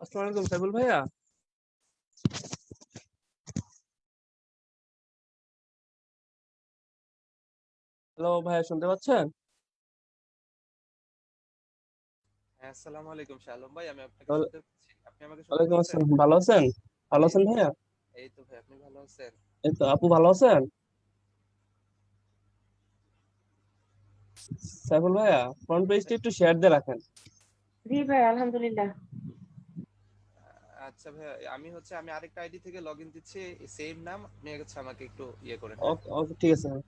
আসসালামু আলাইকুম সাইফুল ভাইয়া। হ্যালো ভাইয়া, শুনতে পাচ্ছেন? হ্যাঁ, আসসালামু আলাইকুম শালম ভাই, আমি আপনাকে ওয়াল- শুনতে পাচ্ছি। আপনি আমাকে শুনতে ওয়ালাইকুম পাচ্ছেন? আসসালাম, ভালো আছেন? ভালো এই আছেন তো ভাইয়া? এই তো ভাই, আপনি ভালো আছেন? এই তো আপু, ভালো আছেন? সাইফুল ভাইয়া, ফ্রন্ট পেজটা একটু শেয়ার দিয়ে রাখেন। জি ভাই, আলহামদুলিল্লাহ। আচ্ছা ভাই, আমি আরেকটা আইডি থেকে লগ ইন দিচ্ছি, সেম নাম। আপনি আমাকে একটু ইয়ে করেন, হ্যাঁ। ওকে ওকে, ঠিক আছে ভাই।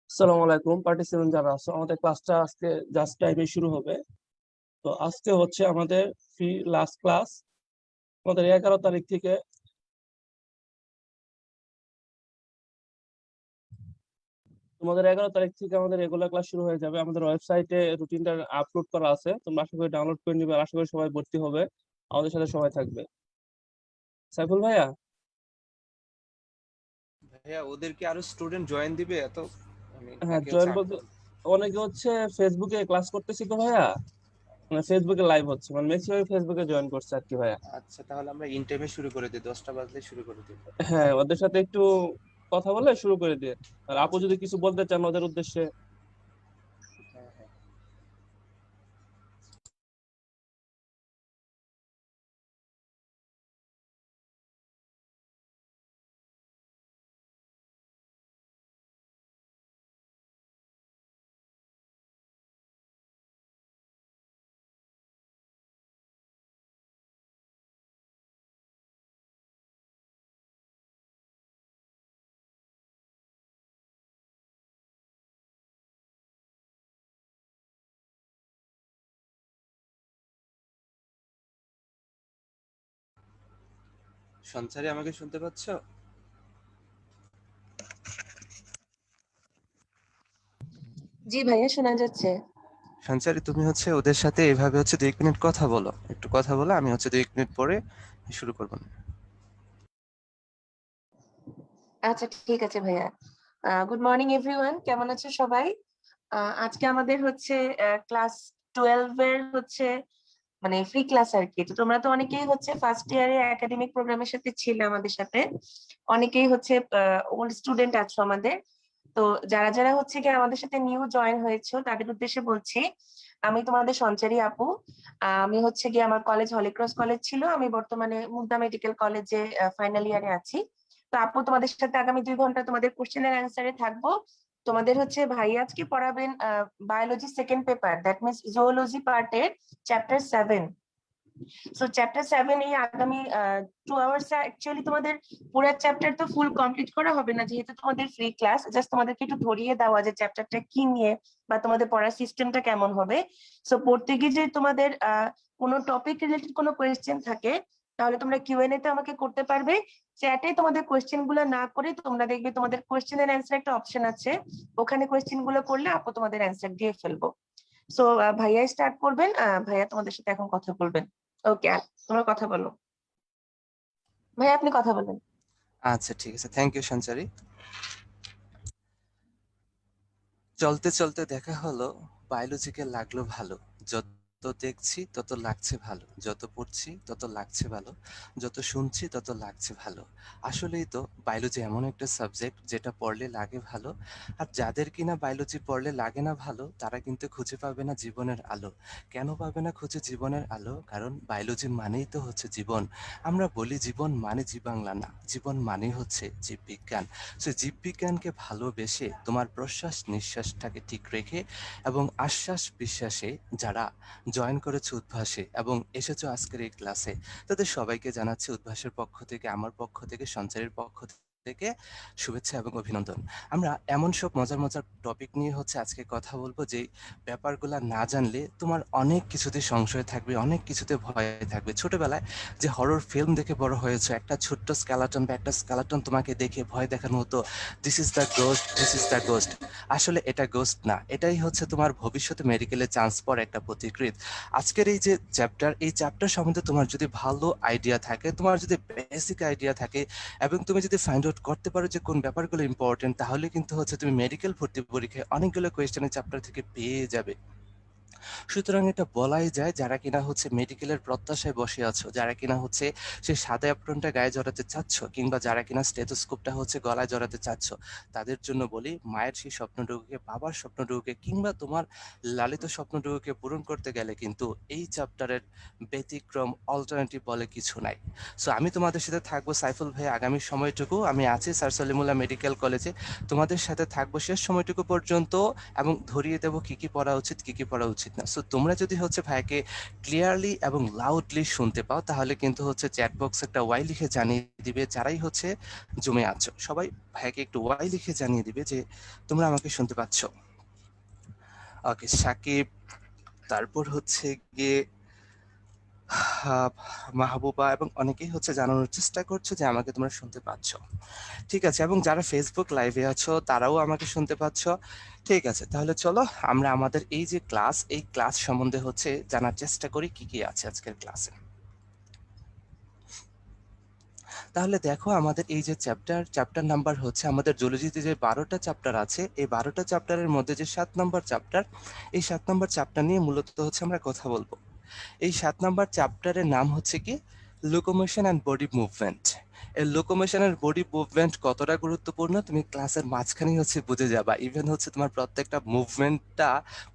আসসালামু আলাইকুম পার্টিসিপেন্ট যারা আছো, আমাদের ক্লাসটা আজকে জাস্ট টাইমে শুরু হবে। তো আজকে হচ্ছে আমাদের ফ্রি লাস্ট ক্লাস। আমাদের 11 তারিখ থেকে আমাদের রেগুলার ক্লাস শুরু হয়ে যাবে। আমাদের ওয়েবসাইটে রুটিনটা আপলোড করা আছে, তোমরা আশা করি ডাউনলোড করে নিবে। আর আশা করি সবাই ভর্তি হবে, আমাদের সাথে সবাই থাকবে। সাইফুল ভাইয়া। ভাইয়া, ওদের কি আরো স্টুডেন্ট জয়েন দিবে এত? হ্যাঁ, নাকি জয়েন আমি বলতে অনেকে হচ্ছে ফেসবুকে ক্লাস করতেছি তো ভাইয়া, মানে ফেসবুকে লাইভ হচ্ছে, মানে ম্যাক্সিমাম ফেসবুকে জয়েন করছে আর কি ভাইয়া। আচ্ছা, তাহলে আমরা ইন টাইমে শুরু করে দিই, 10টা বাজলে শুরু করে দিই। হ্যাঁ, ওদের সাথে একটু কথা বলে শুরু করে দিয়ে। আর আপু আচ্ছা, যদি ঠিক কিছু আছে। বলতে চান ওদের উদ্দেশ্যে। হ্যাঁ, হ্যাঁ। সঞ্চারী, আমাকে শুনতে পাচ্ছ? জি ভাইয়া, শোনা যাচ্ছে। সঞ্চারী, তুমি ওদের সাথে এভাবে 2 মিনিট কথা বলো, একটু কথা বলো। আমি 2 মিনিট পরে শুরু করবো। আচ্ছা, ঠিক আছে ভাইয়া। গুড মর্নিং এভরিওয়ান, কেমন আছো সবাই? আজকে আমাদের হচ্ছে ক্লাস 12 এর হচ্ছে মানে ফ্রি ক্লাস আর কি। তো তোমরা তো অনেকেই হচ্ছে ফার্স্ট ইয়ারে একাডেমিক প্রোগ্রামের সাথে ছিলে আমাদের সাথে, অনেকেই হচ্ছে ওল্ড স্টুডেন্ট আছো আমাদের। তো যারা যারা হচ্ছে কি আমাদের সাথে নিউ জয়েন হয়েছে তাদের উদ্দেশ্যে বলছি, আমি তোমাদের সঞ্চারী আপু। আমি হচ্ছে গিয়ে আমার কলেজ হলিক্রস কলেজ ছিল, আমি বর্তমানে মুগদা মেডিকেল কলেজে ফাইনাল ইয়ারে আছি। তো আপু, তোমাদের সাথে আগামী 2 ঘন্টা তোমাদের কোশ্চেনের অ্যান্সারে থাকবো। তোমাদের হচ্ছে ভাই আজকে পড়াবেন biology second paper, that means zoology পার্টের চ্যাপ্টার 7। সো চ্যাপ্টার 7 এই আগামী 2 আওয়ার্স অ্যাকচুয়ালি তোমাদের পুরো চ্যাপ্টার তো ফুল কমপ্লিট করা হবে না, যেহেতু তোমাদের ফ্রি ক্লাস। জাস্ট তোমাদেরকে একটু ধরিয়ে দেওয়া যে চ্যাপ্টারটা কি নিয়ে বা তোমাদের পড়ার সিস্টেমটা কেমন হবে। সো পড়তে গিয়ে যে তোমাদের কোনো টপিক রিলেটেড কোনো কোয়েশ্চেন থাকে তাহলে তোমরা কিউএনএ তে আমাকে করতে পারবে। চ্যাটে তোমাদের কোয়েশ্চেন গুলো না করে তোমরা দেখবে তোমাদের কোয়েশ্চেনের অ্যান্সার একটা অপশন আছে, ওখানে কোয়েশ্চেন গুলো করলে আপু তোমাদের অ্যান্সার দিয়ে ফেলবো। সো ভাইয়া স্টার্ট করবেন, ভাইয়া তোমাদের সাথে এখন কথা বলবেন। ওকে, তোমরা কথা বলো। ভাইয়া আপনি কথা বলেন। আচ্ছা ঠিক আছে, থ্যাংক ইউ সঞ্চারী। চলতে চলতে দেখা হলো বায়োলজিকে লাগলো ভালো, যত দেখছি তত লাগছে ভালো, যত পড়ছি তত লাগছে ভালো, যত শুনছি তত লাগছে ভালো। আসলেই তো বায়োলজি এমন একটা সাবজেক্ট যেটা পড়লে লাগে ভালো, আর যাদের কিনা বায়োলজি পড়লে লাগে না ভালো তারা কিন্তু খুঁজে পাবে না জীবনের আলো। কেন পাবে না খুঁজে জীবনের আলো? কারণ বায়োলজি মানেই তো হচ্ছে জীবন। আমরা বলি জীবন মানে জীবাংলা না, জীবন মানে হচ্ছে জীববিজ্ঞান। সে জীববিজ্ঞানকে ভালোবেসে তোমার প্রশ্বাস নিঃশ্বাসটাকে ঠিক রেখে এবং আশ্বাস বিশ্বাসে যারা জয়েন করেছে উদ্ভাসে এবং এসেছো আজকের এই ক্লাসে, তাদের সবাইকে জানাচ্ছি উদ্ভাসের পক্ষ থেকে, আমার পক্ষ থেকে, সঞ্চারের পক্ষ থেকে শুভেচ্ছা এবং অভিনন্দন। আমরা এমন সব মজার মজার টপিক নিয়ে হচ্ছে আজকে কথা বলবো যে ব্যাপারগুলো না জানলে তোমার অনেক কিছুতে সংশয় থাকবে, অনেক কিছুতে ভয় থাকবে। ছোটবেলায় যে হরর ফিল্ম দেখে বড় হয়েছে, একটা ছোট্ট স্কেলাটন বা একটা স্কেলাটন তোমাকে দেখে ভয় দেখানো হতো, this is the ghost, this is the ghost. আসলে এটা গোস্ট না, এটাই হচ্ছে তোমার ভবিষ্যতে মেডিকেলে চান্স পর একটা প্রতিকৃত। আজকের এই যে চ্যাপ্টার, এই চ্যাপ্টার সম্বন্ধে তোমার যদি ভালো আইডিয়া থাকে, তোমার যদি বেসিক আইডিয়া থাকে এবং তুমি যদি ফাইন্ড আউট করতে পারো যে কোন ব্যাপারগুলো ইম্পর্টেন্ট, তাহলে কিন্তু হচ্ছে তুমি মেডিকেল ভর্তি পরীক্ষায় অনেকগুলো কোয়েশ্চেন চ্যাপ্টার থেকে পেয়ে যাবে। সুতরাং এটা বলাই যায় যারা কিনা হচ্ছে মেডিকেলের প্রত্যাশায় বসে আছো, যারা কিনা হচ্ছে সেই সাদা অ্যাপ্রনটা গায়ে জড়াতে চাচ্ছ, কিংবা যারা কিনা স্টেথোস্কোপটা হচ্ছে গলায় জড়াতে চাচ্ছ, তাদের জন্য বলি মায়ের সেই স্বপ্নটুকুকে, বাবার স্বপ্নটুকুকে, কিংবা তোমার লালিত স্বপ্নটুকুকে পূরণ করতে গেলে কিন্তু এই চ্যাপ্টারের ব্যতিক্রম অল্টারনেটিভ বলে কিছু নাই। সো আমি তোমাদের সাথে থাকবো সাইফুল ভাই আগামী সময়টুকু, আমি আছি স্যার সলিমুল্লাহ মেডিকেল কলেজে, তোমাদের সাথে থাকবো শেষ সময়টুকু পর্যন্ত এবং ধরিয়ে দেবো কি কি পড়া উচিত, কি কি পড়া উচিত না। সো তোমরা যদি হচ্ছে ভাইকে ক্লিয়ারলি এবং লাউডলি শুনতে পাও, তাহলে কিন্তু হচ্ছে চ্যাট বক্স একটা ওয়াই লিখে জানিয়ে দিবে, যারাই হচ্ছে জমে আছো সবাই ভাইকে একটু ওয়াই লিখে জানিয়ে দিবে যে তোমরা আমাকে শুনতে পাচ্ছ। ওকে সাকিব, তারপর হচ্ছে গিয়ে মাহবুবা, এবং অনেকেই হচ্ছে জানানোর চেষ্টা করছো যে আমাকে তোমরা শুনতে পাচ্ছ। ঠিক আছে, এবং যারা ফেসবুক লাইভে আছো তারাও আমাকে শুনতে পাচ্ছ। ঠিক আছে, তাহলে চলো আমরা আমাদের এই যে ক্লাস, এই ক্লাস সম্বন্ধে হচ্ছে জানার চেষ্টা করি কি কি আছে আজকের ক্লাসে। তাহলে দেখো আমাদের এই যে চ্যাপ্টার নাম্বার হচ্ছে, আমাদের জুলজিতে যে 12টা চ্যাপ্টার আছে, এই 12টা চ্যাপ্টারের মধ্যে যে 7 নম্বর চ্যাপ্টার, এই 7 নম্বর চ্যাপ্টার নিয়ে মূলত হচ্ছে আমরা কথা বলবো। এই 7 নম্বর চ্যাপ্টারের নাম হচ্ছে কি লোকোমোশন অ্যান্ড বডি মুভমেন্ট। এই লোকোমোশন আর বডি মুভমেন্ট কতটা গুরুত্বপূর্ণ তুমি ক্লাসের মাঝখানেই হচ্ছে বুঝে যাবা। ইভেন হচ্ছে তোমার প্রত্যেকটা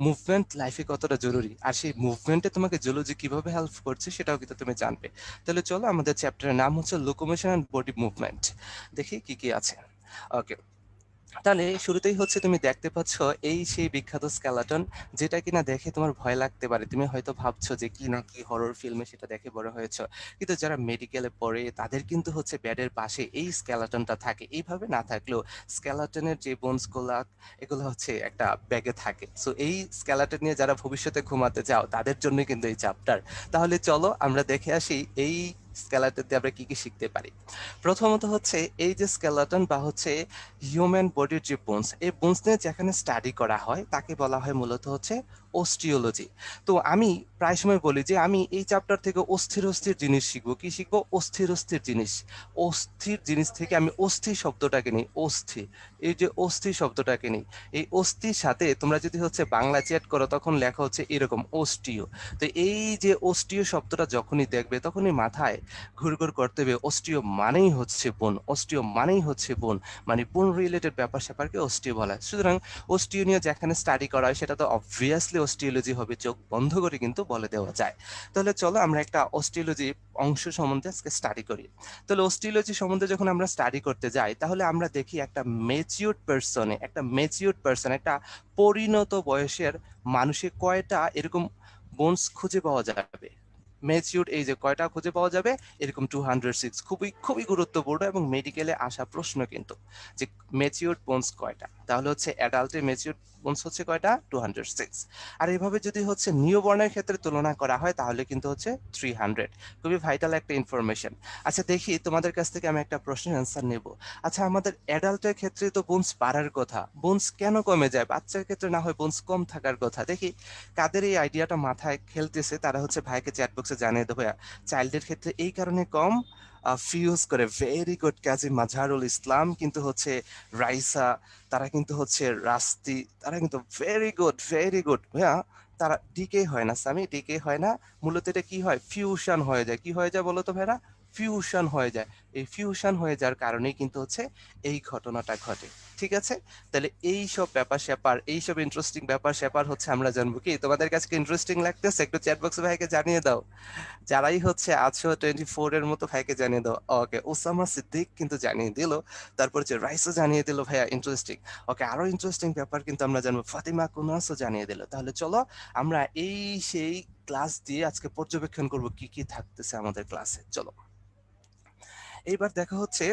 মুভমেন্ট লাইফে কতটা জরুরি, আর সেই মুভমেন্টে তোমাকে জুলজি কিভাবে হেল্প করছে সেটাও কিন্তু তুমি জানবে। তাহলে চলো আমাদের চ্যাপ্টারের নাম হচ্ছে লোকোমোশন অ্যান্ড বডি মুভমেন্ট, দেখি কি কি আছে। ওকে, তাহলে শুরুতেই হচ্ছে তুমি দেখতে পাচ্ছ এই সেই বিখ্যাত স্কেলাটন, যেটা কিনা দেখে তোমার ভয় লাগতে পারে। তুমি হয়তো ভাবছো যে কি না কি হরর ফিল্মে সেটা দেখে বড় হয়েছে, কিন্তু যারা মেডিকেলে পড়ে তাদের কিন্তু হচ্ছে বেডের পাশে এই স্কেলাটনটা থাকে। এইভাবে না থাকলেও স্কেলাটনের যে বোনস গুলা, এগুলো হচ্ছে একটা ব্যাগে থাকে। সো এই স্কেলাটন নিয়ে যারা ভবিষ্যতে ঘুমাতে চাও তাদের জন্য কিন্তু এই চ্যাপ্টার। তাহলে চলো আমরা দেখে আসি এই স্কেলাটন দিয়ে আমরা কি কি শিখতে পারি। প্রথমত হচ্ছে এই যে স্কেলাটন বা হচ্ছে হিউম্যান বডির যে বোনস, এই বোনস নিয়ে যেখানে স্টাডি করা হয় তাকে বলা হয় মূলত হচ্ছে অস্টিওলজি। তো আমি প্রায় সময় বলি যে আমি এই চ্যাপ্টার থেকে অস্থির অস্থির জিনিস শিখবো। কি শিখবো? অস্থির অস্থির জিনিস। অস্থির জিনিস থেকে আমি অস্থি শব্দটাকে নিই, অস্থি, এই যে অস্থি শব্দটাকে নিই। এই অস্থির সাথে তোমরা যদি হচ্ছে বাংলা চ্যাট করো তখন লেখা হচ্ছে এরকম অস্টিও। তো এই যে অস্টিও শব্দটা যখনই দেখবে তখনই মাথায় ঘুরঘুর করতে হবে অস্টিও মানেই হচ্ছে বোন, অস্টিও মানেই হচ্ছে বোন, মানে বোন রিলেটেড ব্যাপার স্যাপারকে অস্টিও বলা হয়। সুতরাং অস্টিও নিয়ে যেখানে স্টাডি করা হয় সেটা তো অবভিয়াসলি অস্টিওলজি হবে, চোখ বন্ধ করে কিন্তু বলে দেওয়া যায়। তাহলে চলো আমরা একটা অস্টিওলজি অংশ সম্বন্ধে আজকে স্টাডি করি। তাহলে অস্টিওলজি সম্বন্ধে যখন আমরা স্টাডি করতে যাই তাহলে আমরা দেখি একটা ম্যাচিউরড পার্সন, একটা পরিণত বয়সের মানুষে কয়টা এরকম বোনস খুঁজে পাওয়া যাবে। ম্যাচিউরড এই যে কয়টা খুঁজে পাওয়া যাবে, এরকম 206। খুবই খুবই গুরুত্বপূর্ণ এবং মেডিকেলে আসা প্রশ্ন কিন্তু, যে ম্যাচিউরড বোনস কয়টা। তাহলে হচ্ছে অ্যাডাল্টে ম্যাচিউর বোনস হচ্ছে কয়টা 206। আর এইভাবে যদি হচ্ছে নিউবর্নের ক্ষেত্রে তুলনা করা হয় তাহলে কিন্তু হচ্ছে 300। খুবই ভাইটাল একটা ইনফরমেশন। আচ্ছা দেখি তোমাদের কাছ থেকে আমি একটা প্রশ্নের অ্যান্সার নেব। আচ্ছা আমাদের অ্যাডাল্টের ক্ষেত্রে তো বোনস বাড়ার কথা, বোনস কেন কমে যায়? বাচ্চার ক্ষেত্রে না হয় বোনস কম থাকার কথা। দেখি কাদের এই আইডিয়াটা মাথায় খেলতেছে তারা হচ্ছে ভাইকে চ্যাট বক্সে জানিয়ে দেবো। চাইল্ডের ক্ষেত্রে এই কারণে কম, ফিউজ করে। ভেরি গুড কাজী মাজহারুল ইসলাম, কিন্তু হচ্ছে রাইসা, তারা কিন্তু হচ্ছে রাস্তি, তারা কিন্তু ভেরি গুড ভেরি গুড ভাইয়া। তারা ডিকে হয় না সামি, ডিকে হয় না, মূলত এটা কি হয়, ফিউশন হয়ে যায়। কি হয়ে যায় বলো তো ভাইরা? ফিউশন হয়ে যায়। এই ফিউশন হয়ে যাওয়ার কারণেই কিন্তু হচ্ছে এই ঘটনাটা ঘটে। ঠিক আছে, তাহলে এই সব ব্যাপার স্যাপার, এই সব ইন্টারেস্টিং ব্যাপার স্যাপার হচ্ছে আমরা জানবো। কি তোমাদের কাছে ইন্টারেস্টিং লাগতেছে? একটু চ্যাট বক্সে ভাইকে জানিয়ে দাও। যারাই হচ্ছে আছো 24 এর মতো ভাইকে জানিয়ে দাও। ওকে, ওসামা সিদ্দিক কিন্তু জানিয়ে দিল, তারপর যে রাইসও জানিয়ে দিল ভাইয়া ইন্টারেস্টিং। ওকে, আরো ইন্টারেস্টিং ব্যাপার কিন্তু আমরা জানবো, ফাতিমা কুনাসও জানিয়ে দিল। তাহলে চলো আমরা এই সেই ক্লাস দিয়ে আজকে পর্যবেক্ষণ করব কি কি থাকতেছে আমাদের ক্লাসে। চলো এইবার দেখা হচ্ছে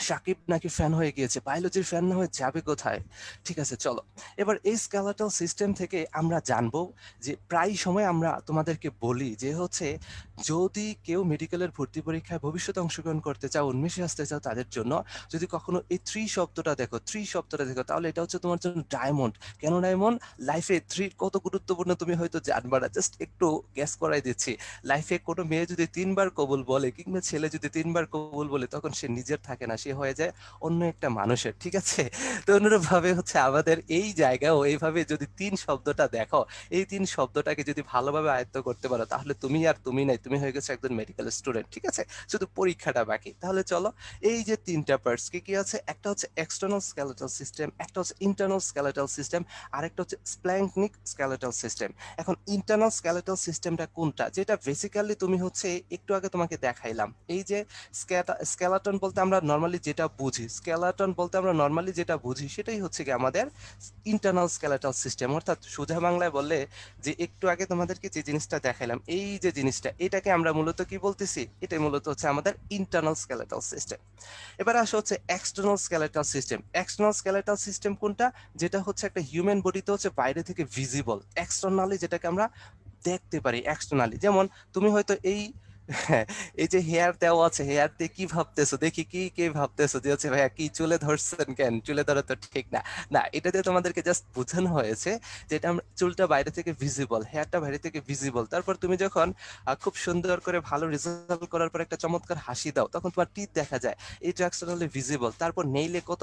সাকিব নাকি ফ্যান হয়ে গিয়েছে, বায়োলজির ফ্যান না হয়ে যাবে কোথায়? ঠিক আছে চলো, এবার এই স্কেলেটাল সিস্টেম থেকে আমরা জানবো যে প্রায় সময় আমরা তোমাদেরকে বলি যে হচ্ছে যদি কেউ মেডিকেলের ভর্তি পরীক্ষায় ভবিষ্যতে অংশগ্রহণ করতে চাও, উন্মেষে আসতে চাও, তাদের জন্য যদি কখনো এই শব্দটা দেখো, শব্দটা দেখো, তাহলে এটা হচ্ছে তোমার জন্য ডায়মন্ড। কেন ডায়মন্ড? লাইফে কত গুরুত্বপূর্ণ তুমি হয়তো জানবা না, জাস্ট একটু গ্যাস করাই দিচ্ছি। লাইফে কোনো মেয়ে যদি 3বার কবুল বলে কিংবা ছেলে যদি 3বার কবুল বলে, তখন সে নিজের থাকে না, সে হয়ে যায় অন্য একটা মানুষের। ঠিক আছে, তো অনুরূপ ভাবে হচ্ছে আমাদের এই জায়গাও এইভাবে যদি শব্দটা দেখো, এই শব্দটাকে যদি ভালোভাবে আয়ত্ত করতে পারো, তাহলে তুমি আর তুমি নাই, তুমি হয়ে গেছো একজন মেডিকেল স্টুডেন্ট। ঠিক আছে, শুধু পরীক্ষাটা বাকি। তাহলে চলো এই যে 3টা পার্টস কি কি আছে, একটা হচ্ছে এক্সটার্নাল স্কেলেটাল সিস্টেম, একটা হচ্ছে ইন্টারনাল স্কেলেটাল সিস্টেম, আর একটা হচ্ছে স্প্ল্যাঙ্কনিক স্কেলেটাল সিস্টেম। এখন ইন্টারনাল স্কেলেটাল সিস্টেমটা কোনটা, যেটা বেসিক্যালি তুমি হচ্ছে একটু আগে তোমাকে দেখাইলাম। এই যে স্কেলেটন বলতে আমরা নর্মালি যেটা বুঝি, স্কেলেটন বলতে আমরা নর্মালি যেটা বুঝি সেটাই হচ্ছে কি আমাদের ইন্টারনাল স্কেলেটাল সিস্টেম। অর্থাৎ সোজা বাংলায় বললে যে একটু আগে তোমাদেরকে যে জিনিসটা দেখাইলাম, এই যে জিনিসটা, এটাকে আমরা মূলত কি বলতেছি, এটাই মূলত হচ্ছে আমাদের ইন্টারনাল স্কেলেটাল সিস্টেম। এবার আসা হচ্ছে external skeletal system. External skeletal system কোনটা? যেটা হচ্ছে একটা হিউম্যান বডিতে হচ্ছে বাইরে থেকে ভিজিবল, এক্সটার্নালি যেটাকে আমরা দেখতে পারি এক্সটার্নালি। যেমন তুমি হয়তো এই হ্যাঁ, এই যে হেয়ার দেওয়া আছে, হেয়ার দিয়ে কি ভাবতেছো, দেখি কি কি ভাবতেছো যে হচ্ছে ভাইয়া কি চুলে ধরছেন, কেন চুলে ধরা তো ঠিক না। না, এটা দিয়ে তোমাদেরকে জাস্ট বোঝানো হয়েছে যে এটা চুলটা বাইরে থেকে ভিজিবল, হেয়ারটা বাইরে থেকে ভিজিবল। তারপর তুমি যখন খুব সুন্দর করে ভালো রেজাল্ট করার পর একটা চমৎকার হাসি দাও, তখন তোমার টিথ দেখা যায়, এটা এক্সটার্নালি ভিজিবল। তারপর নেইলে কত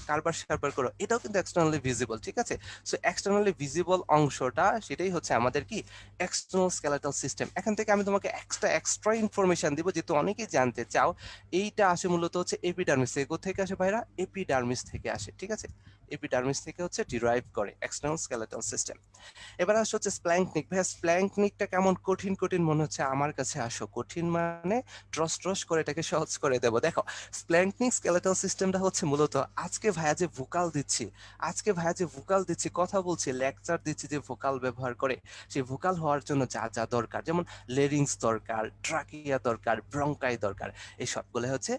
কারবার সারবার করো, এটাও কিন্তু এক্সটার্নালি ভিজিবল। ঠিক আছে, সো এক্সটার্নালি ভিজিবল অংশটা সেটাই হচ্ছে আমাদের কি এক্সটার্নাল স্কেলেটাল সিস্টেম। এখান থেকে আমি তোমাকে এক্সট্রা ইনফরমেশন দিব, যেহেতু অনেকেই জানতে চাও। এইটা আসে মূলত হচ্ছে এপিডার্মিস থেকে। কোথেকে আসে ভাইরা? এপিডার্মিস থেকে আসে। ঠিক আছে, এপিডার্মিস থেকে হচ্ছে ডিরাইভ করে এক্সটার্নাল স্কেলেটাল সিস্টেম। এবার আসছে হচ্ছে স্প্ল্যাঙ্কনিক। ভাইয়া স্প্ল্যাঙ্কনিকটা কেমন কঠিন কঠিন মনে হচ্ছে আমার কাছে? আসো, কঠিন মানে ট্রস ট্রস করে এটাকে সহজ করে দেবো। দেখো, স্প্ল্যাঙ্কনিক স্কেলেটাল সিস্টেমটা হচ্ছে মূলত আজকে ভাইয়া যে ভোকাল দিচ্ছি, কথা বলছি, লেকচার দিচ্ছি, যে ভোকাল ব্যবহার করে, সেই ভোকাল হওয়ার জন্য যা যা দরকার, যেমন লেরিংস দরকার, ট্রাকিয়া দরকার, ব্রঙ্কাই দরকার, এই সবগুলো হচ্ছে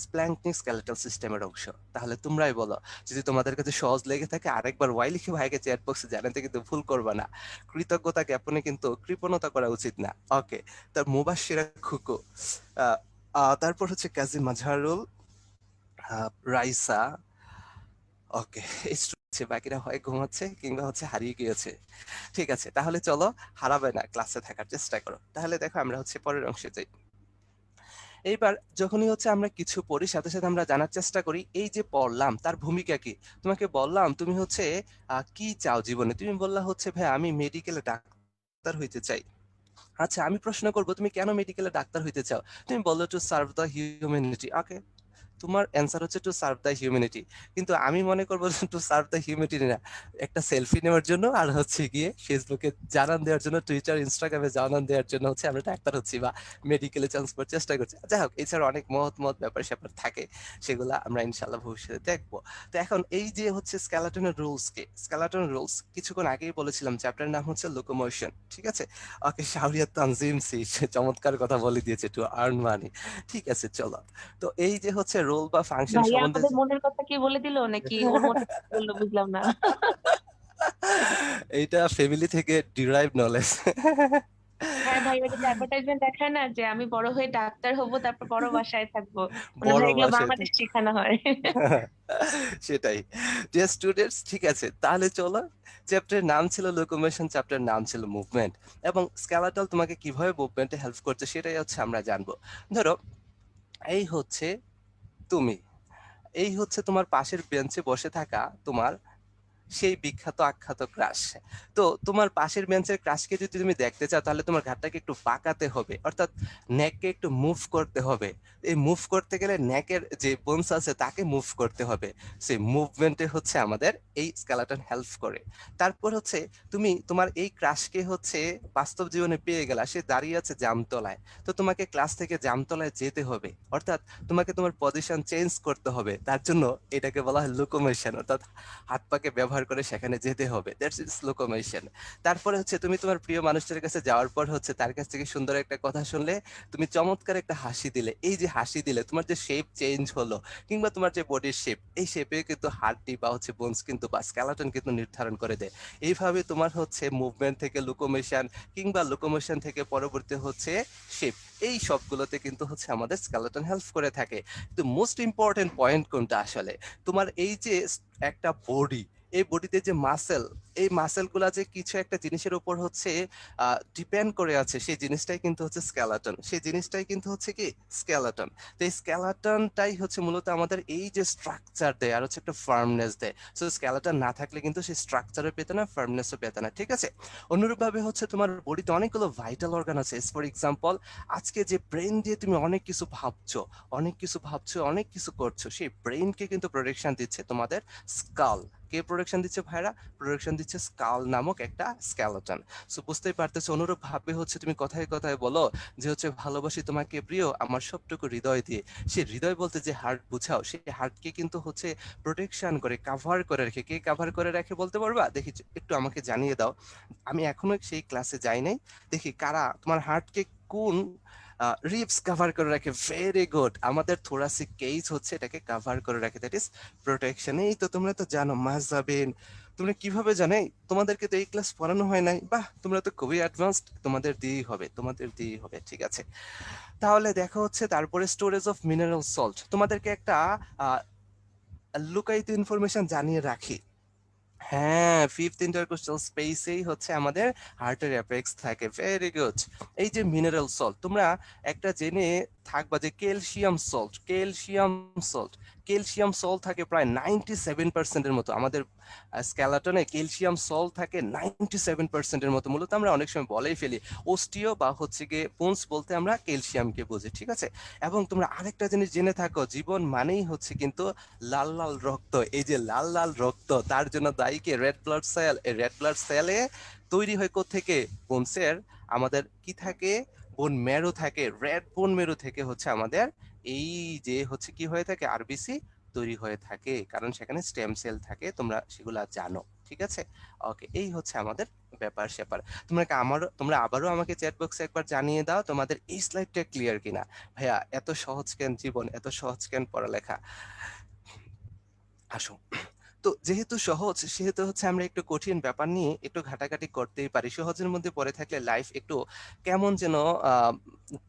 স্প্ল্যাঙ্কনিক স্কেলেটাল সিস্টেমের অংশ। তাহলে তোমরাই বলো, যদি তোমাদের কাছে সহজ লেগে থাকে আরেকবার ওয়াই লিখে ভাইকে চ্যাট বক্সে জানাতে কিন্তু ভুল করবা না। কৃতজ্ঞতা জ্ঞাপনে কিন্তু কৃপণতা করা উচিত না। ওকে, তার মুবাশশিরা খুকু, তারপর হচ্ছে কাজী মাজহারুল, রাইসা। ওকে, বাকিরা হয় ঘুমাচ্ছে কিংবা হচ্ছে হারিয়ে গিয়েছে। ঠিক আছে, তাহলে চলো, হারাবে না, ক্লাসে থাকার চেষ্টা করো। তাহলে দেখো আমরা হচ্ছে পরের অংশে যাই। এইবার যখনই হচ্ছে আমরা কিছু পড়ি, সাথে সাথে আমরা জানার চেষ্টা করি এই যে পড়লাম তার ভূমিকা কি। তোমাকে বললাম তুমি হচ্ছে কি চাও জীবনে, তুমি বললা হচ্ছে ভাই আমি মেডিকেলে ডাক্তার হইতে চাই। আচ্ছা, আমি প্রশ্ন করবো তুমি কেন মেডিকেলে ডাক্তার হইতে চাও? তুমি বললো টু সার্ভ দ্য হিউম্যানিটি। ওকে, তোমার অ্যান্সার হচ্ছে টু সার্ভ দ্য হিউম্যানিটি, কিন্তু আমি মনে করবো টু সার্ভ দ্য হিউম্যানিটি না, একটা সেলফি নেওয়ার জন্য আর হচ্ছে গিয়ে ফেসবুকে জানান দেওয়ার জন্য, টুইটার ইনস্টাগ্রামে জানান দেওয়ার জন্য হচ্ছে আমরা ডাক্তার হচ্ছি বা মেডিকেলে চান্স পাওয়ার চেষ্টা করছি। যাই হোক, এছাড়া অনেক মহৎ ব্যাপার স্যাপার থাকে, সেগুলো আমরা ইনশাল্লাহ ভবিষ্যতে দেখবো। তো এখন এই যে হচ্ছে স্কেলেটনের রুলস কে, স্কেলেটন রুলস কিছুক্ষণ আগেই বলেছিলাম, চ্যাপ্টারের নাম হচ্ছে লোকোমোশন। ঠিক আছে, ওকে, শাহরিয়ার তানজিম সে চমৎকার কথা বলে দিয়েছে, টু আর্ন মানি। ঠিক আছে চলো, তো এই যে হচ্ছে রোল বা ফাংশন ভাইয়া সম্বন্ধে আমাদের মনের কথা কি বলে দিল নাকি ওর মনের কথা বললো বুঝলাম না। এইটা ফ্যামিলি থেকে ডিরাইভ নলেজ। হ্যাঁ ভাই, ওই যে অ্যাডভার্টাইজমেন্ট দেখায় না যে আমি বড় হয়ে ডাক্তার হব তারপর বড় বাসায় থাকবো, মানে ভাই বড় এগুলো বাসায় বাংলাদেশ থেকে। শেখানো হয়। সেটাই। ডিয়ার স্টুডেন্টস, ঠিক আছে, তাহলে চলো। চ্যাপ্টারের নাম ছিল লোকোমোশন, চ্যাপ্টারের নাম ছিল মুভমেন্ট, এবং স্কেলেটল তোমাকে কিভাবে মুভমেন্টে হেল্প করছে সেটাই হচ্ছে আমরা জানবো। ধরো এই হচ্ছে তুমি, এই হচ্ছে তোমার পাশের বেঞ্চে বসে থাকা তোমার সেই বিখ্যাত আখ্যাত ক্রাশ। তো তোমার পাশের বেঞ্চের ক্রাশকে যদি তুমি দেখতে চাও তাহলে তোমার ঘাটটাকে একটু বাঁকাতে হবে, অর্থাৎ নেককে একটু মুভ করতে হবে। এই মুভ করতে গেলে নেকের যে বোনস আছে তাকে মুভ করতে হবে। সেই মুভমেন্টে হচ্ছে আমাদের এই স্কেলেটন হেল্প করে। তারপর হচ্ছে তুমি তোমার এই ক্রাশকে হচ্ছে বাস্তব জীবনে পেয়ে গেলা, সে দাঁড়িয়ে আছে জামতলায়। তো তোমাকে ক্লাস থেকে জামতলায় যেতে হবে, অর্থাৎ তোমাকে তোমার পজিশন চেঞ্জ করতে হবে। তার জন্য এটাকে বলা হয় লোকোমোশন, অর্থাৎ হাত পাকে ব্যবহার করে সেখানে যেতে হবে, দ্যাটস ইজ লোকোমোশন। তারপরে হচ্ছে তুমি তোমার প্রিয় মানুষটার কাছে যাওয়ার পর হচ্ছে তার কাছ থেকে সুন্দর একটা কথা শুনলে, তুমি চমৎকার একটা হাসি দিলে। এই যে হাসি দিলে তোমার যে শেপ চেঞ্জ হলো, কিংবা তোমার যে বডির শেপ, এই শেপে কিন্তু হাড়টি বা হচ্ছে বোনস কিন্তু বা স্কেলেটন কিন্তু নির্ধারণ করে দেয়। এইভাবে তোমার হচ্ছে মুভমেন্ট থেকে লোকোমোশন, কিংবা লোকোমোশন থেকে পরবর্তী হচ্ছে শেপ, এই সবগুলোতে কিন্তু হচ্ছে আমাদের স্কেলেটন হেল্প করে থাকে। কিন্তু মোস্ট ইম্পর্টেন্ট পয়েন্ট কোনটা আসলে, তোমার এই যে একটা বডি, এই বডিতে যে মাসেল, এই মাসেল গুলা যে কিছু একটা জিনিসের উপর হচ্ছে ডিপেন্ড করে আছে, সেই জিনিসটাই কিন্তু হচ্ছে স্কেলেটন, সেই জিনিসটাই কিন্তু হচ্ছে কি স্কেলেটন। তো এই স্কেলেটনটাই হচ্ছে মূলত আমাদের এই যে স্ট্রাকচার দেয় আর হচ্ছে একটা ফার্মনেস দেয়। সো স্কেলেটন না থাকলে কিন্তু সেই স্ট্রাকচারও পেতে না, ফার্মনেসও পেতে না, ঠিক আছে। অনুরূপ ভাবে হচ্ছে তোমার বডিতে অনেকগুলো ভাইটাল অর্গান আছে। ফর এক্সাম্পল, আজকে যে ব্রেন দিয়ে তুমি অনেক কিছু ভাবছো, অনেক কিছু ভাবছো, অনেক কিছু করছো, সেই ব্রেনকে কিন্তু প্রোটেকশন দিচ্ছে তোমাদের স্কাল। কে প্রোটেকশন দিচ্ছে ভাইরা? প্রোটেকশন দিচ্ছে স্কাল নামক একটা স্কেলেটন। সো বুঝতেই পারতেছো, অনুরূপ ভাবে হচ্ছে তুমি কথায় কথায় বলো যে হচ্ছে ভালোবাসি তোমাকে প্রিয় আমার সবটুকু হৃদয় দিয়ে। সে হৃদয় বলতে যে হার্ট বুঝাও, সেই হার্টকে কিন্তু হচ্ছে প্রোটেকশন করে, কাভার করে রাখে। কে কাভার করে রাখে বলতে পারবা? দেখি একটু আমাকে জানিয়ে দাও। আমি এখনো সেই ক্লাসে যাই নাই, দেখি কারা তোমার হার্টকে কোন রিবস কভার করে রাখে। ভেরি গুড, আমাদের থোরাসিক কেজ হচ্ছে এটাকে কভার করে রাখে, দ্যাট ইজ প্রোটেকশন। এই তো তোমরা তো জানো মাহজাবিন, তোমরা কিভাবে জানে? তোমাদেরকে তো এই ক্লাস পড়ানো হয় নাই। বাহ, তোমরা তো খুবই অ্যাডভান্সড, তোমাদের দিয়েই হবে, তোমাদের দিয়েই হবে, ঠিক আছে। তাহলে দেখো হচ্ছে তারপরে স্টোরেজ অফ মিনারেল সল্ট, তোমাদেরকে একটা আহ, লুকায়িত ইনফরমেশন জানিয়ে রাখি। হ্যাঁ, ফিফথ ইন্টারকোস্টাল স্পেসেই হচ্ছে আমাদের হার্টের অ্যাপেক্স থাকে। Very good. এই যে মিনারেল সল্ট, তোমরা একটা জেনে থাকবা যে ক্যালসিয়াম সল্ট, ক্যালসিয়াম সল্ট থাকে প্রায় 97%-এর মতো। আমাদের স্কেলেটনে ক্যালসিয়াম সল্ট থাকে 97%-এর মতো। মূলত আমরা অনেক সময় বলেই ফেলি অস্টিও বা হচ্ছে গিয়ে বোনস বলতে আমরা ক্যালসিয়ামকে বুঝি, ঠিক আছে। এবং তোমরা আরেকটা জিনিস জেনে থাকো, জীবন মানেই হচ্ছে কিন্তু লাল লাল রক্ত। এই যে লাল লাল রক্ত, তার জন্য দায়ী কে? Red blood cell. এই রেড ব্লাড সেলে তৈরি হয় কোত্থেকে? বোনসের আমাদের কি থাকে? বোন মেরু থাকে। রেড বোন মেরু থেকে হচ্ছে আমাদের এই যে হচ্ছে কি হয়ে থাকে? আরবিসি তৈরি হয়ে থাকে, কারণ সেখানে স্টেম সেল থাকে, তোমরা সেগুলা জানো, ঠিক আছে। ওকে, এই হচ্ছে আমাদের ব্যাপার স্যাপার। তোমরা আবারও আমাকে চ্যাট বক্সে একবার জানিয়ে দাও তোমাদের এই স্লাইডটা ক্লিয়ার কিনা। ভাইয়া, এত সহজ কেন জীবন, এত সহজ কেন পড়ালেখা? আসো। তো যেহেতু সহজ, সেহেতু হচ্ছে আমরা একটু কঠিন ব্যাপার নিয়ে একটু ঘাটাঘাটি করতেই পারি। সহজের মধ্যে পড়ে থাকলে লাইফ একটু কেমন যেন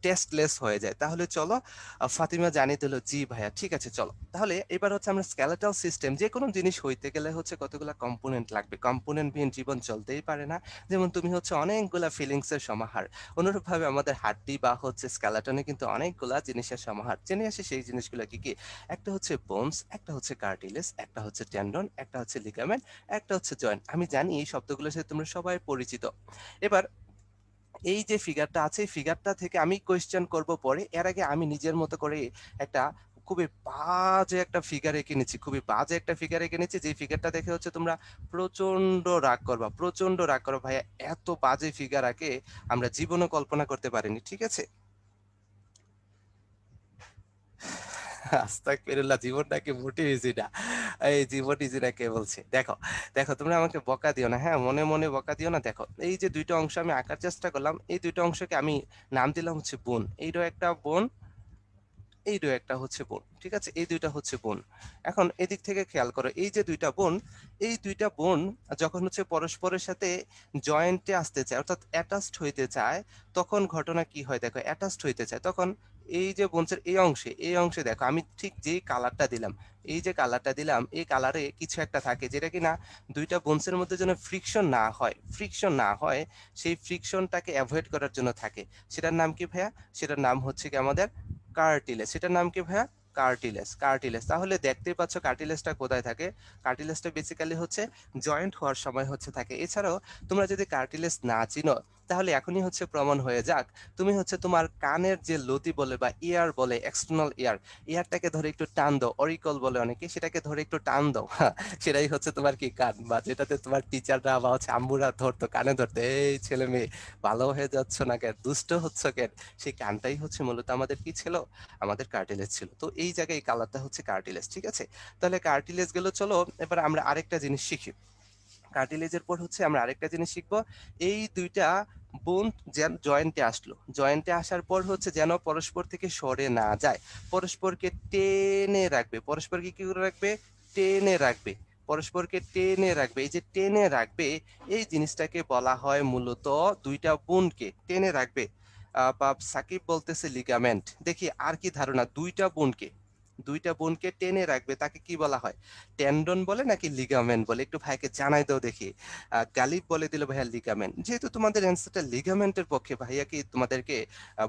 টেস্টলেস হয়ে যায়। তাহলে চলো, ফাতিমা জানিয়ে দিল জি ভাইয়া, ঠিক আছে চলো। তাহলে এবার হচ্ছে আমরা স্কেলেটাল সিস্টেম, যে কোনো জিনিস হইতে গেলে হচ্ছে কতগুলা কম্পোনেন্ট লাগবে, কম্পোনেন্টবিহীন জীবন চলতেই পারে না। যেমন তুমি হচ্ছে অনেকগুলা ফিলিংস এর সমাহার, অনুরূপভাবে আমাদের হাড্ডি বা হচ্ছে স্কেলেটনে কিন্তু অনেকগুলা জিনিসের সমাহার। জেনে আসে সেই জিনিসগুলো কি কি। একটা হচ্ছে বোনস, একটা হচ্ছে কার্টিলেজ, একটা হচ্ছে টেন্ডন, একটা হচ্ছে লিগামেন্ট, একটা হচ্ছে জয়েন্ট। আমি জানি এই শব্দগুলোর সাথে তোমরা সবাই পরিচিত। এবার এই যে ফিগারটা আছে, এই ফিগারটা থেকে আমি কোয়েশ্চেন করব পরে। এর আগে আমি নিজের মতো করে একটা খুবই বাজে একটা ফিগার এঁকে নিচ্ছি, খুবই বাজে একটা ফিগার এঁকে নিচ্ছি, যে ফিগারটা দেখে হচ্ছে তোমরা প্রচন্ড রাগ করবা, প্রচন্ড রাগ করবা। ভাইয়া, এত বাজে ফিগার আগে আমরা জীবনও কল্পনা করতে পারিনি, ঠিক আছে। আস্তাগফিরুল্লাহ, জীবনটাকে মোটেও ইজি না। এই জীবন ইজি না কে বলছে? দেখো, দেখো তোমরা আমাকে বকা দিও না, হ্যাঁ, মনে মনে বকা দিও না। দেখো, এই যে দুইটা অংশ আমি আঁকার চেষ্টা করলাম, এই দুইটা অংশকে আমি নাম দিলাম হচ্ছে বোন। এইটাও একটা বোন, এই একটা হচ্ছে বোন, ঠিক আছে, এই দুইটা হচ্ছে বোন। এখন এদিক থেকে খেয়াল করো, এই যে দুইটা বোন, এই দুইটা বোন যখন হচ্ছে পরস্পরের সাথে জয়েন্টে আসতে চায়, অর্থাৎ অ্যাটাচড হইতে চায়, তখন ঘটনা কি হয় দেখো, অ্যাটাচড হইতে চায় তখন এই যে বোনসের এই অংশে দেখো, আমি ঠিক যেই কালারটা দিলাম, এই যে কালারটা দিলাম, এই কালারে কিছু একটা থাকে যেটা কিনা দুইটা বোনসের মধ্যে যেন ফ্রিকশন না হয়, সেই ফ্রিকশনটাকে অ্যাভয়েড করার জন্য থাকে। সেটার নাম কি ভাইয়া? সেটার নাম হচ্ছে কি আমাদের কার্টিলেজ। সেটার নাম কি ভাইয়া? কার্টিলেজ। তাহলে দেখতেই পাচ্ছ কার্টিলেজটা কোথায় থাকে। কার্টিলেজটা বেসিক্যালি হচ্ছে জয়েন্ট হওয়ার সময় হচ্ছে থাকে। এছাড়াও তোমরা যদি কার্টিলেজ না চিনো, তাহলে এখনই হচ্ছে প্রমাণ হয়ে যাক, তুমি হচ্ছে তোমার কানের যে লতি বলে বা ইয়ার বলে, এক্সটার্নাল ইয়ারটাকে ধরে একটু টান দাও, অরিকল বলে অনেকে, সেটাকে ধরে একটু টান দাও, সেটাই হচ্ছে তোমার কি কান, বা যেটাতে তোমার টিচাররা বা হচ্ছে আম্মুরা ধরতো, কানে ধরতো, এই ছেলে মেয়ে ভালো হয়ে যাচ্ছ না কেন, দুষ্ট হচ্ছ কেন, সেই কানটাই হচ্ছে মূলত আমাদের কি ছিল, আমাদের কার্টিলেজ ছিল। তো এই জায়গায় এই কালারটা হচ্ছে কার্টিলেজ, ঠিক আছে। তাহলে কার্টিলেজ গেল, চলো এবার আমরা আরেকটা জিনিস শিখি। কার্টিলেজের পর হচ্ছে আমরা আরেকটা জিনিস শিখবো। এই দুইটা বোন জয়েন্টে আসলো, জয়েন্টে আসার পর হচ্ছে যেন পরস্পর থেকে সরে না যায়, পরস্পরকে টেনে রাখবে, পরস্পরকে কি করে রাখবে, টেনে রাখবে, পরস্পরকে টেনে রাখবে। এই যে টেনে রাখবে, এই জিনিসটাকে বলা হয় মূলত, দুইটা বোনকে টেনে রাখবে। সাকিব বলতেছে লিগামেন্ট। দেখি আর কি ধারণা, দুইটা বোনকে টেনে রাখবে, তাকে কি বলা হয়? টেন্ডন বলে নাকি লিগামেন্ট বলে? একটু ভাইকে জানাই দাও দেখি। গালিব বলে দিল ভাইয়া লিগামেন্ট। যেহেতু তোমাদের অ্যান্সারটা লিগামেন্টের পক্ষে, ভাইয়া কি তোমাদেরকে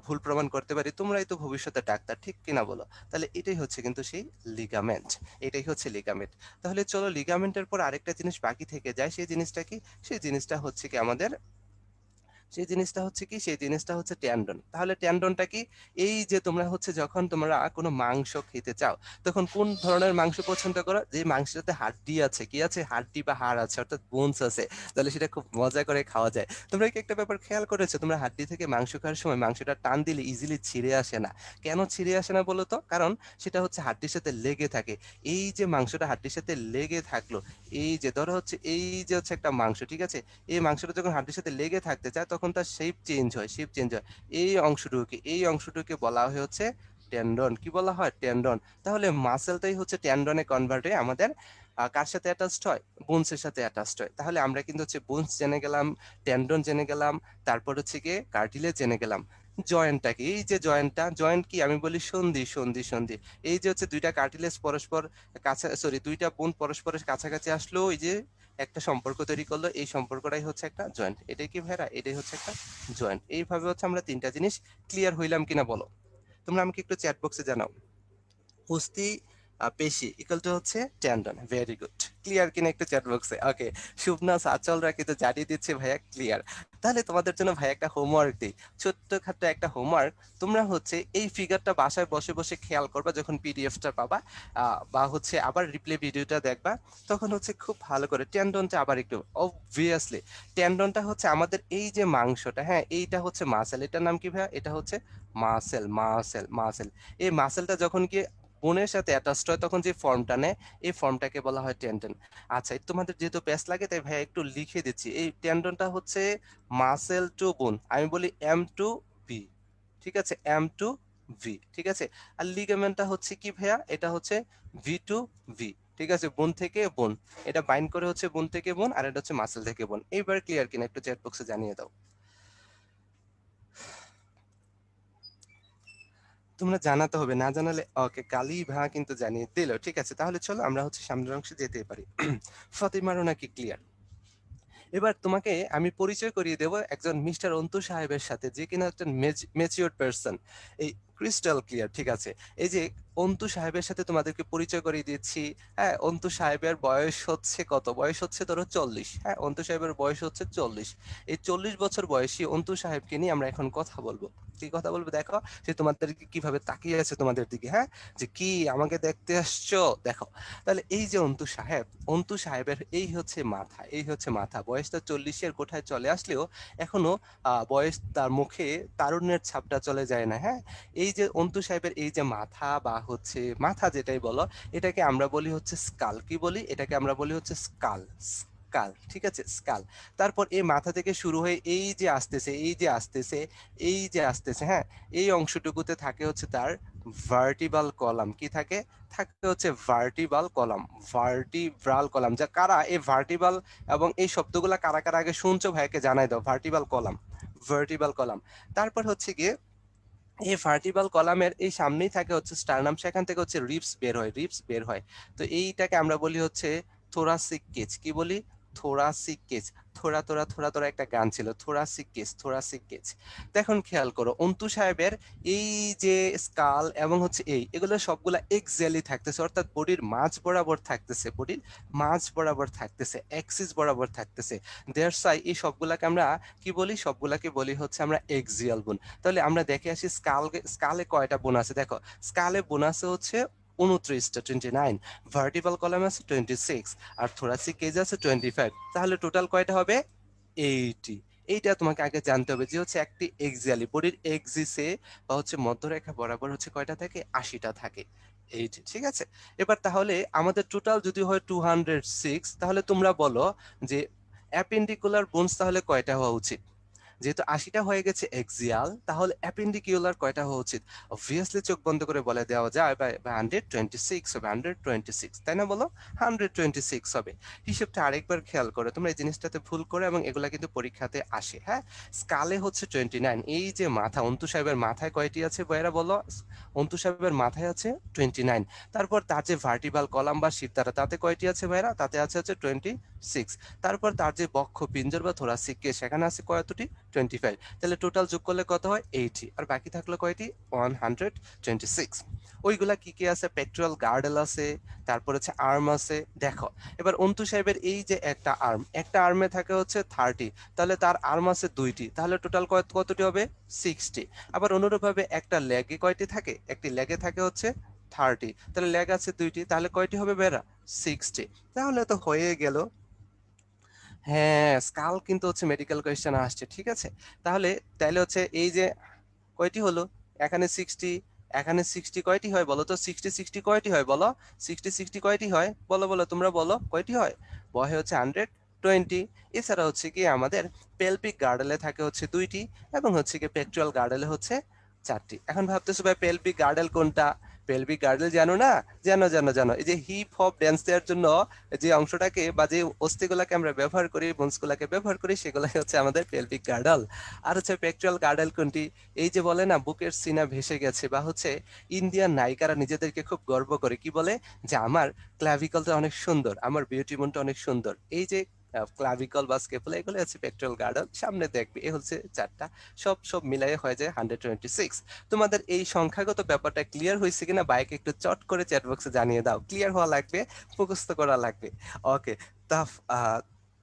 ভুল প্রমাণ করতে পারি? তোমরাই তো ভবিষ্যতে ডাক্তার, ঠিক কিনা বলো? তাহলে এটাই হচ্ছে কিন্তু সেই লিগামেন্ট, এটাই হচ্ছে লিগামেন্ট। তাহলে চলো, লিগামেন্টের পর আরেকটা জিনিস বাকি থেকে যায়, সেই জিনিসটা কি? সেই জিনিসটা হচ্ছে কি আমাদের, সেই জিনিসটা হচ্ছে টেন্ডন। তাহলে টেন্ডনটা কি? এই যে তোমরা হচ্ছে যখন তোমরা কোনো মাংস খেতে চাও, তখন কোন ধরনের মাংস পছন্দ করো? যে মাংসটাতে হাড্ডি আছে, কি আছে, হাড্ডি বা হাড় আছে, অর্থাৎ বোনস আছে, তাহলে সেটা খুব মজা করে খাওয়া যায়। তোমরা কি একটা ব্যাপার খেয়াল করেছো, তোমরা হাড্ডি থেকে মাংস খাওয়ার সময় মাংসটা টান দিলে ইজিলি ছিঁড়ে আসে না? কেন ছিঁড়ে আসে না বলো তো? কারণ সেটা হচ্ছে হাড্ডির সাথে লেগে থাকে। এই যে মাংসটা হাড্ডির সাথে লেগে থাকলো, এই যে ধরো হচ্ছে এই যে হচ্ছে একটা মাংস, ঠিক আছে, এই মাংসটা যখন হাড্ডির সাথে লেগে থাকতে চায়, তখন তার শেপ চেঞ্জ হয়। এই অংশটুকে বলা হয় হচ্ছে টেন্ডন। কি বলা হয়? টেন্ডন। তাহলে মাসেলটাই হচ্ছে টেন্ডনে কনভার্ট হয়ে আমাদের কার সাথে অ্যাটাচড হয়? বোনসের সাথে অ্যাটাচড হয়। তাহলে আমরা কিন্তু হচ্ছে বোনস জেনে গেলাম, টেন্ডন জেনে গেলাম, তারপর হচ্ছে গিয়ে কার্টিলেজ জেনে গেলাম। জয়েন্টটাকে, এই যে জয়েন্ট কি আমি বলি? সন্ধি। এই যে হচ্ছে দুইটা কার্টিলেজ পরস্পর কাছে, সরি, দুইটা বোন পরস্পরের কাছাকাছি আসলো, এই যে একটা সম্পর্ক তৈরি করলো, এই সম্পর্কটাই হচ্ছে একটা জয়েন্ট। এটাই কি ভাইরা? এটাই হচ্ছে একটা জয়েন্ট। এইভাবে হচ্ছে আমরা তিনটা জিনিস ক্লিয়ার হইলাম কিনা বলো? তোমরা আমাকে একটু চ্যাট বক্সে জানাও। অস্থি পেশি ইকুয়াল টু হচ্ছে টেন্ডন। ভেরি গুড, ক্লিয়ার কিনা একটু চ্যাট বক্সে। ওকে, শুভনা সাচলরা কিন্তু জানিয়ে দিচ্ছে ভাইয়া ক্লিয়ার। তাহলে তোমাদের জন্য ভাই একটা হোমওয়ার্ক দিই, ছোট্টখাটো একটা হোমওয়ার্ক। তোমরা হচ্ছে এই ফিগারটা বাসায় বসে বসে খেয়াল করবা, যখন পিডিএফটা পাবা বা হচ্ছে আবার রিপ্লে ভিডিওটা দেখবা, তখন হচ্ছে খুব ভালো করে টেন্ডনটা আবার একটু, অবভিয়াসলি টেন্ডনটা হচ্ছে আমাদের এই যে মাংসটা, হ্যাঁ, এইটা হচ্ছে মাসেল। এটার নাম কি ভাইয়া? এটা হচ্ছে মাসেল। এই মাসেলটা যখন গিয়ে বোনের সাথে অ্যাটাচড হয়, তখন যে ফর্মটা নেয়, এই ফর্মটাকে বলা হয় টেন্ডন। আচ্ছা, তোমাদের যেহেতু প্যাচ লাগে, তাই ভাই একটু লিখে দিচ্ছি, এই টেন্ডনটা হচ্ছে মাসেল টু বোন, আমি বলি এম টু ভি, ঠিক আছে, এম টু ভি, ঠিক আছে। আর লিগামেন্টটা হচ্ছে কি ভাইয়া? এটা হচ্ছে ভি টু ভি, ঠিক আছে, বোন থেকে বোন, এটা বাইন্ড করে হচ্ছে বোন থেকে বোন, আর এটা হচ্ছে মাসেল থেকে বোন। এইবার ক্লিয়ার কিনা একটু চ্যাট বক্সে জানিয়ে দাও। তোমরা জানাতে হবে, না জানালে ওকে, কালি ভা কিন্তু জানিয়ে দিল। ঠিক আছে, তাহলে চলো আমরা হচ্ছে সামনের অংশে যেতে পারি। ফাতিমারও নাকি ক্লিয়ার। এবার তোমাকে আমি পরিচয় করিয়ে দেব একজন মিস্টার অন্তু সাহেবের সাথে, যে কিনা একটা ম্যাচিওর পারসন। এই ক্রিস্টাল ক্লিয়ার, ঠিক আছে। এই যে অন্তু সাহেবের সাথে তোমাদেরকে পরিচয় করিয়ে দিচ্ছি। হ্যাঁ, অন্তু সাহেবের বয়স হচ্ছে কত? বয়স হচ্ছে ধরো 40। হ্যাঁ, অন্তু সাহেবের বয়স হচ্ছে 40। এই 40 বছর বয়সী অন্তু সাহেবকে নিয়ে আমরা এখন কথা বলবো। কি কথা বলবো দেখো, সে তোমাদেরকে কিভাবে তাকিয়ে আছে তোমাদের দিকে, হ্যাঁ, যে কি আমাকে দেখতে আসছো দেখো। তাহলে এই যে অন্তু সাহেবের এই হচ্ছে মাথা, বয়সটা 40-এর কোঠায় চলে আসলেও এখনো বয়স তার মুখে তারুণ্যের ছাপটা চলে যায় না। হ্যাঁ, এই যে অন্তু সাহেবের এই যে মাথা, বা হচ্ছে মাথা যেটাই বলো, এটাকে আমরা বলি হচ্ছে স্কাল। কি বলি? এটাকে আমরা বলি হচ্ছে স্কাল। স্কাল, ঠিক আছে, স্কাল। তারপর এই মাথা থেকে শুরু হয়ে এই যে আসতেছে, হ্যাঁ, এই অংশটুকুতে থাকে হচ্ছে তার ভার্টিবাল কলাম কি থাকে? থাকে হচ্ছে ভার্টিবাল কলাম, ভার্টিব্রাল কলাম। যা কারা এই ভার্টিবাল এবং এই শব্দগুলা কারা কারা আগে শুনছো ভাইকে জানাই দাও। ভার্টিবাল কলাম, ভার্টিবাল কলাম। তারপর হচ্ছে গিয়ে এই ভার্টিবাল কলামের এই সামনেই থাকে হচ্ছে স্টারনাম, সেখান থেকে হচ্ছে রিবস বের হয়, রিবস বের হয়। তো এইটাকে আমরা বলি হচ্ছে থোরাসিক কেজ। কি বলি? Thoracic cage. থোড়া তোরা থোড়া তোরা একটা গান ছিল, থোরাসিক কেজ, থোরাসিক কেজ। তো এখন খেয়াল করো অন্তু সাহেবের এই যে স্কাল এবং হচ্ছে এগুলো সবগুলা এক্সালি থাকতেছে, অর্থাৎ বডির মাঝ বরাবর থাকতেছে, বডির মাঝ বরাবর থাকতেছে, অ্যাক্সিস বরাবর থাকতেছে। দ্যাটস ওয়াই এই সবগুলাকে আমরা কি বলি? সবগুলাকে বলি হচ্ছে আমরা এক্সিয়াল বোন। তাহলে আমরা দেখে আসি স্কালে কয়টা বোন আছে। দেখো স্কালে বোন আছে হচ্ছে 29টা, 29। ভার্টিবাল কলাম আছে 26, আর থোরাসিক কেজ আছে 25। তাহলে টোটাল কয়টা হবে? 80। এইটা তোমাকে আগে জানতে হবে যে হচ্ছে একটি এক্সিয়ালি বডির এক্সিসে বা হচ্ছে মধ্যরেখা বরাবর হচ্ছে কয়টা থাকে? 80টা থাকে। 80, ঠিক আছে। এবার তাহলে আমাদের টোটাল যদি হয় 206, তাহলে তোমরা বলো যে অ্যাপেন্ডিকুলার বোনস তাহলে কয়টা হওয়া উচিত? যেহেতু 80টা হয়ে গেছে এক্সিয়াল, তাহলে অ্যাপেন্ডিকিউলার কয়টা হওয়া উচিত? অবভিয়াসলি চোখ বন্ধ করে বলে দেওয়া যায় বা 126 হবে, 126, তাই না? বলো 126 হবে। হিসেবটা আরেকবার খেয়াল করো, তোমরা এই জিনিসটাতে ভুল করো এবং এগুলা কিন্তু পরীক্ষাতে আসে। হ্যাঁ, স্কালে হচ্ছে 29। এই যে মাথা, অন্তু সাহেবের মাথায় কয়টি আছে ভাইয়েরা বলো? অন্তু সাহেবের মাথায় আছে 29। তারপর তার যে ভার্টিবাল কলাম বা শিরদাঁড়া, তাতে কয়টি আছে ভাইয়েরা? তাতে আছে হচ্ছে 26। তারপর তার যে বক্ষ পিঞ্জর বা থোরাসিক কেজ, সেখানে আছে কয়টি? 25। তাহলে টোটাল যোগ করলে কত হয়? 80। আর বাকি থাকলো কয়টি? 126। ওইগুলা কি কি আছে? পেট্রোল গার্ডেল আছে, তারপর হচ্ছে আর্ম আছে। দেখো এবার অন্তু সাহেবের এই যে একটা আর্ম, একটা আর্মে থাকে হচ্ছে 30, তাহলে তার আর্ম আছে 2টি, তাহলে টোটাল কতটি হবে? 60। আবার অনুরূপভাবে একটা লেগে কয়টি থাকে? একটি লেগে থাকে হচ্ছে 30, তাহলে লেগ আছে 2টি, তাহলে কয়টি হবে বেরা? 60। তাহলে তো হয়ে গেল। হ্যাঁ, স্কাল কিন্তু হচ্ছে মেডিকেল কোয়েশ্চেন আসছে, ঠিক আছে। তাহলে তাইলে হচ্ছে এই যে কয়টি হলো? এখানে 60, এখানে 60 কয়টি হয় বলো তো? 60 60 কয়টি হয় বলো? 60 60 কয়টি হয় বলো? বলো তোমরা বলো কয়টি হয়? বহে হচ্ছে 120। এছাড়া হচ্ছে কি আমাদের পেলভিক গার্ডেলে থাকে হচ্ছে 2টি এবং হচ্ছে কি পেট্রোয়াল গার্ডেলে হচ্ছে 4টি। এখন ভাবতেছো ভাই পেলভিক গার্ডেল কোনটা? পেলভিক গার্ডেল জানো না? জানো জানো জানো, এই যে হিপ হপ ড্যান্স দেওয়ার জন্য যে অংশটাকে বা যে অস্থিগুলাকে আমরা ব্যবহার করি, বোনসগুলাকে ব্যবহার করি, সেগুলাই হচ্ছে আমাদের পেলভিক গার্ডেল। আর হচ্ছে পেট্রোয়াল গার্ডেল কোনটি? এই যে বলে না বুকের সিনা ভেসে গেছে, বা হচ্ছে ইন্ডিয়ান নায়িকারা নিজেদেরকে খুব গর্ব করে, কি বলে? যে আমার ক্লাভিকলটা অনেক সুন্দর, আমার বিউটি মনটা অনেক সুন্দর। এই যে ক্লাভিকল বা স্কেপুলা, এগুলো হচ্ছে পেট্রোল গার্ডেল। সামনে দেখবে এ হচ্ছে 4টা, সব সব মিলাই হয়ে যায় 126। তোমাদের এই সংখ্যাগত ব্যাপারটা ক্লিয়ার হয়েছে কিনা বাইকে একটু চট করে চ্যাট বক্সে জানিয়ে দাও। ক্লিয়ার হওয়া লাগবে, মুখস্থ করা লাগবে। ওকে। তাফ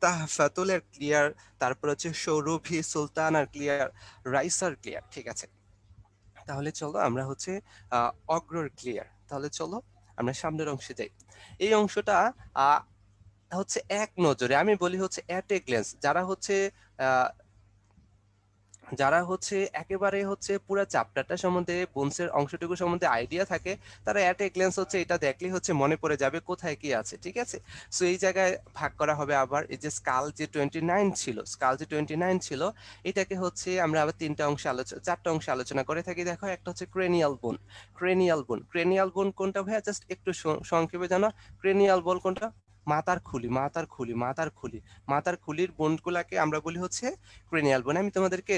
তাহফাতুলের ক্লিয়ার, তারপর হচ্ছে সৌরভী সুলতান আর ক্লিয়ার, রাইসার ক্লিয়ার, ঠিক আছে। তাহলে চলো আমরা হচ্ছে অগ্রর ক্লিয়ার। তাহলে চলো আমরা সামনের অংশে যাই। এই অংশটা আহ, হচ্ছে এক নজরে আমি বলি হচ্ছে অ্যাট এ গ্ল্যান্স, আহ, যারা হচ্ছে একেবারে হচ্ছে পুরো চ্যাপ্টারটা সম্বন্ধে, বোনসের অংশটুকু সম্বন্ধে আইডিয়া থাকে, তারা অ্যাট এ গ্ল্যান্স হচ্ছে এটা দেখলেই হচ্ছে মনে পড়ে যাবে কোথায় কি আছে, ঠিক আছে। সো এই জায়গায় ভাগ করা হবে আবার। এই যে স্কাল যে 29 ছিল, স্কাল যে 29 ছিল, এটাকে হচ্ছে আমরা আবার 4টা অংশে আলোচনা করে থাকি। দেখো একটা হচ্ছে ক্রেনিয়াল বোন। ক্রেনিয়াল বোন, ক্রেনিয়াল বোন কোনটা ভাইয়া? জাস্ট একটু সংক্ষেপে জানো। ক্রেনিয়াল বোন কোনটা? মাথার খুলি, মাথার খুলি, মাথার খুলি, মাথার খুলির বোনগুলাকে আমরা বলি হচ্ছে ক্রেনিয়াল বোন। আমি তোমাদেরকে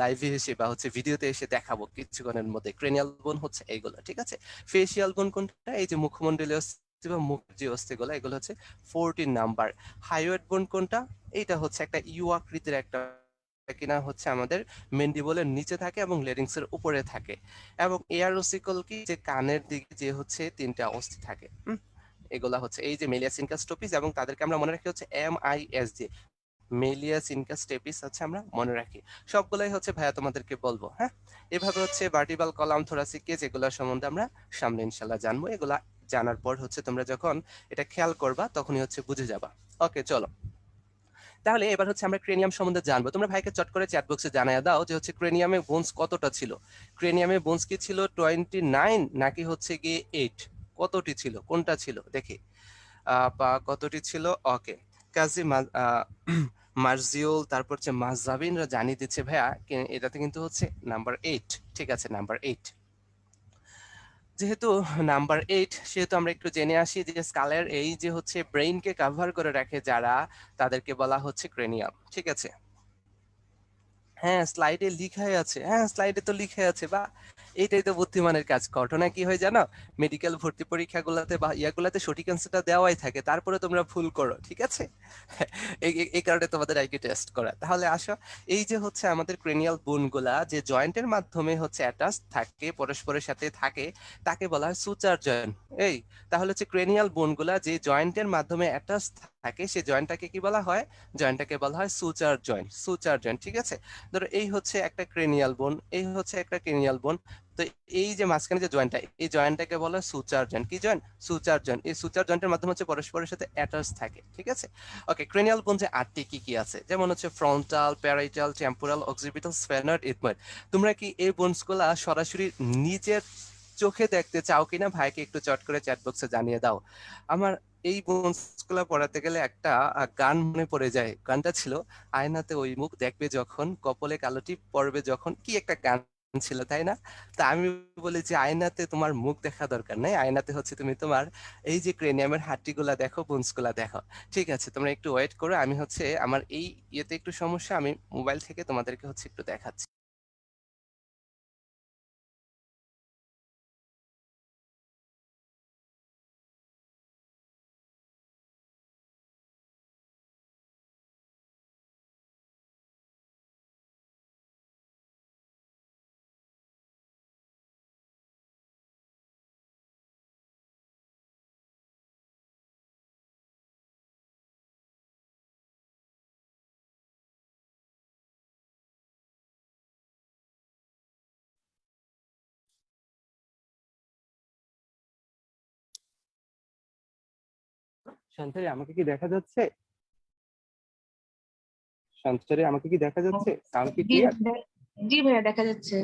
লাইভে এসে বা হচ্ছে ভিডিওতে এসে দেখাবো কিছুক্ষণের মধ্যে। ক্রেনিয়াল বোন হচ্ছে এইগুলো, ঠিক আছে। ফেসিয়াল বোন কোনটা? এই যে মুখমণ্ডলীয় অস্থি বা মুখ যে অস্থিগুলো, এগুলো হচ্ছে 14 নাম্বার। হাইওয়েড বোন কোনটা? এইটা হচ্ছে একটা ইউ আকৃতির একটা, কিনা হচ্ছে আমাদের মেন্ডিবলের নিচে থাকে এবং লেরিংসের উপরে থাকে। এবং এয়ারোসিকল কি, যে কানের দিকে যে হচ্ছে 3টা অস্থি থাকে। এগুলা হচ্ছে এই যে মেলিয়াস ইনকাস স্টোপিস, এবং তাদেরকে আমরা মনে রাখি হচ্ছে MISG, মেলিয়াস ইনকাস স্টেপিস হচ্ছে আমরা মনে রাখি। সবগুলাই হচ্ছে ভাইয়া তোমাদেরকে বলবো। হ্যাঁ, এভাবে হচ্ছে ভার্টিবাল কলাম, থোরাসিক কেজ, এগুলোর সম্বন্ধে আমরা সামনে ইনশাল্লাহ জানবো। এগুলা জানার পর হচ্ছে তোমরা যখন এটা খেয়াল করবা তখনই হচ্ছে বুঝে যাবা। ওকে চলো, তাহলে এবার হচ্ছে আমরা ক্রেনিয়াম সম্বন্ধে জানবো। তোমরা ভাইকে চট করে চ্যাট বক্সে জানায় দাও যে হচ্ছে ক্রেনিয়ামে বোনস কতটা ছিল। ক্রেনিয়ামে বোনস কি ছিল? 29 নাকি হচ্ছে গিয়ে 8? কতটি ছিল? কোনটা ছিল দেখি। বা কতটি ছিল? ওকে, কাজী মার্জিউল, তারপর হচ্ছে মাজহাবিনরা জানিয়ে দিচ্ছে ভাইয়া এটাতে কিন্তু হচ্ছে নাম্বার 8, ঠিক আছে, নাম্বার 8। যেহেতু নাম্বার 8, সেহেতু আমরা একটু জেনে আসি যে স্কালের এই যে হচ্ছে ব্রেইনকে কভার করে রাখে যারা, তাদেরকে বলা হচ্ছে ক্রেনিয়াম। ঠিক আছে, হ্যাঁ স্লাইডে লিখাই আছে, হ্যাঁ স্লাইডে তো লিখাই আছে। বা এইটাই তো বুদ্ধিমানের কাজ। ঘটনা কি হয় জানো, মেডিকেল ভর্তি পরীক্ষাগুলোতে বা ইয়াগুলাতে সঠিক অ্যান্সারটা দেওয়াই থাকে, তারপরে তোমরা ভুল করো। ঠিক আছে, এই কারণে তোমাদের আইকিউ টেস্ট করা। তাহলে আসো, এই যে হচ্ছে আমাদের ক্রেনিয়াল বোনগুলা যে জয়েন্টের মাধ্যমে হচ্ছে অ্যাটাচ থাকে, পরস্পরের সাথে থাকে, তাকে বলা হয় সুচার জয়েন্ট। এই তাহলে হচ্ছে ক্রেনিয়াল বোনগুলা যে জয়েন্টের মাধ্যমে অ্যাটাচ থাকে, সেই জয়েন্টটাকে কি বলা হয়? জয়েন্টটাকে বলা হয় সুচার জয়েন্ট। সুচার জয়েন্ট, ঠিক আছে। ধরো এই হচ্ছে একটা ক্রেনিয়াল বোন, এই হচ্ছে একটা ক্রেনিয়াল বোন। তো এই যে মাঝখানে যে জয়েন্টটা, এই জয়েন্টটাকে বলা হয় সুচার জয়েন্ট। কি জয়েন্ট? Suture joint. এই সুচার জয়েন্টের মাধ্যমে হচ্ছে পরস্পরের সাথে অ্যাটাচ থাকে। ঠিক আছে, ওকে। ক্রেনিয়াল বোন যে 8টি কি কি আছে, যেমন হচ্ছে frontal, parietal, temporal, occipital, sphenoid, ethmoid. তোমরা কি এই বোনসগুলা সরাসরি নিজের চোখে দেখতে চাও কিনা ভাইকে একটু চট করে চ্যাট বক্সে জানিয়ে দাও। আমার এই বোনসগুলা পড়াতে গেলে একটা গান মনে পড়ে যায়। গানটা ছিল, আয়নাতে ওই মুখ দেখবে যখন, কপালে কালো টিপ পড়বে যখন, কি একটা গান ছিল তাই না? তা আমি বলি যে আয়নাতে তোমার মুখ দেখা দরকার নাই, আয়নাতে হচ্ছে তুমি তোমার এই যে ক্রেনিয়ামের হাড্ডিগুলা দেখো, বোনস গুলা দেখো। ঠিক আছে, তোমরা একটু ওয়েট করো, আমি হচ্ছে আমার এই ইয়েতে একটু সমস্যা, আমি মোবাইল থেকে তোমাদেরকে হচ্ছে একটু দেখাচ্ছি। শান্তারি, আমাকে কি দেখা যাচ্ছে? শান্তারি, আমাকে কি দেখা যাচ্ছে? সাউন্ড কি জি ক্লিয়ার? জি ভাইয়া, দেখা যাচ্ছে।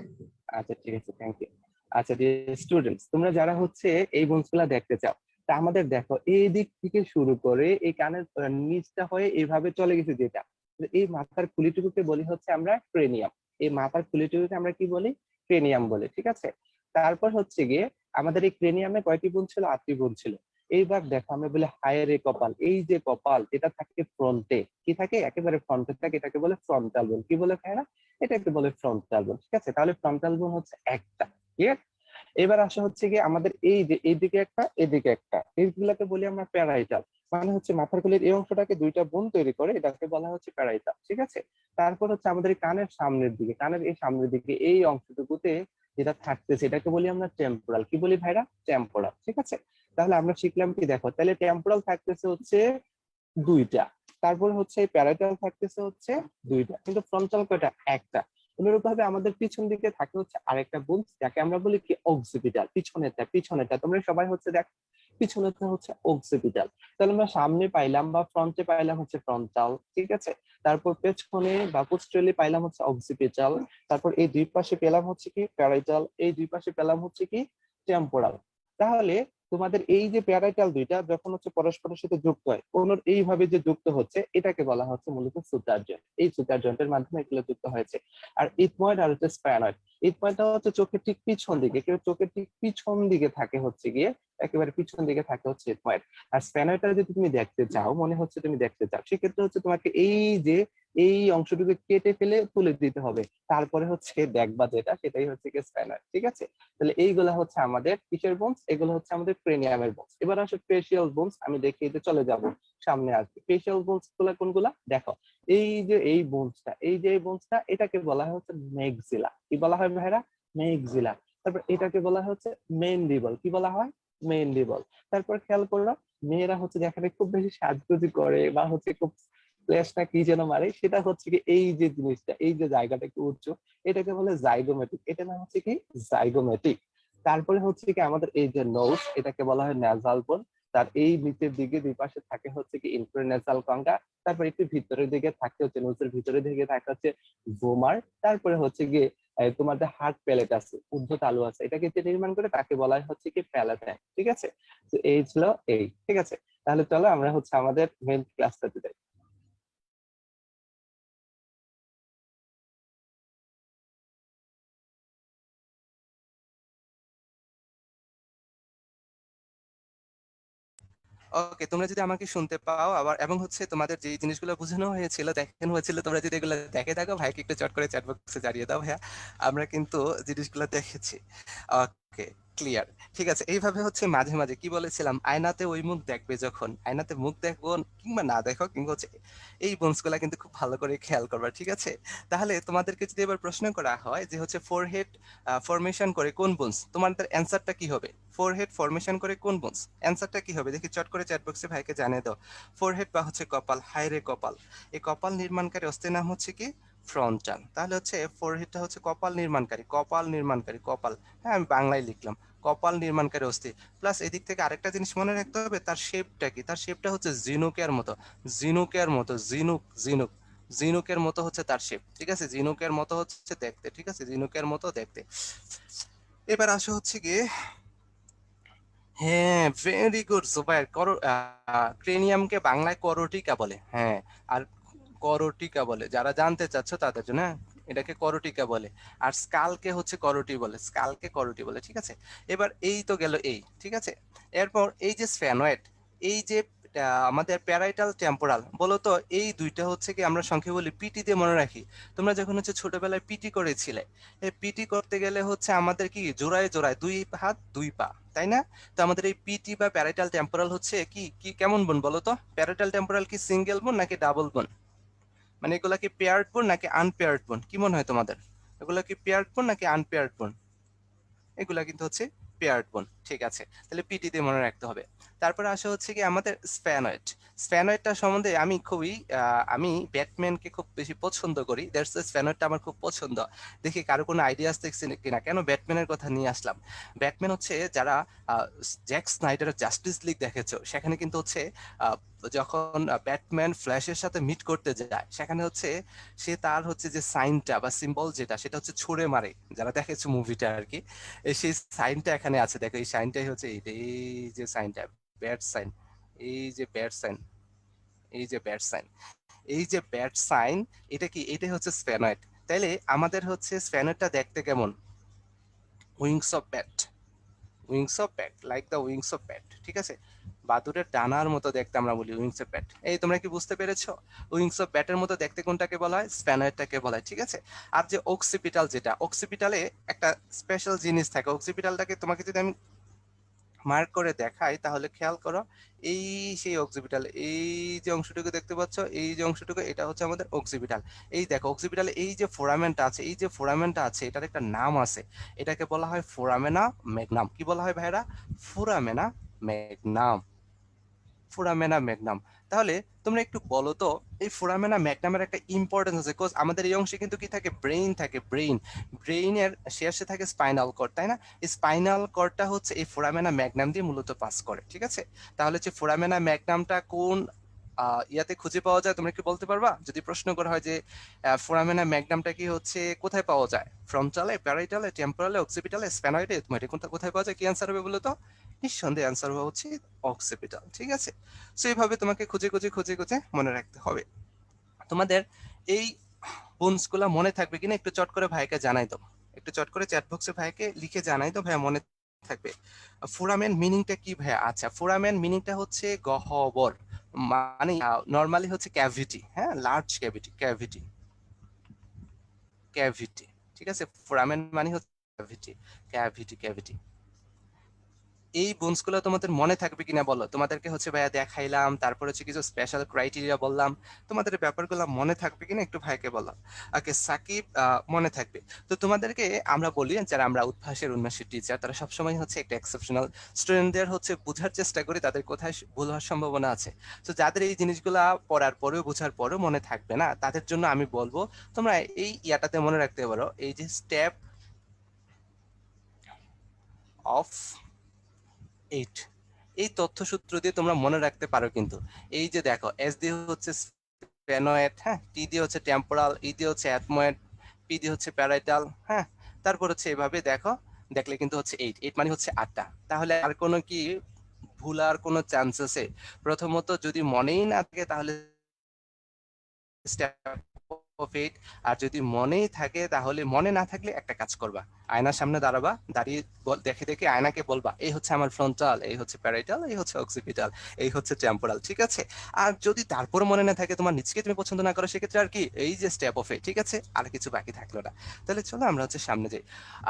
আচ্ছা ঠিক আছে, থ্যাংক ইউ। আচ্ছা স্টুডেন্টস, তোমরা যারা হচ্ছে এই বোনসগুলা দেখতে চাও, তা আমাদের দেখো এই দিক থেকে শুরু করে এই কানের নিচটা হয়ে এইভাবে চলে গেছে যেটা, তো এই মাথার খুলিটুকুকে বলি হচ্ছে আমরা ক্রেনিয়াম। এই মাথার খুলিটুকুকে আমরা কি বলি? ক্রেনিয়াম বলি। ঠিক আছে, তারপর হচ্ছে গিয়ে আমাদের এই ক্রেনিয়ামে কয়টি বোন ছিল? 8টি বোন ছিল। এইবার দেখো আমরা বলি হায়ারে কপাল। এই যে কপাল, এটা থাকে ফ্রন্টে। কি থাকে? একেবারে ফ্রন্টে থাকে, এটাকে বলে ফ্রন্টাল বোন। কি বলে ভাইরা? এটাকে বলে ফ্রন্টাল বোন। ঠিক আছে, তাহলে ফ্রন্টাল বোন হচ্ছে একটা। ক্লিয়ার? এবার আসা হচ্ছে কি আমাদের এই যে এইদিকে একটা, এদিকে একটা, এইগুলাকে বলি আমরা প্যারাইটাল। মানে হচ্ছে মাথার খুলির এই অংশটাকে দুইটা বোন তৈরি করে, এটাকে বলা হচ্ছে প্যারাইটাল। ঠিক আছে, তারপর হচ্ছে আমাদের এই কানের সামনের দিকে, কানের এই সামনের দিকে এই অংশটুকুতে যেটা থাকতেছে, এটাকে বলি আমরা টেম্পোরাল। কি বলি ভাইরা? টেম্পোরাল। ঠিক আছে, তাহলে আমরা শিখলাম কি, দেখো তাহলে টেম্পোরাল থাকতেছে হচ্ছে দুইটা, তারপর হচ্ছে প্যারাটাল থাকতেছে হচ্ছে দুইটা, কিন্তু ফ্রন্টাল কয়টা? একটা। অনুরূপ ভাবে আমাদের পিছন দিকে থাকে হচ্ছে আরেকটা বোন, যাকে আমরা বলি কি অক্সিপিটাল। পিছনেরটা, পিছনেরটা তোমরা সবাই হচ্ছে দেখ, পিছনেরটা হচ্ছে অক্সিপিটাল। তাহলে আমরা সামনে পাইলাম বা ফ্রন্টে পাইলাম হচ্ছে ফ্রন্টাল। ঠিক আছে, তারপর পেছনে বা পোস্টালি পাইলাম হচ্ছে অক্সিপিটাল। তারপর এই দুই পাশে পেলাম হচ্ছে কি প্যারাইটাল, এই দুই পাশে পেলাম হচ্ছে কি টেম্পোরাল। তাহলে তোমাদের এই যে প্যারাইটাল দুইটা যখন হচ্ছে পরস্পরের সাথে যুক্ত হয়, কোন এইভাবে যে যুক্ত হচ্ছে, এটাকে বলা হচ্ছে মূলত সুতার জয়েন্ট। এই সুতার জয়েন্টের মাধ্যমে এগুলো যুক্ত হয়েছে। আর ইথময়েড আর হচ্ছে স্প্যানয়েড। ইথময়েডটা হচ্ছে চোখের ঠিক পিছন দিকে, কেউ চোখের ঠিক পিছন দিকে থাকে হচ্ছে গিয়ে, একেবারে পিছন দিকে থাকে হচ্ছে ইথময়েড। আর স্প্যানয়েডটা যদি তুমি দেখতে চাও, মনে হচ্ছে তুমি দেখতে চাও, সেক্ষেত্রে হচ্ছে তোমাকে এই যে এই অংশটুকু কেটে ফেলে তুলে দিতে হবে, তারপরে হচ্ছে দেখবা যেটা, সেটাই হচ্ছে কি স্প্যানয়েড। ঠিক আছে, তাহলে এইগুলা হচ্ছে আমাদের কিসের বোনস? এগুলো হচ্ছে আমাদের ক্রেনিয়ামের বোনস। এবার আসে ফেসিয়াল বোনস, আমি দেখিয়ে দিতে চলে যাব সামনে আসবে। ফেসিয়াল বোনস গুলা কোনগুলা দেখো, এই যে এই বোনসটা, এই যে এই বোনসটা, এটাকে বলা হয় হচ্ছে মেক্সিলা। কি বলা হয় ভাইরা? মেক্সিলা। তারপর এটাকে বলা হচ্ছে মেনডিবল। কি বলা হয়? মেনডিবল। তারপর খেয়াল করলো, মেয়েরা হচ্ছে যেখানে খুব বেশি সাজগুজি করে বা হচ্ছে খুব ফ্ল্যাশটা কি যেন মারে, সেটা হচ্ছে কি এই যে জিনিসটা, এই যে জায়গাটা একটু উচ্চ, এটাকে বলে জাইগোমেটিক। এটা নাম হচ্ছে কি জাইগোমেটিক। তারপরে হচ্ছে কি আমাদের এই যে নোজ, এটাকে বলা হয় ন্যাসাল বোন। তার এই নিচের দিকে দুই পাশে থাকে হচ্ছে কি ইন্টারন্যাসাল কঙ্কা। তারপর একটু ভিতরের দিকে থাকে হচ্ছে, নোজের ভিতরের দিকে থাকে হচ্ছে ভোমার। তারপরে হচ্ছে গিয়ে তোমাদের হার্ট প্যালেট আছে, ঊর্ধ্ব তালু আছে, এটাকে যে নির্মাণ করে তাকে বলা হয় হচ্ছে কি প্যালাটাইন। ঠিক আছে, তো এই ছিল এই। ঠিক আছে, তাহলে চলো আমরা হচ্ছে আমাদের মেইন ক্লাসটাতে যাই। ওকে, তোমরা যদি আমাকে শুনতে পাও আবার এবং হচ্ছে তোমাদের যে জিনিসগুলো বোঝানো হয়েছিল দেখানো হয়েছিল তোমরা যদি এগুলো দেখে থাকো ভাইকে একটু চট করে চ্যাট বক্সে জানিয়ে দাও ভাইয়া, আমরা কিন্তু জিনিসগুলো দেখেছি। ওকে, ক্লিয়ার। ঠিক আছে, এইভাবে হচ্ছে মাঝে মাঝে কি বলেছিলাম, আয়নাতে ওই মুখ দেখবে যখন, আয়নাতে মুখ দেখবো কিংবা না দেখো কিংবা হচ্ছে এই বোনসগুলা কিন্তু খুব ভালো করে খেয়াল করবা, ঠিক আছে? তাহলে তোমাদেরকে যদি এবার প্রশ্ন করা হয় যে হচ্ছে ফোরহেড ফরমেশন করে কোন বোনস, তোমাদের অ্যান্সারটা কি হবে? ফোরহেড ফরমেশন করে কোন বোনস, অ্যান্সারটা কি হবে দেখি চট করে চ্যাট বক্সে ভাইকে জানিয়ে দাও। ফোরহেড বা হচ্ছে কপাল, হাইরে কপাল, এই কপাল নির্মাণকারী অস্থির নাম হচ্ছে কি ফ্রন্টাল। তাহলে হচ্ছে ফোরহেডটা হচ্ছে কপাল নির্মাণকারী, কপাল নির্মাণকারী, কপাল, হ্যাঁ আমি বাংলায় লিখলাম, কপাল নির্মাণকারী অস্থি। প্লাস এদিক থেকে আরেকটা জিনিস মনে রাখতে হবে, তার শেপটা কি, তার শেপটা হচ্ছে জিনুকের মতো, জিনুকের মতো, জিনুক জিনুক জিনুকের মতো হচ্ছে তার শেপ, ঠিক আছে? জিনুকের মতো হচ্ছে দেখতে, ঠিক আছে? জিনুকের মতো দেখতে। এবার আসো হচ্ছে গিয়ে, হ্যাঁ ভেরি গুড জুবাইর, ক্রেনিয়ামকে বাংলায় করটিকা বলে, হ্যাঁ। আর করটিকা বলে, যারা জানতে চাচ্ছ তাদের জন্য, হ্যাঁ এটাকে করটিকা বলে। আর স্কালকে হচ্ছে করটি বলে, স্কালকে করটি বলে, ঠিক আছে? এবার এই তো গেল এই, ঠিক আছে? এরপর এই যে স্ফেনয়েড, এই যে আমাদের প্যারাইটাল টেম্পোরাল, বলো তো এই দুইটা হচ্ছে কি আমরা সংক্ষেপে বলি পিটি দিয়ে মনে রাখি। তোমরা যখন হচ্ছে ছোটবেলায় পিটি করেছিলে, এই পিটি করতে গেলে হচ্ছে আমাদের কি জোড়ায় জোড়ায় দুই হাত দুই পা, তাই না? তো আমাদের এই পিটি বা প্যারাইটাল টেম্পোরাল হচ্ছে কি কি কেমন বোন বলো তো? প্যারাইটাল টেম্পোরাল কি সিঙ্গেল বোন নাকি ডাবল বোন? মানে এগুলা কি পেয়ার্ড বোন নাকি আনপেয়ার্ড বোন, কি মনে হয় তোমাদের? এগুলা কি পেয়ার্ড বোন নাকি আনপেয়ার্ড বোন? এগুলা কিন্তু হচ্ছে পেয়ার্ড বোন, ঠিক আছে? তাহলে পিটি দিয়ে মনে রাখতে হবে। তারপরে আসা হচ্ছে কি আমাদের স্প্যানয়েড। স্প্যানয়েডটা সম্বন্ধে আমি খুবই আমি ব্যাটম্যানকে খুব বেশি পছন্দ করি, দ্যাটস স্প্যানয়েডটা আমার খুব পছন্দ। দেখি কারো কোনো আইডিয়া আসছে কিনা, কেন ব্যাটম্যানের কথা নিয়ে আসলাম। ব্যাটম্যান হচ্ছে যারা জ্যাক স্নাইডারের জাস্টিস লিগ দেখেছো, সেখানে কিন্তু হচ্ছে আহ, যখন ব্যাটম্যান ফ্ল্যাশের সাথে মিট করতে যায় সেখানে হচ্ছে সে তার হচ্ছে যে সাইনটা বা সিম্বল যেটা সেটা হচ্ছে ছুঁড়ে মারে, যারা দেখেছো মুভিটা আর কি। সেই সাইনটা এখানে আছে, দেখো এই সাইনটাই হচ্ছে এই যে সাইনটা, ব্যাট সাইন, এই যে ব্যাট সাইন, এই যে ব্যাট সাইন, এই যে ব্যাট সাইন, এটা কি, এটাই হচ্ছে স্প্যানয়েড। তাইলে আমাদের হচ্ছে স্প্যানয়েডটা দেখতে কেমন? Wings of bat, wings of bat, like the wings of bat, ঠিক আছে? বাদুড়ের ডানার মতো দেখতে আমরা বলি উইংস অফ ব্যাট। এই তোমরা কি বুঝতে পেরেছো? উইংস অফ ব্যাটের মতো দেখতে কোনটাকে বলা হয়? স্প্যানয়েডটাকে বলা হয়, ঠিক আছে? আর যে অক্সিপিটাল, যেটা অক্সিপিটালে একটা স্পেশাল জিনিস থাকে, অক্সিপিটালটাকে তোমাকে যদি আমি মার্ক করে দেখাই তাহলে খেয়াল করো, এই সেই অক্সিপিটাল, এই যে অংশটুকু দেখতে পাচ্ছ, এই যে অংশটুকু, এটা হচ্ছে আমাদের অক্সিপিটাল। এই দেখো অক্সিপিটালে এই যে ফোরামেনটা আছে, এই যে ফোরামেনটা আছে এটার একটা নাম আছে, এটাকে বলা হয় ফোরামেনা ম্যাগনাম। কি বলা হয় ভাইরা? ফোরামেনা ম্যাগনাম, ফোরামেনা ম্যাগনাম। তাহলে তোমরা একটু বলো তো, এই ফোরামেনা ম্যাগনামের একটা ইম্পর্টেন্স আছে, বিকজ আমাদের এই অংশে কিন্তু কি থাকে, ব্রেইন থাকে, ব্রেইন, ব্রেইনের শেষে থাকে স্পাইনাল কর্ড, তাই না? এই স্পাইনাল কর্ডটা হচ্ছে এই ফোরামেনা ম্যাগনাম দিয়ে মূলত পাস করে, ঠিক আছে? তাহলে হচ্ছে ফোরামেনা ম্যাগনামটা কোন ইয়াতে খুঁজে পাওয়া যায়, তোমরা কি বলতে পারবা? যদি প্রশ্ন করা হয় যে ফোরামেনা ম্যাগনামটা কি হচ্ছে কোথায় পাওয়া যায়, ফ্রন্টালে, প্যারাইটালে, টেম্পোরালে, অক্সিপিটালে, স্প্যানয়েডে, তোমার এটা কোথায় পাওয়া যায়, কি অ্যান্সার হবে বলো তো? নিঃসন্দেহে অ্যান্সার হওয়া উচিত অক্সিপিটাল, ঠিক আছে? সো এইভাবে তোমাকে খুঁজে খুঁজে খুঁজে খুঁজে মনে রাখতে হবে। তোমাদের এই বোনস গুলা মনে থাকবে কিনা একটু চট করে ভাইকে জানাই দাও, একটু চট করে চ্যাট বক্সে ভাইকে লিখে জানাই দাও ভাইয়া মনে থাকবে। ফোরামেন মিনিংটা কি ভাইয়া? আচ্ছা, ফোরামেন মিনিংটা হচ্ছে গহ্বর, মানে নর্মালি হচ্ছে ক্যাভিটি, হ্যাঁ লার্জ ক্যাভিটি, ক্যাভিটি, ক্যাভিটি, ঠিক আছে? ফোরামেন মানে হচ্ছে ক্যাভিটি, ক্যাভিটি, ক্যাভিটি। এই বোনস গুলো তোমাদের মনে থাকবে কিনা বলো? তোমাদেরকে হচ্ছে ভাইয়া দেখাইলাম, তারপর হচ্ছে কিছু স্পেশাল ক্রাইটেরিয়া বললাম, তোমাদের এই ব্যাপারগুলো মনে থাকবে কিনা একটু ভাইকে বলো। ওকে সাকিব, মনে থাকবে। তো তোমাদেরকে আমরা বলি, যারা আমরা উদ্ভাসের উন্মেষের টিচার, তারা সবসময় হচ্ছে একটা এক্সেপশনাল স্টুডেন্টদের হচ্ছে বোঝার চেষ্টা করি তাদের কোথায় ভুল হওয়ার সম্ভাবনা আছে। তো যাদের এই জিনিসগুলা পড়ার পরেও বোঝার পরেও মনে থাকবে না, তাদের জন্য আমি বলবো তোমরা এই ইয়াটাতে মনে রাখতে পারো, এই যে স্টেপ অফ 8, এই তথ্যসূত্র দিয়ে তোমরা মনে রাখতে পারো কিন্তু। এই যে দেখো এস দিয়ে হচ্ছে স্প্যানয়েড, হ্যাঁ, টি দিয়ে হচ্ছে টেম্পোরাল, ই দিয়ে হচ্ছে অ্যাথময়েড, পি দিয়ে হচ্ছে প্যারাইটাল, হ্যাঁ, তারপর হচ্ছে এভাবে দেখো, দেখলে কিন্তু হচ্ছে 8, 8 মানে হচ্ছে 8টা। তাহলে আর কোনো কি ভুলার কোনো চান্স আছে? প্রথমত যদি মনেই না থাকে তাহলে স্টেপ অফ ইট। আর যদি মনেই থাকে, তাহলে মনে না থাকলে একটা কাজ করবা, আয়নার সামনে দাঁড়াবা, দাঁড়িয়ে দেখে দেখে আয়নাকে বলবা এই হচ্ছে আমার ফ্রন্টাল, এই হচ্ছে প্যারাইটাল, এই হচ্ছে অক্সিপিটাল, এই হচ্ছে টেম্পোরাল, ঠিক আছে? আর যদি তারপর মনে না থাকে, তোমার নিজকে তুমি পছন্দ না করো, সেক্ষেত্রে আর কি এই যে স্টেপ অফ ইট, ঠিক আছে? আর কিছু বাকি থাকলো না। তাহলে চলো আমরা হচ্ছে সামনে যাই।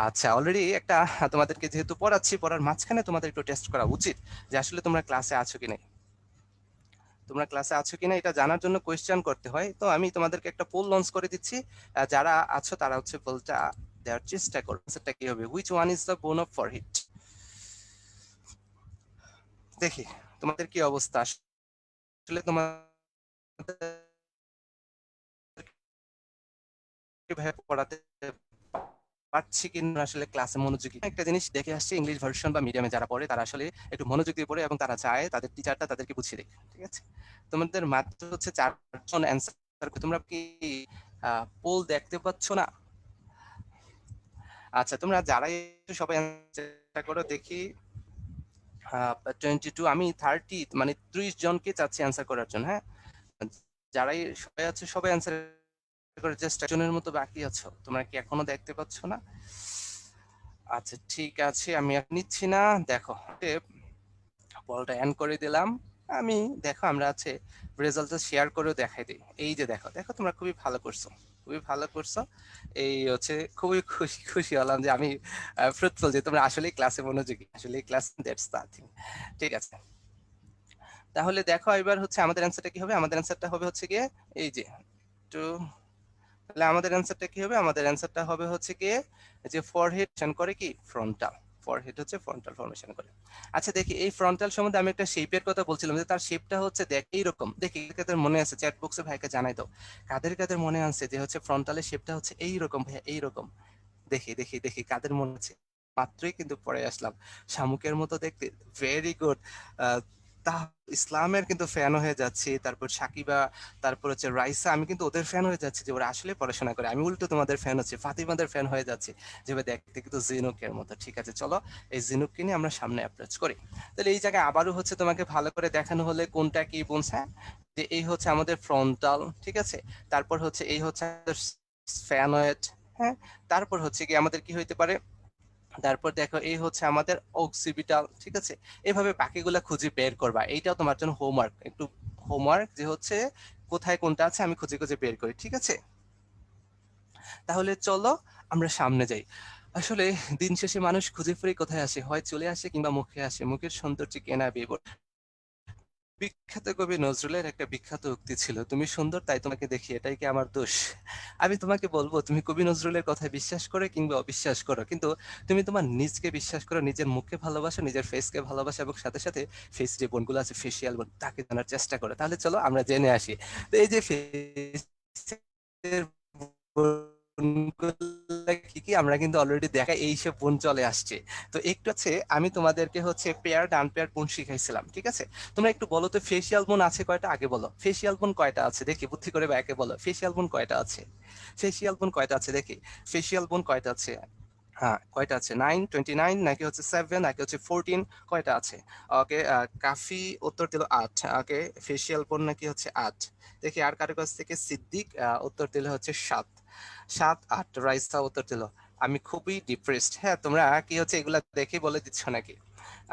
আচ্ছা, অলরেডি একটা তোমাদেরকে যেহেতু পড়াচ্ছি, পড়ার মাঝখানে তোমাদের একটু টেস্ট করা উচিত যে আসলে তোমরা ক্লাসে আছো কি নাই। তোমরা ক্লাসে আছো কিনা এটা জানার জন্য কোয়েশ্চেন করতে হয়। তো আমি তোমাদেরকে একটা পোল লঞ্চ করে দিচ্ছি, যারা আছো তারা হচ্ছে পোলটা দেওয়ার চেষ্টা করো। সেটা কি হবে, which one is the bone of forehead? দেখি তোমাদের কি অবস্থা, আসলে তোমাদের পড়াতে পারছি কিনা, আসলে ক্লাসে মনোযোগী। একটা জিনিস দেখে আসছি, ইংলিশ ভার্সন বা মিডিয়ামে যারা পড়ে তারা আসলে একটু মনোযোগ দিয়ে পড়ে এবং তারা চায় তাদের টিচারটা তাদেরকে বুঝিয়ে দেয়, ঠিক আছে? তোমাদের মাত্র হচ্ছে 4জন অ্যান্সার, তোমরা কি পোল দেখতে পাচ্ছ না? আচ্ছা, তোমরা যারাই সবাই চেষ্টা করো, দেখি 22, আমি 30 মানে 30 জনকে চাচ্ছি অ্যান্সার করার জন্য। হ্যাঁ, যারাই সবাই আছে সবাই অ্যান্সার করে, জাস্ট একজনের মতো বাকি আছো, তোমরা কি এখনো দেখতে পাচ্ছ না? আচ্ছা ঠিক আছে, আমি আর নিচ্ছি না। দেখো বলটা এন্ড করে দিলাম আমি। দেখো আমরা আছে রেজাল্টটা শেয়ার করেও দেখাই দিই। এই যে দেখো, দেখো তোমরা খুবই ভালো করছো, খুবই ভালো করছো। এই হচ্ছে খুবই খুশি খুশি হলাম যে আমি ফ্রুটফুল, যে তোমরা আসলে ক্লাসে মনোযোগী, আসলে ক্লাস দ্যাটস দ্য থিং। ঠিক আছে, তাহলে দেখো এবার হচ্ছে আমাদের অ্যান্সারটা কি হবে। আমাদের অ্যান্সারটা হবে হচ্ছে গিয়ে এই যে টু। তাহলে আমাদের অ্যান্সারটা কি হবে, আমাদের অ্যান্সারটা হবে হচ্ছে গিয়ে যে ফরহেড করে কি ফ্রন্টাল, ফরহেড হচ্ছে ফ্রন্টাল ফর্মেশন করে। আচ্ছা দেখি, এই ফ্রন্টাল সম্বন্ধে আমি একটা শেপের কথা বলছিলাম, যে তার শেপটা হচ্ছে দেখ এইরকম। দেখি কাদের মনে আছে, চ্যাট বক্সে ভাইকে জানাই দাও কাদের কাদের মনে আছে যে হচ্ছে ফ্রন্টালের শেপটা হচ্ছে এইরকম ভাইয়া, এইরকম। দেখি দেখি দেখি কাদের মনে আছে। মাত্রই কিন্তু পড়ে আসলাম, শামুকের মতো দেখতে, ভেরি গুড। তা ইসলামের কিন্তু ফ্যান হয়ে যাচ্ছি, তারপর সাকিবা, তারপর হচ্ছে রাইসা, আমি কিন্তু ওদের ফ্যান হয়ে যাচ্ছি যে ওরা আসলে পড়াশোনা করে। আমি উল্টো তোমাদের ফ্যান হচ্ছে, ফাতিমাদের ফ্যান হয়ে যাচ্ছি, যেভাবে দেখতে কিন্তু জিনুকের মতো। ঠিক আছে, চলো এই জিনুককে নিয়ে আমরা সামনে অ্যাপ্রোচ করি। তাহলে এই জায়গায় আবারও হচ্ছে তোমাকে ভালো করে দেখানো হলে কোনটা কি বলছে, যে এই হচ্ছে আমাদের ফ্রন্টাল, ঠিক আছে? তারপর হচ্ছে এই হচ্ছে স্ফ্যানয়েড, হ্যাঁ। তারপর হচ্ছে কি আমাদের কি হইতে পারে, তারপর দেখো এই হচ্ছে আমাদের অক্সিপিটাল, ঠিক আছে? এভাবে বাকিগুলা খুঁজে বের করবা, এইটাও তোমার জন্য হোমওয়ার্ক, একটু হোমওয়ার্ক, যে হচ্ছে কোথায় কোনটা আছে আমি খুঁজে খুঁজে বের করি, ঠিক আছে? তাহলে চলো আমরা সামনে যাই। আসলে দিন শেষে মানুষ খুঁজে ফিরে কোথায় আসে, হয় চলে আসে কিংবা মুখে আসে, মুখের সৌন্দর্য কেনা বেবর। বিখ্যাত কবি নজরুলের একটা বিখ্যাত উক্তি ছিল, তুমি সুন্দর তাই তোমাকে দেখি, এটাই কি আমার দোষ? আমি তোমাকে বলবো, তুমি কবি নজরুলের কথা বিশ্বাস করো কিংবা অবিশ্বাস করো, কিন্তু তুমি তোমার নিজকে বিশ্বাস করো, নিজের মুখকে ভালোবাসো, নিজের ফেসকে ভালোবাসো, এবং সাথে সাথে ফেস যে বোনগুলো আছে, ফেসিয়াল বোন, তাকে জানার চেষ্টা করো। তাহলে চলো আমরা জেনে আসি। তো এই যে ফেস কি কি আমরা কিন্তু অলরেডি দেখা এইসব বোন চলে আসছে। তো একটু আছে আমি তোমাদেরকে হচ্ছে পেয়ার ডান পেয়ার বোন শিখাইছিলাম, ঠিক আছে? তোমরা একটু বলো তো ফেসিয়াল বোন আছে কয়টা, আগে বলো ফেসিয়াল বোন কয়টা আছে, দেখি বুদ্ধি করে ব্যাকে বলো ফেসিয়াল বোন কয়টা আছে, ফেসিয়াল বোন কয়টা আছে দেখি, ফেসিয়াল বোন কয়টা আছে? হ্যাঁ কয়টা আছে, 9, 29 নাকি হচ্ছে 7 নাকি হচ্ছে 14, কয়টা আছে? ওকে, কাফি উত্তর দিল 8। ওকে, ফেসিয়াল বোন নাকি হচ্ছে 8। দেখি আর কারো কাছ থেকে, সিদ্দিক উত্তর দিলে হচ্ছে 7, 7, 8। রাইসা উত্তর দিল। আমি খুবই ডিপ্রেসড। হ্যাঁ, তোমরা কি হচ্ছে এগুলা দেখে বলে দিচ্ছ নাকি?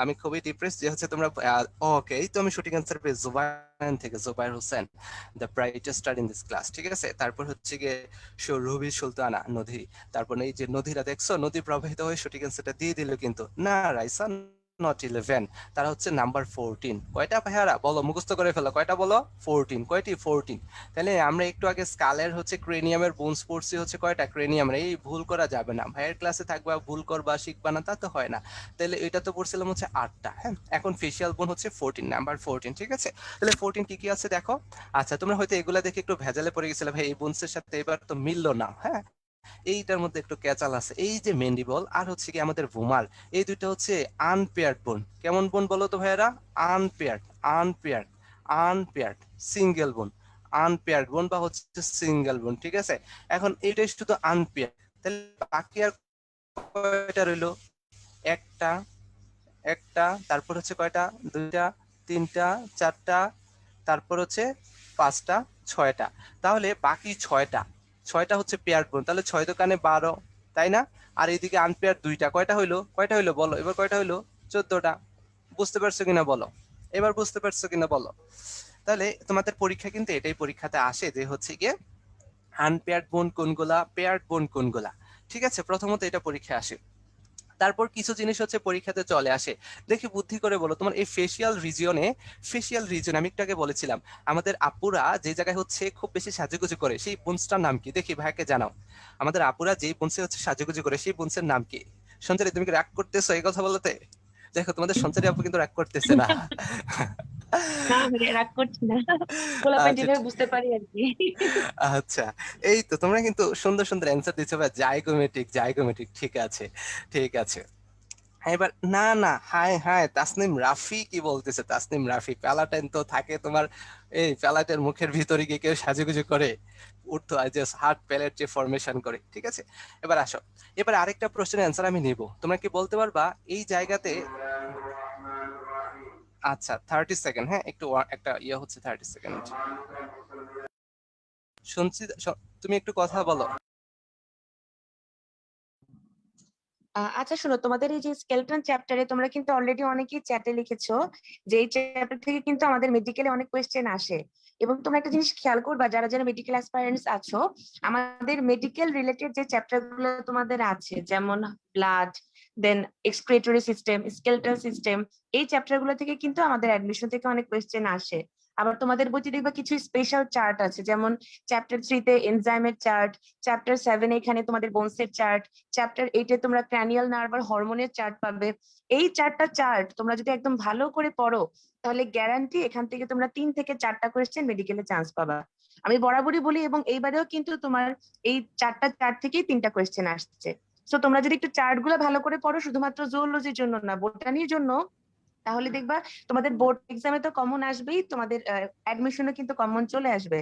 আমি খুবই ডিপ্রেসড যে হচ্ছে তোমরা ওকে, এই তো আমি সঠিক অ্যান্সার পেয়ে জুবাইর থেকে, Zubair Hossain, the brightest star in this class, ঠিক আছে? তারপর হচ্ছে গিয়ে রুবি সুলতানা নদী। তারপর এই যে নদীরা দেখছো, নদী প্রবাহিত হয়ে সঠিক অ্যান্সারটা দিয়ে দিল, কিন্তু না রাইসা, নট 11, তারা হচ্ছে নাম্বার 14। কয়টা ভাইয়ারা বলো, মুখস্থ করে ফেলো, কয়টা বলো? 14, কয়টি? 14। তাহলে আমরা একটু আগে স্কালের হচ্ছে ক্রেনিয়ামের বোনস পড়ছি, হচ্ছে কয়টা ক্রেনিয়াম, এই ভুল করা যাবে না, ভাইয়ের ক্লাসে থাকবা ভুল করবা শিখবা না তা তো হয় না। তাহলে এটা তো পড়ছিলাম হচ্ছে 8টা, হ্যাঁ। এখন ফেসিয়াল বোন হচ্ছে 14, নাম্বার 14, ঠিক আছে? তাহলে 14 কি কি আছে দেখো। আচ্ছা, তোমরা হয়তো এগুলা দেখে একটু ভেজালে পড়ে গেছিলে, ভাই এই বোনসের সাথে এবার তো মিললো না, হ্যাঁ। এইটার মধ্যে একটু ক্যাচাল আছে, এই যে মেন্ডিবল আর হচ্ছে কি আমাদের ভুমার, এই দুইটা হচ্ছে আনপেয়ার্ড বোন। কেমন বোন বলো তো ভাইয়েরা? আনপেয়ার্ড, আনপেয়ার্ড, আনপেয়ার্ড, সিঙ্গেল বোন, আনপেয়ার্ড বোন বা হচ্ছে সিঙ্গেল বোন, ঠিক আছে? এখন এটাই শুধু আনপেয়ার্ড, তাহলে বাকি আর কয়টা রইলো? একটা, একটা, তারপর হচ্ছে কয়টা? দুইটা, তিনটা, চারটা, তারপর হচ্ছে পাঁচটা, ছয়টা। তাহলে বাকি ছয়টা, 6টা হচ্ছে পেয়ার্ড বোন, তাহলে 6 দোকানে 12, তাই না? আর এইদিকে আনপেয়ার 2টা, কয়টা হইলো বলো এবার, কয়টা হইলো? 14টা। বুঝতে পারছো কিনা বলো, এবার বুঝতে পারছো কিনা বলো? তাহলে তোমাদের পরীক্ষা কিন্তু এটাই পরীক্ষাতে আসে যে হচ্ছে গিয়ে আনপেয়ার্ড বোন কোনগুলা, পেয়ার্ড বোন কোনগুলা। ঠিক আছে, প্রথমত এটা পরীক্ষা আসে। তারপর কিছু জিনিস হচ্ছে পরীক্ষাতে চলে আসে। দেখি বুদ্ধি করে বলো, তোমার এই ফেসিয়াল রিজিয়নে আমি একটু আগে বলেছিলাম আমাদের আপুরা যে জায়গায় হচ্ছে খুব বেশি সাজুগুজু করে, সেই বোনসটার নাম কি? দেখি ভাইকে জানাও। আমাদের আপুরা যেই বোনসে হচ্ছে সাজুগুজু করে, সেই বোনসের নাম কি? সঞ্চারী, তুমি কি রাগ করতেছো এই কথা বলতে? দেখো তোমাদের সঞ্চারী আপু কিন্তু রাগ করতেছে না। না ভাইয়া, রাগ করছি না। পোলাপাইন আচ্ছা যেভাবে বুঝতে পারি আর কি। আচ্ছা, এই তো তোমরা কিন্তু সুন্দর সুন্দর অ্যান্সার দিচ্ছ ভাই, জাইগোমেটিক, ঠিক আছে, ঠিক আছে। হ্যাঁ, এবার না না, হায় হায়, তাসনিম রাফি কি বলতেছে? তাসনিম রাফি প্যালাটাইন তো থাকে তোমার, এই প্যালাটের মুখের ভিতরে গিয়ে কেউ সাজুগুজু করে উঠতো, যে হার্ট প্যালেট যে ফরমেশন করে, ঠিক আছে। এবার আসো, এবার আরেকটা প্রশ্নের অ্যান্সার আমি নিব, তোমরা কি বলতে পারবা এই জায়গাতে? আচ্ছা 30 সেকেন্ড, হ্যাঁ একটু একটা ইয়ে হচ্ছে 30 সেকেন্ড। শুনছি, তুমি একটু কথা বলো। আচ্ছা শোনো, তোমাদের এই যে স্কেলটন চ্যাপ্টারে তোমরা কিন্তু অলরেডি অনেকেই চ্যাটে লিখেছো যে এই চ্যাপ্টার থেকে কিন্তু আমাদের মেডিকেলে অনেক কোয়েশ্চেন আসে। এবং তোমরা একটা জিনিস খেয়াল করবা, যারা যারা মেডিকেল অ্যাসপায়ারেন্টস আছো, আমাদের মেডিকেল রিলেটেড যে চ্যাপ্টার গুলো তোমাদের আছে, যেমন ব্লাড, দেন এক্সক্রিটরি সিস্টেম, স্কেলটন সিস্টেম, এই চ্যাপ্টার গুলো থেকে কিন্তু আমাদের অ্যাডমিশন থেকে অনেক কোয়েশ্চেন আসে। আবার তোমাদের বইতে দেখবা কিছু স্পেশাল চার্ট আছে, যেমন চ্যাপ্টার 3-তে এনজাইমের চার্ট, চ্যাপ্টার 7 এখানে তোমাদের বোনসের চার্ট, চ্যাপ্টার 8-এ তোমরা ক্র্যানিয়াল নার্ভ আর হরমোনের চার্ট পাবে। এই চারটা চার্ট তোমরা যদি একদম ভালো করে পড়ো, তাহলে গ্যারান্টি এখান থেকে তোমরা 3 থেকে 4টা কোয়েশ্চেন মেডিকেলে চান্স পাবা। আমি বরাবরই বলি, এবং এইবারেও কিন্তু তোমার এই চারটা চার্ট থেকেই 3টা কোয়েশ্চেন আসছে। সো তোমরা যদি একটু চার্ট গুলো ভালো করে পড়ো, শুধুমাত্র জুওলজির জন্য না, বোটানির জন্য, তাহলে দেখবা তোমাদের বোর্ড এক্সামে তো কমন আসবেই, তোমাদের অ্যাডমিশনে কিন্তু কমন চলে আসবে।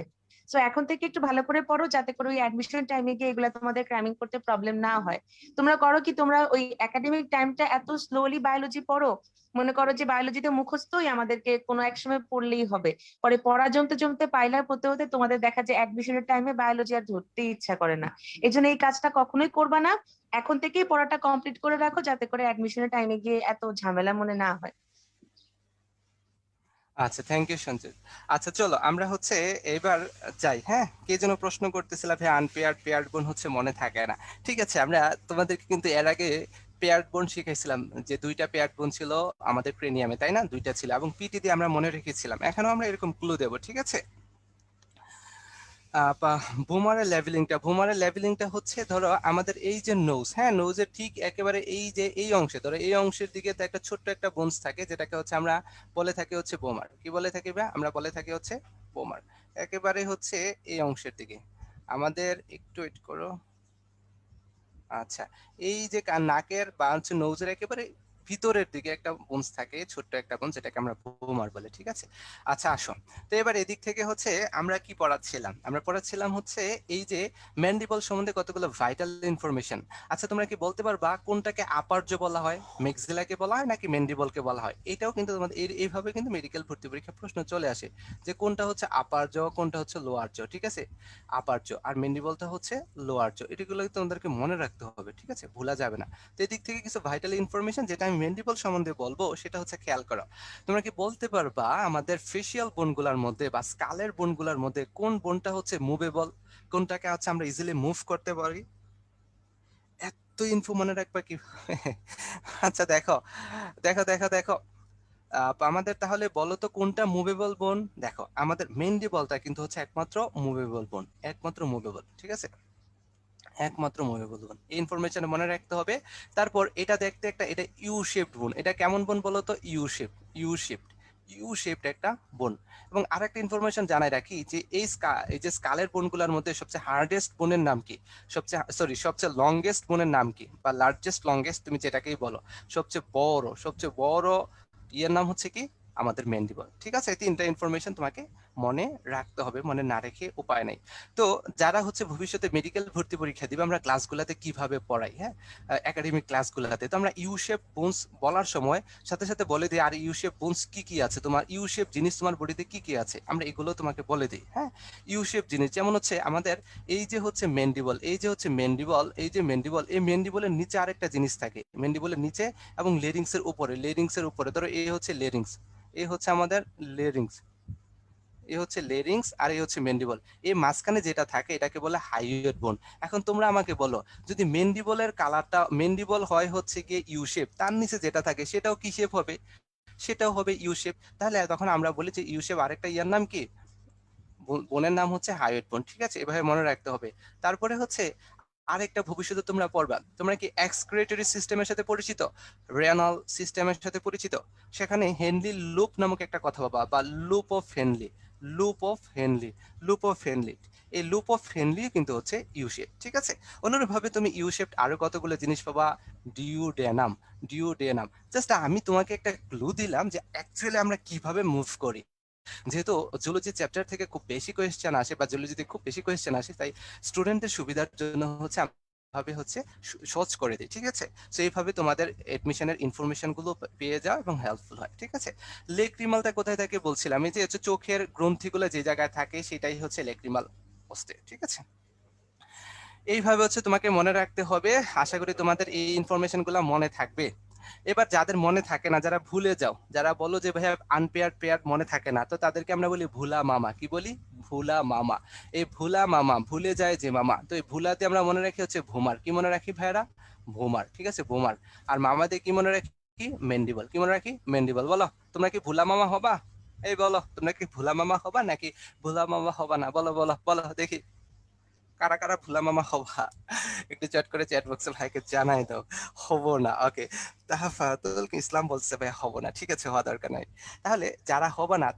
সো এখন থেকে একটু ভালো করে পড়ো, যাতে করে ওই অ্যাডমিশন টাইমে গিয়ে এগুলা তোমাদের ক্র্যামিং করতে প্রবলেম না হয়। তোমরা করো কি, তোমরা ওই একাডেমিক টাইমটা এত স্লোলি বায়োলজি পড়ো, মনে করো যে বায়োলজিতে মুখস্থই আমাদেরকে কোনো এক সময় পড়লেই হবে, পরে পড়া জমতে জমতে পাইলার হতে হতে তোমাদের দেখা যায় অ্যাডমিশনের টাইমে বায়োলজি আর ধরতে ইচ্ছা করে না। এই জন্য এই কাজটা কখনোই করবা না। এখন থেকেই পড়াটা কমপ্লিট করে রাখো, যাতে করে অ্যাডমিশনের টাইমে গিয়ে এত ঝামেলা মনে না হয়। আচ্ছা, থ্যাংক ইউ সঞ্জিত। আচ্ছা চলো আমরা হচ্ছে এবার যাই। হ্যাঁ, কে যেন প্রশ্ন করতেছিল ভাই, আনপেয়ার্ড পেয়ার্ড বোন হচ্ছে মনে থাকে না। ঠিক আছে, আমরা তোমাদেরকে কিন্তু এর আগে পেয়ার্ড বোন শিখাইছিলাম, যে 2টা পেয়ার্ড বোন ছিল আমাদের ক্রেনিয়ামে, তাই না? 2টা ছিল, এবং পিটি দিয়ে আমরা মনে রেখেছিলাম। এখনো আমরা এরকম ক্লু দেবো, ঠিক আছে? ভুমারের লেভেলিংটা হচ্ছে, ধরো আমাদের এই যে নোজ, হ্যাঁ নোজের ঠিক একেবারে এই যে এই অংশে, ধরো এই অংশের দিকে তো একটা ছোট্ট একটা বোনস থাকে, যেটাকে হচ্ছে আমরা বলে থাকি হচ্ছে বোমার। কি বলে থাকি ভাই? আমরা বলে থাকি হচ্ছে বোমার। একেবারে হচ্ছে এই অংশের দিকে আমাদের, একটু ওয়েট করো। আচ্ছা, এই যে নাকের বা হচ্ছে নোজের একেবারে ভিতরের দিকে একটা বোনস থাকে, ছোট্ট একটা বোন, যেটাকে আমরা বোমার বলে, ঠিক আছে? আচ্ছা আসো, তো এবার এদিক থেকে হচ্ছে আমরা কি পড়াচ্ছিলাম? আমরা পড়াচ্ছিলাম হচ্ছে এই যে ম্যান্ডিবল সম্বন্ধে কতগুলো ভাইটাল ইনফরমেশন। আচ্ছা তোমরা কি বলতে পারবা কোনটাকে আপার্য বলা হয়, মেক্সিলাকে বলা হয়, নাকি ম্যান্ডিবলকে বলা হয়? এটাও কিন্তু তোমাদের এইভাবে কিন্তু মেডিকেল ভর্তি পরীক্ষা প্রশ্ন চলে আসে, যে কোনটা হচ্ছে আপার্য, কোনটা হচ্ছে লোয়ার্য, ঠিক আছে? আপার্য আর ম্যান্ডিবলটা হচ্ছে লোয়ার্য, এগুলো তোমাদেরকে মনে রাখতে হবে, ঠিক আছে? ভোলা যাবে না। তো এদিক থেকে কিছু ভাইটাল ইনফরমেশন যেটা আমি ম্যান্ডিবল সম্বন্ধে বলবো, সেটা হচ্ছে খেয়াল করো। তোমরা কি বলতে পারবা আমাদের ফেসিয়াল বোনগুলোর মধ্যে বা স্কালের বোনগুলোর মধ্যে কোন বোনটা হচ্ছে মুভেবল, কোনটাকে হচ্ছে আমরা ইজিলি মুভ করতে পারি? এত ইনফো মনে রাখবা কি? আচ্ছা দেখো, দেখো, আমাদের তাহলে বলো তো কোনটা মুভেবল বোন? দেখো আমাদের ম্যান্ডিবলটা কিন্তু হচ্ছে একমাত্র মুভেবল বোন, একমাত্র মুভেবল, ঠিক আছে? একমাত্র মুভেবল বোন, এই ইনফরমেশন মনে রাখতে হবে। তারপর এটা দেখতে একটা, এটা ইউ শেপড বোন। এটা কেমন বোন বলো তো? ইউ শেপড একটা বোন। এবং আরেকটা ইনফরমেশন জানাই রাখি, যে এই যে স্কালের বোনগুলোর মধ্যে সবচেয়ে হার্ডেস্ট বোনের নাম কি? সবচেয়ে লংগেস্ট বোনের নাম কি, বা লার্জেস্ট লংগেস্ট তুমি যেটাকেই বলো, সবচেয়ে বড় ইয়ের নাম হচ্ছে কি? আমাদের ম্যান্ডিবল, ঠিক আছে? এই 3টা ইনফরমেশন তোমাকে মনে রাখতে হবে, মনে না রেখে উপায় নেই। তো যারা হচ্ছে ভবিষ্যতে মেডিকেল ভর্তি পরীক্ষা দিবে, আমরা ক্লাসগুলোতে কিভাবে পড়াই, হ্যাঁ, একাডেমিক ক্লাসগুলোতে তো আমরা ইউ শেপ বোনস বলার সময় সাথে সাথে বলে দিই আর ইউ শেপ বোনস কি কি আছে, তোমার ইউ শেপ জিনিস তোমার বডিতে কি কি আছে, আমরা এগুলো তোমাকে বলে দিই। হ্যাঁ, ইউ শেপ জিনিস যেমন হচ্ছে আমাদের এই যে হচ্ছে মেন্ডিবল, এই যে হচ্ছে মেন্ডিবল, এই যে মেন্ডিবল, এই মেন্ডিবলের নিচে আরেকটা জিনিস থাকে, মেন্ডিবলের নিচে এবং লেরিংসের উপরে, লেরিংসের উপরে ধরো এই হচ্ছে লেরিংস, এই হচ্ছে আমাদের লেরিংস, এই হচ্ছে লেরিংস আর এই হচ্ছে মেন্ডিবল, এই মাঝখানে যেটা থাকে এটাকে বলে হাইওয়েড বোন। এখন তোমরা আমাকে বলো, যদি মেন্ডিবলের কালারটা, মেন্ডিবল হয় হচ্ছে গিয়ে ইউ শেপ, তার নিচে যেটা থাকে সেটাও কি শেপ হবে, সেটাও হবে ইউ শেপ, তাহলে তখন আমরা বলি যে ইউ শেপ আরেকটা ইয়ার নাম কি, বোনের নাম হচ্ছে হাইওয়েড বোন। ঠিক আছে, এভাবে মনে রাখতে হবে। তারপরে হচ্ছে আরেকটা ভবিষ্যতে তোমরা পড়বা, তোমরা কি এক্সক্রিয়েটরি সিস্টেমের সাথে পরিচিত, রেনাল সিস্টেমের সাথে পরিচিত, সেখানে হেনলি লুপ নামক একটা কথা পাবা, বা loop of Henle, loop of Henle, loop of Henle, এই লুপ অফ হেনলি কিন্তু হচ্ছে ইউ শেপ। ঠিক আছে, অনুরূপভাবে তুমি ইউ শেপ আরো কতগুলো জিনিস পাবা, ডিউডেনাম, ডিউডেনাম। জাস্ট আমি তোমাকে একটা ক্লু দিলাম যে অ্যাকচুয়ালি আমরা কিভাবে মুভ করি। যেহেতু জুলজি চ্যাপ্টার থেকে খুব বেশি কোয়েশ্চেন আসে, বা জুলজিতে খুব বেশি কোয়েশ্চেন আসে, তাই স্টুডেন্টদের সুবিধার জন্য হচ্ছে ভাবে হচ্ছে সহজ করে দিই। ঠিক আছে, তো এইভাবে তোমাদের এডমিশনের ইনফরমেশন গুলো পেয়ে যাও এবং হেল্পফুল হয়। ঠিক আছে, লেক্রিমালটা কোথায় থাকে বলছিলাম, এই যে হচ্ছে চোখের গ্রন্থিগুলো যে জায়গায় থাকে সেটাই হচ্ছে লেক্রিমাল অস্তে। ঠিক আছে, এইভাবে হচ্ছে তোমাকে মনে রাখতে হবে। আশা করি তোমাদের এই ইনফরমেশন গুলো মনে থাকবে। এবার যাদের মনে থাকে না, যারা ভুলে যাও, যারা বলো যে ভাইয়া আনপেয়ার পেয়ার মনে থাকে না, তো তাদেরকে আমরা বলি ভুলা মামা। কি বলি? ভুলা মামা। এই ভুলা মামা, ভুলে যায় যে মামা, তো এই ভুলাতে আমরা মনে রাখি হচ্ছে ভুমার। কি মনে রাখি ভাইয়ারা? ভুমার। ঠিক আছে, ভুমার। আর মামাদের কি মনে রাখি? মেন্ডিবল। কি মনে রাখি? মেন্ডিবল। বলো তোমরা কি ভুলা মামা হবা? এই বলো তোমরা কি ভুলা মামা হবা নাকি ভুলা মামা হবা না? বলো বলো বলো দেখি, কারা কারা ভুলা মামা হবা? একটু চট করে চ্যাট বক্সে ভাইকে জানাই দাও। হবো না, ওকে। তাহফাতুল ইসলাম বলছে ভাই হবো না, ঠিক আছে, হওয়া দরকার নাই। তাহলে যারা হবো না,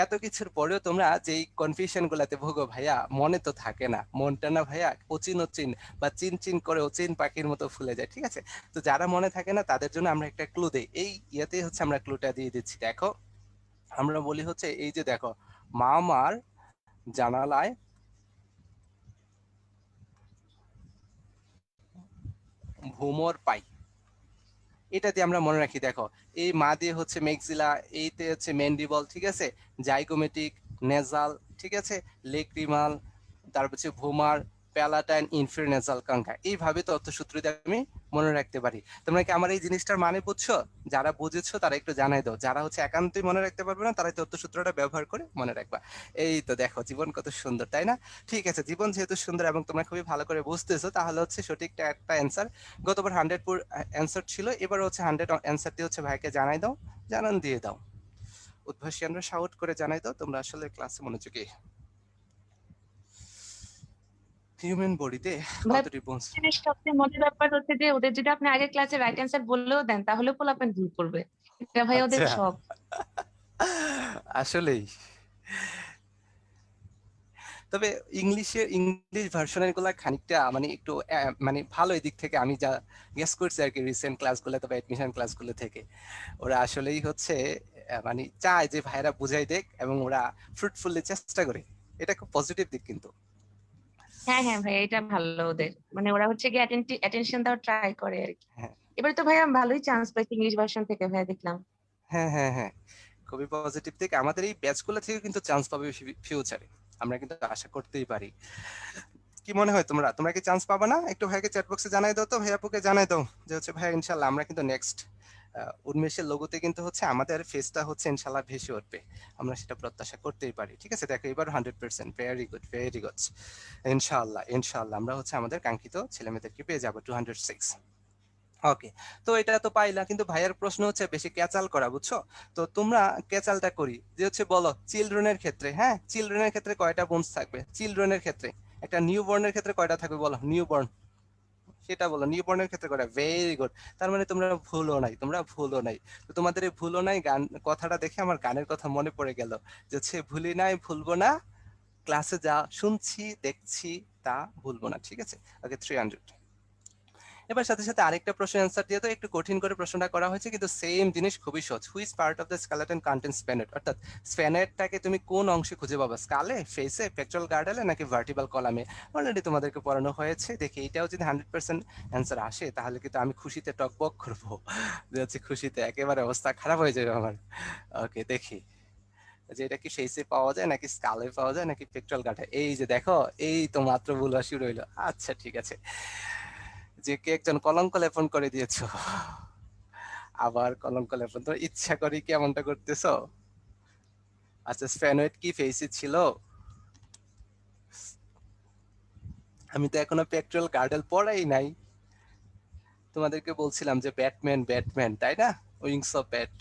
এত কিছুর পরেও তোমরা যেই কনফিউশন গুলাতে ভোগো ভাইয়া, মনে তো থাকে না, মনটা না ভাইয়া অচিন অচিন বা চিন চিন করে অচিন পাখির মতো ফুলে যায়। ঠিক আছে, তো যারা মনে থাকে না তাদের জন্য আমরা একটা ক্লু দেই, এই ইয়েতে হচ্ছে আমরা ক্লুটা দিয়ে দিচ্ছি। দেখো, আমরা বলি হচ্ছে এই যে দেখো, মা আমার জানালায় ভ্রমর পাই, এটা দিয়ে আমরা মনে রাখি। দেখো, এই মা দিয়ে হচ্ছে মেক্সিলা, এইতে হচ্ছে মেন্ডিবল, ঠিক আছে, জাইগোমেটিক, নেজাল, ঠিক আছে, লেক্রিমাল, তারপর হচ্ছে ভোমার, প্যালাটাইন, ইনফিউনেজাল কাঙ্কা। এইভাবে তথ্যসূত্র দিয়ে আমি মনে রাখতে পারি। তোমরা কি আমার এই জিনিসটার মানে বুঝছো? যারা বুঝেছো তারা একটু জানাই দাও, যারা হচ্ছে একান্তই মনে রাখতে পারবে না তারা তথ্যসূত্রটা ব্যবহার করে মনে রাখবা। এই তো দেখো, জীবন কত সুন্দর, তাই না? ঠিক আছে, জীবন যেহেতু সুন্দর এবং তোমরা খুবই ভালো করে বুঝতেছো, তাহলে হচ্ছে সঠিক একটা অ্যান্সার। গতবার 100 অ্যান্সার ছিল, এবার হচ্ছে 100 অ্যান্সার দিয়ে হচ্ছে ভাইকে জানাই দাও, জানান দিয়ে দাও। উদ্ভাসিয়ানরা শাউট করে জানাই দাও তোমরা আসলে ক্লাসে মনোযোগী। হিউম্যান বডিতে ভাই, কতটি বোনস? সবচেয়ে মজার ব্যাপার হচ্ছে যে ওদের যদি আপনি আগে ক্লাসে রাইট অ্যান্সার বললেও দেন তাহলে পোলাপেন ভুল করবে। এটা ভাই ওদের আচ্ছা, সব। আসলেই। তবে ইংলিশ ভার্সনের গুলা খানিকটা মানে একটু মানে ভালো দিক থেকে আমি যা গেস করছি আর কি, রিসেন্ট ক্লাসগুলো তবে অ্যাডমিশন ক্লাসগুলো থেকে, ওরা আসলেই হচ্ছে মানে চায় যে ভাইরা বুঝাই দেখ এবং ওরা ফ্রুটফুলি চেষ্টা করে। এটা খুব পজিটিভ দিক কিন্তু। হ্যাঁ হ্যাঁ ভাই, এটা ভালো ওদের, মানে ওরা হচ্ছে গিয়ে অ্যাটেনশন দেওয়ার ট্রাই করে আর কি। হ্যাঁ এবার তো ভাইয়া ভালোই চান্স পাইছি ইংলিশ ভার্সন থেকে ভাইয়া দেখলাম। হ্যাঁ হ্যাঁ হ্যাঁ, খুবই পজিটিভ দিক। আমাদের এই ব্যাচগুলো থেকে কিন্তু চান্স পাবে ফিউচারে, আমরা কিন্তু আশা করতেই পারি। কি মনে হয় তোমরা, তোমরা কি চান্স পাবে না? একটু ভাইকে চ্যাট বক্সে জানাই দাও তো, ভাই আপুকে জানাই দাও যে হচ্ছে ভাই ইনশাল্লাহ আমরা কিন্তু নেক্সট উন্মেষের লোগোতে কিন্তু হচ্ছে আমাদের ফেসটা হচ্ছে ইনশাল্লাহ ভেসে উঠবে, আমরা সেটা প্রত্যাশা করতেই পারি। ঠিক আছে, দেখো এবার 100%, ভেরি গুড ভেরি গুড। ইনশাল্লাহ ইনশাল্লাহ আমরা হচ্ছে আমাদের কাঙ্ক্ষিত ছেলেমেয়েদেরকে পেয়ে যাবো 206। ওকে, তো এটা তো পাইলা, কিন্তু ভাইয়ের প্রশ্ন হচ্ছে বেশি ক্যাচাল করা, বুঝছো? তো তোমরা ক্যাচালটা করি যে হচ্ছে বলো চিলড্রেনের ক্ষেত্রে, হ্যাঁ চিলড্রেনের ক্ষেত্রে কয়টা বোনস থাকবে? চিলড্রেনের ক্ষেত্রে, একটা নিউ বর্নের ক্ষেত্রে কয়টা থাকবে বলো? নিউ বর্ন, সেটা বলো, নিউ বর্নের ক্ষেত্রে কয়টা? Very good. তার মানে তোমরা ভুলও নাই, তোমরা ভুলও নাই। তো তোমাদের এই ভুলও নাই গান কথাটা দেখে আমার গানের কথা মনে পড়ে গেল, যে হচ্ছে ভুলি নাই ভুলবো না, ক্লাসে যা শুনছি দেখছি তা ভুলবো না। ঠিক আছে, ওকে 300। এবার সাথে সাথে আরেকটা প্রশ্ন অ্যান্সার দিয়ে, তো একটু কঠিন করে প্রশ্নটা করা হয়েছে কিন্তু সেম জিনিস, খুবই সহজ। Which part of the skeleton contains স্প্যানেট, অর্থাৎ স্প্যানেটটাকে তুমি কোন অংশে খুঁজে পাবা, স্কালে, ফেসে, পেক্টোরাল গার্ডেলে নাকি ভার্টিব্রাল কলামে। অলরেডি তোমাদেরকে পড়ানো হয়েছে। দেখি এটাও যদি 100% অ্যান্সার আসে তাহলে কিন্তু আমি খুশিতে টকবক করবো, যে হচ্ছে খুশিতে একেবারে অবস্থা খারাপ হয়ে যাবে আমার। ওকে দেখি যে এটা কি ফেসে পাওয়া যায় নাকি স্কালে পাওয়া যায় নাকি পেক্টোরাল গার্ডে। এই যে দেখো, এই তো মাত্র ভুল শুরু হইলো। আচ্ছা ঠিক আছে, যে কে একজন কলঙ্ক লেপন করে দিয়েছো, আবার কলঙ্ক লেপন, তো ইচ্ছা করি কি এমনটা করতেছো? আচ্ছা স্প্যানোয়েট কি ফেসে ছিল? আমি তো এখনো পেক্টোরাল গার্ডেল পড়াই নাই। তোমাদেরকে বলছিলাম যে ব্যাটম্যান ব্যাটম্যান, তাই না? উইংস অফ ব্যাট,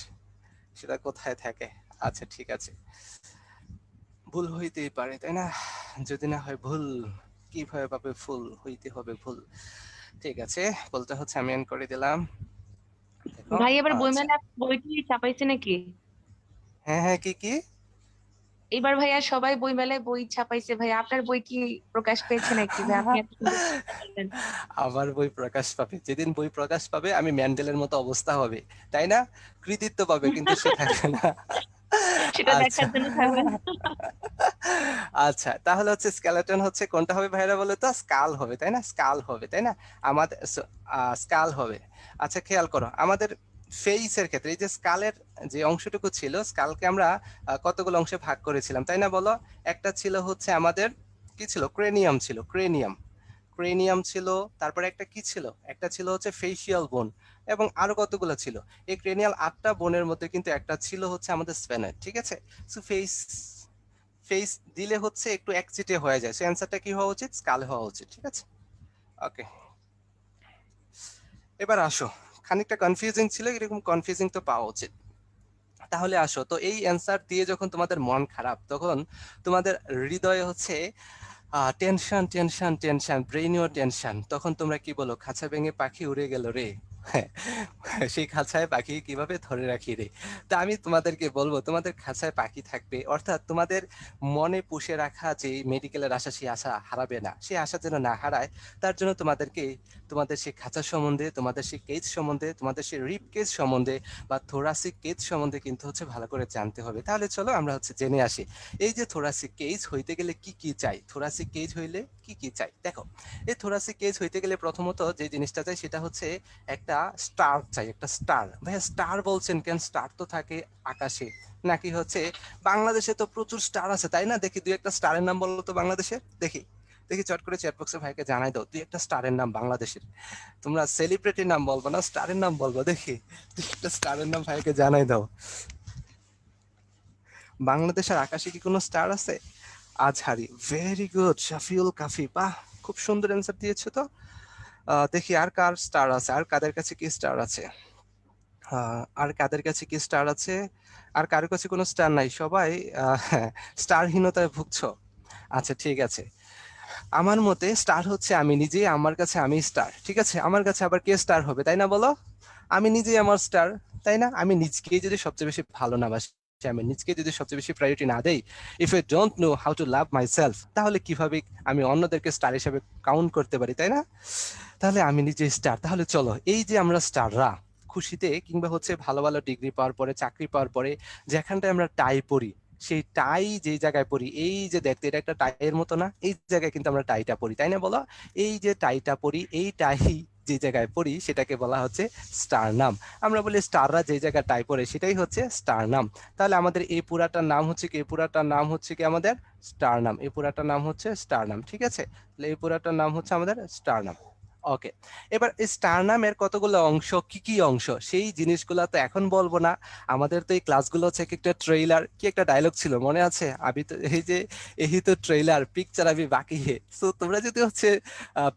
সেটা কোথায় থাকে? আচ্ছা ঠিক আছে, ভুল হইতেই পারে তাই না? যদি না হয় ভুল, কিভাবে পাবে ফুল, হইতে হবে ভুল। ঠিক আছে, বলতে হচ্ছে আমি এন্ড করে দিলাম। দেখো ভাই এবার আচ্ছা, বইমেলা বইটি ছাপাইছে নাকি? হ্যাঁ হ্যাঁ, কি কি? এবার ভাইয়া সবাই বইমেলায় বই ছাপাইছে ভাই, আপনার বই কি প্রকাশ পেয়েছে নাকি ভাই? আপনি এত সুন্দর করে বললেন। আবার বই প্রকাশ পাবে? যেদিন বই প্রকাশ পাবে আমি ম্যান্ডেলের মতো অবস্থা হবে, তাই না? কৃতিত্ব পাবে কিন্তু সে থাকবে না। সেটা আচ্ছা দেখার জন্য থাকবেন। আচ্ছা, তাহলে হচ্ছে স্কেলেটন হচ্ছে কোনটা হবে ভাইরা বলে তো? স্কাল হবে তাই না? স্কাল হবে তাই না? আমাদের স্কাল হবে। আচ্ছা খেয়াল করো, আমাদের ফেইসের ক্ষেত্রে এই যে স্কালের যে অংশটুকু ছিল, স্কালকে আমরা কতগুলো অংশে ভাগ করেছিলাম তাই না বলো? একটা ছিল হচ্ছে আমাদের কি ছিল, ক্রেনিয়াম ছিল, ক্রেনিয়াম, ক্রেনিয়াম ছিল। তারপরে একটা কি ছিল, একটা ছিল হচ্ছে ফেসিয়াল বোন, এবং আরো কতগুলো ছিল। এই ক্রেনিয়াল 8টা বোনের মধ্যে কিন্তু একটা ছিল হচ্ছে আমাদের স্প্যানার, ঠিক আছে? সো ফেস, ফেস দিলে হচ্ছে একটু একচিটে হয়ে যায়, সো অ্যান্সারটা কি হওয়া উচিত? স্কাল হওয়া উচিত, ঠিক আছে? ওকে, এবার আসো, খানিকটা কনফিউজিং ছিল, এরকম কনফিউজিং তো পাওয়া উচিত। তাহলে আসো, তো এই অ্যান্সার দিয়ে যখন তোমাদের মন খারাপ, তখন তোমাদের হৃদয়ে হচ্ছে টেনশন টেনশন টেনশন, ব্রেইনেও টেনশন, তখন তোমরা কি বলো? খাঁচা ভেঙে পাখি উড়ে গেল রে। হ্যাঁ, সেই খাঁচায় পাখি কিভাবে ধরে রাখি রে। তা আমি তোমাদেরকে বলবো, তোমাদের খাঁচায় পাখি থাকবে, অর্থাৎ তোমাদের মনে পুষে রাখা যে মেডিকেলের আশা, সেই আশা হারাবে না, সেই আশা যেন না হারায়, তার জন্য তোমাদেরকে তোমাদের সেই খাঁচা সম্বন্ধে, তোমাদের সেই কেজ সম্বন্ধে, তোমাদের সেই রিপ কেজ সম্বন্ধে বা থোরাসিক কেজ সম্বন্ধে কিন্তু হচ্ছে ভালো করে জানতে হবে। তাহলে চলো আমরা হচ্ছে জেনে আসি, এই যে থোরাসিক কেজ হইতে গেলে কি কি চাই, থোরাসিক কেজ হইলে কি কি চাই। দেখো, এই থোরাসিক কেজ হইতে গেলে প্রথমত যে জিনিসটা চাই সেটা হচ্ছে একটা স্টার চাই, একটা স্টার। ভাইয়া স্টার বলছেন কেন? স্টার তো থাকে আকাশে, নাকি হচ্ছে বাংলাদেশে তো প্রচুর স্টার আছে তাই না? দেখি দুই একটা স্টারের নাম বলো তো বাংলাদেশে, দেখি দেখি চট করে চ্যাট বক্সে ভাইকে জানাই দাও দুই একটা স্টারের নাম বাংলাদেশের। তোমরা সেলিব্রিটির নাম বলবো না, স্টারের নাম বলবো, দেখি দুই একটা স্টারের নাম ভাইকে জানাই দাও। বাংলাদেশের আকাশে কি কোনো স্টার আছে? Azhari, very good. শাফিউল কাফি, বাহ, খুব সুন্দর অ্যান্সার দিয়েছো তো। দেখি আর কার স্টার আছে, আর কাদের কাছে কি স্টার আছে, আর কাদের কাছে কি স্টার আছে? আর কারোর কাছে কোনো স্টার নাই, সবাই স্টারহীনতায় ভুগছো। আচ্ছা ঠিক আছে, আমার মতে স্টার হচ্ছে আমি নিজেই, আমার কাছে আমি স্টার, ঠিক আছে? আমার কাছে আবার কে স্টার হবে, তাই না বলো? আমি নিজেই আমার স্টার, তাই না? আমি নিজকেই যদি সবচেয়ে বেশি ভালো না বাসি, আমি নিজকে যদি সবচেয়ে বেশি প্রায়োরিটি না দেই, if I don't know how to love my self, তাহলে কিভাবে আমি অন্যদেরকে স্টার হিসেবে কাউন্ট করতে পারি, তাই না? তাহলে আমি নিজে স্টার। তাহলে চলো, এই যে আমরা স্টাররা খুশিতে কিংবা হচ্ছে ভালো ভালো ডিগ্রি পাওয়ার পরে, চাকরি পাওয়ার পরে যেখানটায় আমরা টাই পরি, সেই টাই যেই জায়গায় পরি, এই যে দেখতে এটা একটা টাইয়ের মতো না, এই জায়গায় কিন্তু আমরা টাইটা পরি, তাই না বলো? এই যে টাইটা পরি, এই টাই যে জায়গায় পরি সেটাকে বলা হচ্ছে স্টার নাম। আমরা বলি স্টাররা যে জায়গায় টাই পরে সেটাই হচ্ছে স্টার নাম। তাহলে আমাদের এই পুরাটার নাম হচ্ছে কি, এই পুরাটার নাম হচ্ছে কি আমাদের স্টার নাম, এই পুরাটার নাম হচ্ছে স্টার নাম, ঠিক আছে? তাহলে এই পুরাটার নাম হচ্ছে আমাদের স্টার নাম। ওকে, এবার স্টার নামের কতগুলো অংশ, কি কি অংশ, সেই জিনিসগুলো তো এখন বলবো না। আমাদের তো এই ক্লাসগুলো হচ্ছে এক একটা ট্রেইলার, কি একটা ডায়লগ ছিল মনে আছে? আমি তো এই যে এই তো ট্রেইলার, পিকচার আমি বাকি হে। সো তোমরা যদি হচ্ছে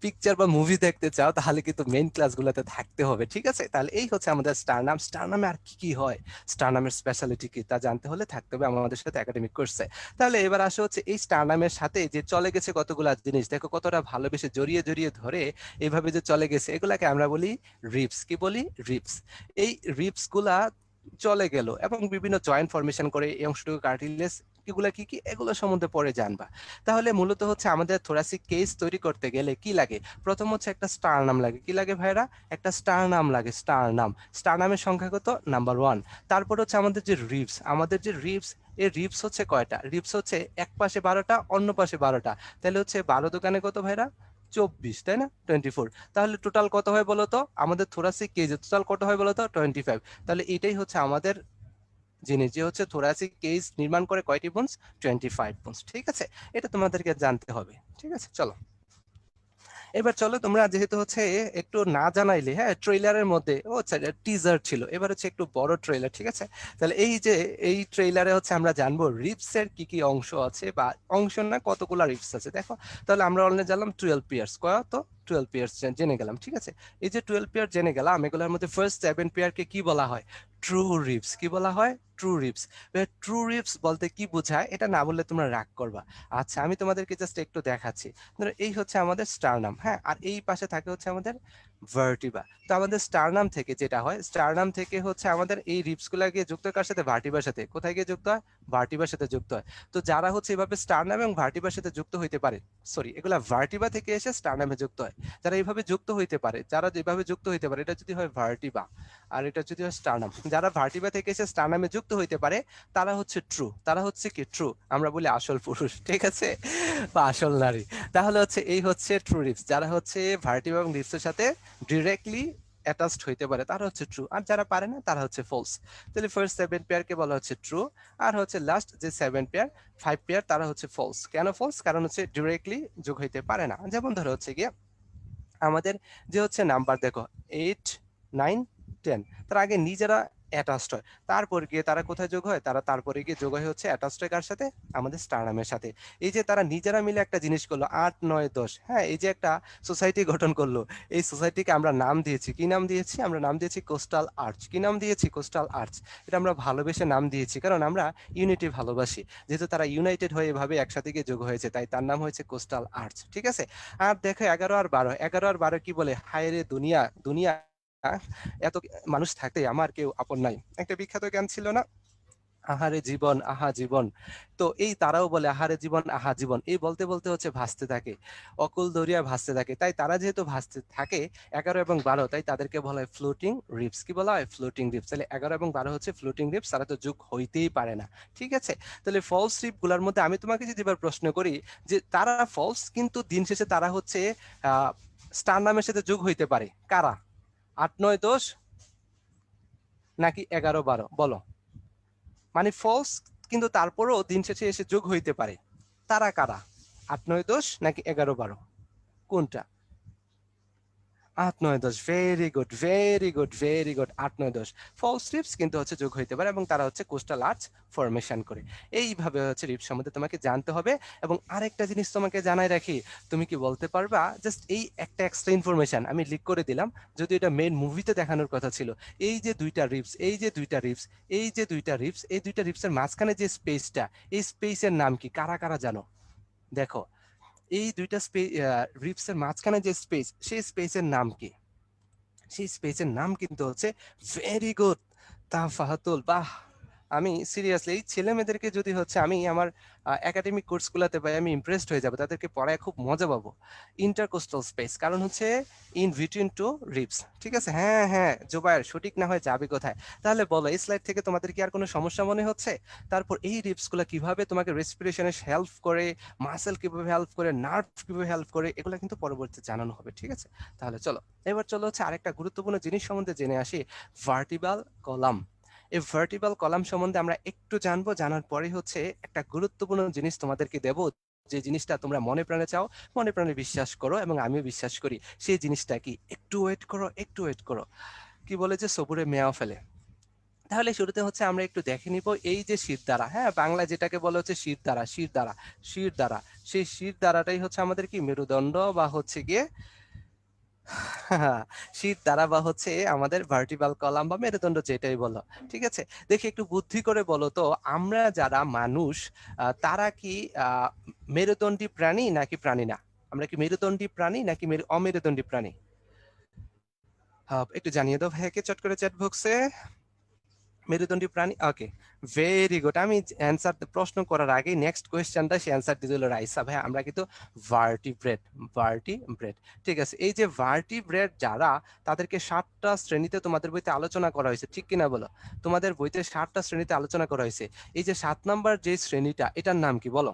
পিকচার বা মুভি দেখতে চাও তাহলে কিন্তু মেইন ক্লাসগুলোতে থাকতে হবে, ঠিক আছে? তাহলে এই হচ্ছে আমাদের স্টার নাম। স্টার নামে আর কি কি হয়, স্টার নামের স্পেশালিটি কি, তা জানতে হলে থাকতে হবে আমাদের সাথে একাডেমিক কোর্সে। তাহলে এবার আসে হচ্ছে এই স্টার নামের সাথে যে চলে গেছে কতগুলা জিনিস, দেখো কতটা ভালোবেসে জড়িয়ে জড়িয়ে ধরে এইভাবে যে চলে গেছে, এগুলাকে আমরা বলি রিপস। কি বলি? রিপস। এই রিপস গুলা চলে গেল এবং বিভিন্ন জয়েন্ট ফরমেশন করে এই অংশটুকু কার্টিলেজ, এগুলা কি কি এগুলো সম্বন্ধে পরে জানবা। তাহলে মূলত হচ্ছে আমাদের থোরাসিক কেস তৈরি করতে গেলে কি লাগে, প্রথম হচ্ছে একটা স্টার নাম লাগে। কি লাগে ভাইরা? একটা স্টার নাম লাগে, স্টার নাম। স্টার নামের সংখ্যা কত? নাম্বার 1। তারপর হচ্ছে আমাদের যে রিবস, আমাদের যে রিবস, এই রিবস হচ্ছে কয়টা? রিবস হচ্ছে এক পাশে 12টা, অন্য পাশে 12টা। তাহলে হচ্ছে 12 দোকানে কত ভাইরা? 24, তাই না? 24। তাহলে টোটাল কত হয় বলতো? আমাদের থোরাসিক কেজে টোটাল কত হয় বলতো? 25। তাহলে এটাই হচ্ছে আমাদের জিনিস, যে হচ্ছে থোরাসিক কেজ নির্মাণ করে কয়টি বোনস? 25 বোনস। ঠিক আছে, এটা তোমাদেরকে জানতে হবে। ঠিক আছে, চলো এবার চলো তোমরা যেহেতু হচ্ছে একটু না জানাইলে, হ্যাঁ ট্রেলারের মধ্যে ও আচ্ছা টিজার ছিল, এবার হচ্ছে একটু বড় ট্রেলার। ঠিক আছে, তাহলে এই যে এই ট্রেলারে হচ্ছে আমরা জানবো রিপস এর কি কি অংশ আছে, বা অংশ না কতগুলা রিপস আছে। দেখো তাহলে আমরা অলরেডি জানলাম 12 পেয়ার্স, কত? 12 পেয়ার্স জেনে গেলাম। ঠিক আছে, এই যে 12 পেয়ার জেনে গেলাম, এগুলোর মধ্যে ফার্স্ট 7 পেয়ারকে কি বলা হয়? True ribs. কি বলা হয়? True ribs. ট্রু রিপস বলতে কি বোঝায় এটা না বললে তোমরা রাগ করবা। আচ্ছা আমি তোমাদেরকে জাস্ট একটু দেখাচ্ছি। ধরো এই হচ্ছে আমাদের স্টারনাম, হ্যাঁ, আর এই পাশে থাকে হচ্ছে আমাদের ভার্টিবা। তো আমাদের স্টারনাম থেকে যেটা হয়, স্টারনাম থেকে হচ্ছে আমাদের এই রিপস গুলা গিয়ে যুক্ত হয় কার সাথে? ভার্টিবার সাথে। কোথায় গিয়ে যুক্ত হয়? ভার্টিবার সাথে যুক্ত হয়। তো যারা হচ্ছে এভাবে স্টারনাম এবং ভার্টিবার সাথে যুক্ত হইতে পারে, সরি এগুলা ভার্টিবা থেকে এসে স্টারনামে যুক্ত হয়, যারা এইভাবে যুক্ত হইতে পারে, যারা যেভাবে যুক্ত হইতে পারে, এটা যদি হয় ভার্টিবা আর এটা যদি হয় স্টারনাম, যারা ভার্টিবা থেকে এসে স্টারনামে যুক্ত হইতে পারে তারা হচ্ছে ট্রু। তারা হচ্ছে কি? ট্রু। আমরা বলি আসল পুরুষ, ঠিক আছে, বা আসল নারী। তাহলে হচ্ছে এই হচ্ছে ট্রু রিপস, যারা হচ্ছে ভার্টিবা এবং রিপসের সাথে ডিরেক্টলি অ্যাটাচড হইতে পারে তারা হচ্ছে ট্রু, আর যারা পারে না তারা হচ্ছে ফলস। তাহলে ফার্স্ট 7 পেয়ারকে বলা হচ্ছে ট্রু, আর হচ্ছে লাস্ট যে 7 পেয়ার 5 পেয়ার তারা হচ্ছে ফলস। কেন ফলস? কারণ হচ্ছে ডিরেক্টলি যোগ হইতে পারে না। যেমন ধরো হচ্ছে গিয়ে আমাদের যে হচ্ছে নাম্বার দেখো 8, 9, 10, তার আগে নিজেরা অ্যাটাচড হয়, তারপর গিয়ে তারা কোথায় যোগ হয়? তারা তারপরে গিয়ে যোগ হয় হচ্ছে অ্যাটাচড হয় কার সাথে? আমাদের স্টারনামের সাথে। এই যে তারা নিজেরা মিলে একটা জিনিস করলো 8, 9, 10, হ্যাঁ এই যে একটা সোসাইটি গঠন করলো, এই সোসাইটিকে আমরা নাম দিয়েছি, কি নাম দিয়েছি? আমরা নাম দিয়েছি কোস্টাল আর্চ। কি নাম দিয়েছি? Coastal arch. এটা আমরা ভালোবেসে নাম দিয়েছি, কারণ আমরা ইউনিটি ভালোবাসি। যেহেতু তারা ইউনাইটেড হয়ে এভাবে একসাথে গিয়ে যোগ হয়েছে, তাই তার নাম হয়েছে কোস্টাল আর্চ। ঠিক আছে, আর দেখো 11 আর 12, 11 আর 12 কি বলে? হায় রে দুনিয়া, দুনিয়া এত মানুষ থাকতে আমার কেউ আপন নাই। একটা বিখ্যাত গান ছিল না, আহারে জীবন আহা জীবন? তো এই তারাও বলে আহারে জীবন আহা জীবন, এই বলতে বলতে হচ্ছে ভাসতে থাকে, অকুল দরিয়া ভাসতে থাকে। তাই তারা যেহেতু ভাসতে থাকে 11 এবং 12, তাই তাদেরকে বলা হয় ফ্লোটিং রিপস। কি বলা হয়? Floating ribs. তাহলে 11 এবং 12 হচ্ছে ফ্লোটিং রিপস, তারা তো যোগ হইতেই পারে না। ঠিক আছে, তাহলে ফলস রিপ গুলার মধ্যে আমি তোমাকে যদি এবার প্রশ্ন করি যে তারা ফলস, কিন্তু দিন শেষে তারা হচ্ছে স্টার নামের সাথে যোগ হইতে পারে, কারা? 8, 9, 10 নাকি 11, 12? বলো। মানে ফলস, কিন্তু তারপরেও দিন শেষে এসে যোগ হইতে পারে, তারা কারা? 8, 9, 10 নাকি 11, 12? কোনটা? 8, 9, 10। Very good, very good, very good. 8, 9, 10 false reps কিন্তু হচ্ছে যোগ হইতে পারে, এবং তারা হচ্ছে কোস্টাল আর্চ ফরমেশন করে। এইভাবে হচ্ছে রিপস সম্বন্ধে তোমাকে জানতে হবে। এবং আরেকটা জিনিস তোমাকে জানাই রাখি, তুমি কি বলতে পারবা, জাস্ট এই একটা এক্সট্রা ইনফরমেশন আমি লিক করে দিলাম, যদি এটা মেইন মুভিতে দেখানোর কথা ছিল। এই যে দুইটা রিপস, এই যে দুইটা রিপস, এই যে দুইটা রিপস, এই দুইটা রিপসের মাঝখানে যে স্পেসটা, এই স্পেসের নাম কি? কারা কারা জানো? দেখো এই দুইটা রিপসের মাঝখানে যে স্পেস, সেই স্পেসের নাম কি? সেই স্পেসের নাম কিন্তু হচ্ছে, ভেরি গুড তাফাহাতুল, বাহ! আমি সিরিয়াসলি এই ছেলে মেয়েদেরকে যদি হচ্ছে আমি আমার একাডেমিক কোর্স গুলাতে পাই, আমি ইমপ্রেসড হয়ে যাবো, তাদেরকে পড়ায় খুব মজা পাবো। ইন্টারকোস্টাল স্পেস, কারণ হচ্ছে ইন বিটুইন টু রিপস। ঠিক আছে, হ্যাঁ হ্যাঁ জোবায়ের, সঠিক না হয় যাবে কোথায়? তাহলে বলো এই স্লাইড থেকে তোমাদের কি আর কোনো সমস্যা মনে হচ্ছে? তারপর এই রিপস গুলা কিভাবে তোমাকে রেসপিরেশনে হেল্প করে, মাসেল কিভাবে হেল্প করে, নার্ভ কিভাবে হেল্প করে, এগুলো কিন্তু পরবর্তীতে জানানো হবে। ঠিক আছে, তাহলে চলো এবার চলো হচ্ছে আরেকটা গুরুত্বপূর্ণ জিনিস সম্বন্ধে জেনে আসি, ভার্টিব্রাল কলাম। এই ভার্টিব্রাল কলাম সম্বন্ধে আমরা একটু জানবো, জানার পরে হচ্ছে একটা গুরুত্বপূর্ণ জিনিস তোমাদেরকে দেব, যে জিনিসটা তোমরা মনে প্রাণে চাও, মনে প্রাণে বিশ্বাস করো, এবং আমিও বিশ্বাস করি। সেই জিনিসটা কি? একটু ওয়েট করো, একটু ওয়েট করো। কি বলে যে সবুরে মেয়াও ফেলে। তাহলে শুরুতে হচ্ছে আমরা একটু দেখে নিব এই যে শিরদাঁড়া, হ্যাঁ বাংলা যেটাকে বলা হচ্ছে শিরদাঁড়া, শিরদাঁড়া, শিরদাঁড়া। সেই শিরদাঁড়াটাই হচ্ছে আমাদের কি? মেরুদণ্ড, বা হচ্ছে গিয়ে শীত দ্বারা, বা হচ্ছে আমাদের ভার্টিব্রাল কলাম বা মেরুদণ্ড, যেটাই বলো। ঠিক আছে, দেখি একটু বুদ্ধি করে বলো তো, আমরা যারা মানুষ তারা কি মেরুদণ্ডী প্রাণী নাকি প্রাণী না? আমরা কি মেরুদণ্ডী প্রাণী নাকি অমেরুদণ্ডী প্রাণী? একটু জানিয়ে দাও ভাইয়াকে চট করে চ্যাট বক্সে। মেরুদণ্ডী প্রাণী, ওকে, ভেরি গুড। আমি অ্যান্সার প্রশ্ন করার আগে নেক্সট কোয়েশ্চেনটা সে অ্যান্সার দিয়ে দিল রাইসা ভাই, আমরা কিন্তু ভার্টিব্রেড, ভার্টিব্রেড। ঠিক আছে, এই যে ভার্টিব্রেড যারা, তাদেরকে 7টা শ্রেণীতে তোমাদের বইতে আলোচনা করা হয়েছে, ঠিক কিনা বলো? তোমাদের বইতে 7টা শ্রেণীতে আলোচনা করা হয়েছে। এই যে 7 নম্বর যে শ্রেণীটা, এটার নাম কি বলো?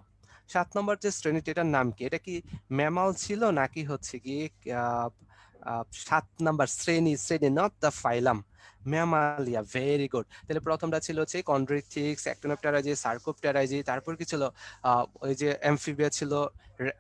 7 নম্বর যে শ্রেণীটা, এটার নাম কি? এটা কি ম্যামাল ছিল নাকি হচ্ছে কি 7 নাম্বার শ্রেণী, শ্রেণী not the phylum, Mammalia, very good. তাহলে প্রথমটা ছিল হচ্ছে কন্ড্রিকথিক্স, অ্যাক্টিনোপটেরাইজি, সার্কোপটেরাইজি, তারপর কি ছিল ওই যে অ্যামফিবিয়া ছিল,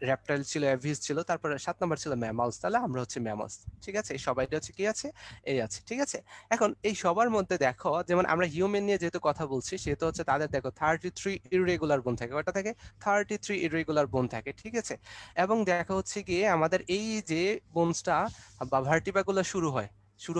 রেপটাইল ছিল, অ্যাভিস ছিল, তারপরে 7 নম্বর ছিল ম্যামালস। তাহলে আমরা হচ্ছে ম্যামালস, ঠিক আছে? এই সবাইটা হচ্ছে কি আছে, এই আছে, ঠিক আছে? এখন এই সবার মধ্যে দেখো, যেমন আমরা হিউম্যান নিয়ে যেহেতু কথা বলছি, সেহেতু হচ্ছে তাদের দেখো 33 ইরেগুলার বোন থাকে, ওটা থাকে 33 ইরেগুলার বোন থাকে, ঠিক আছে? এবং দেখা হচ্ছে গিয়ে আমাদের এই যে বোনসটা বা ভার্টিব্রাগুলো শুরু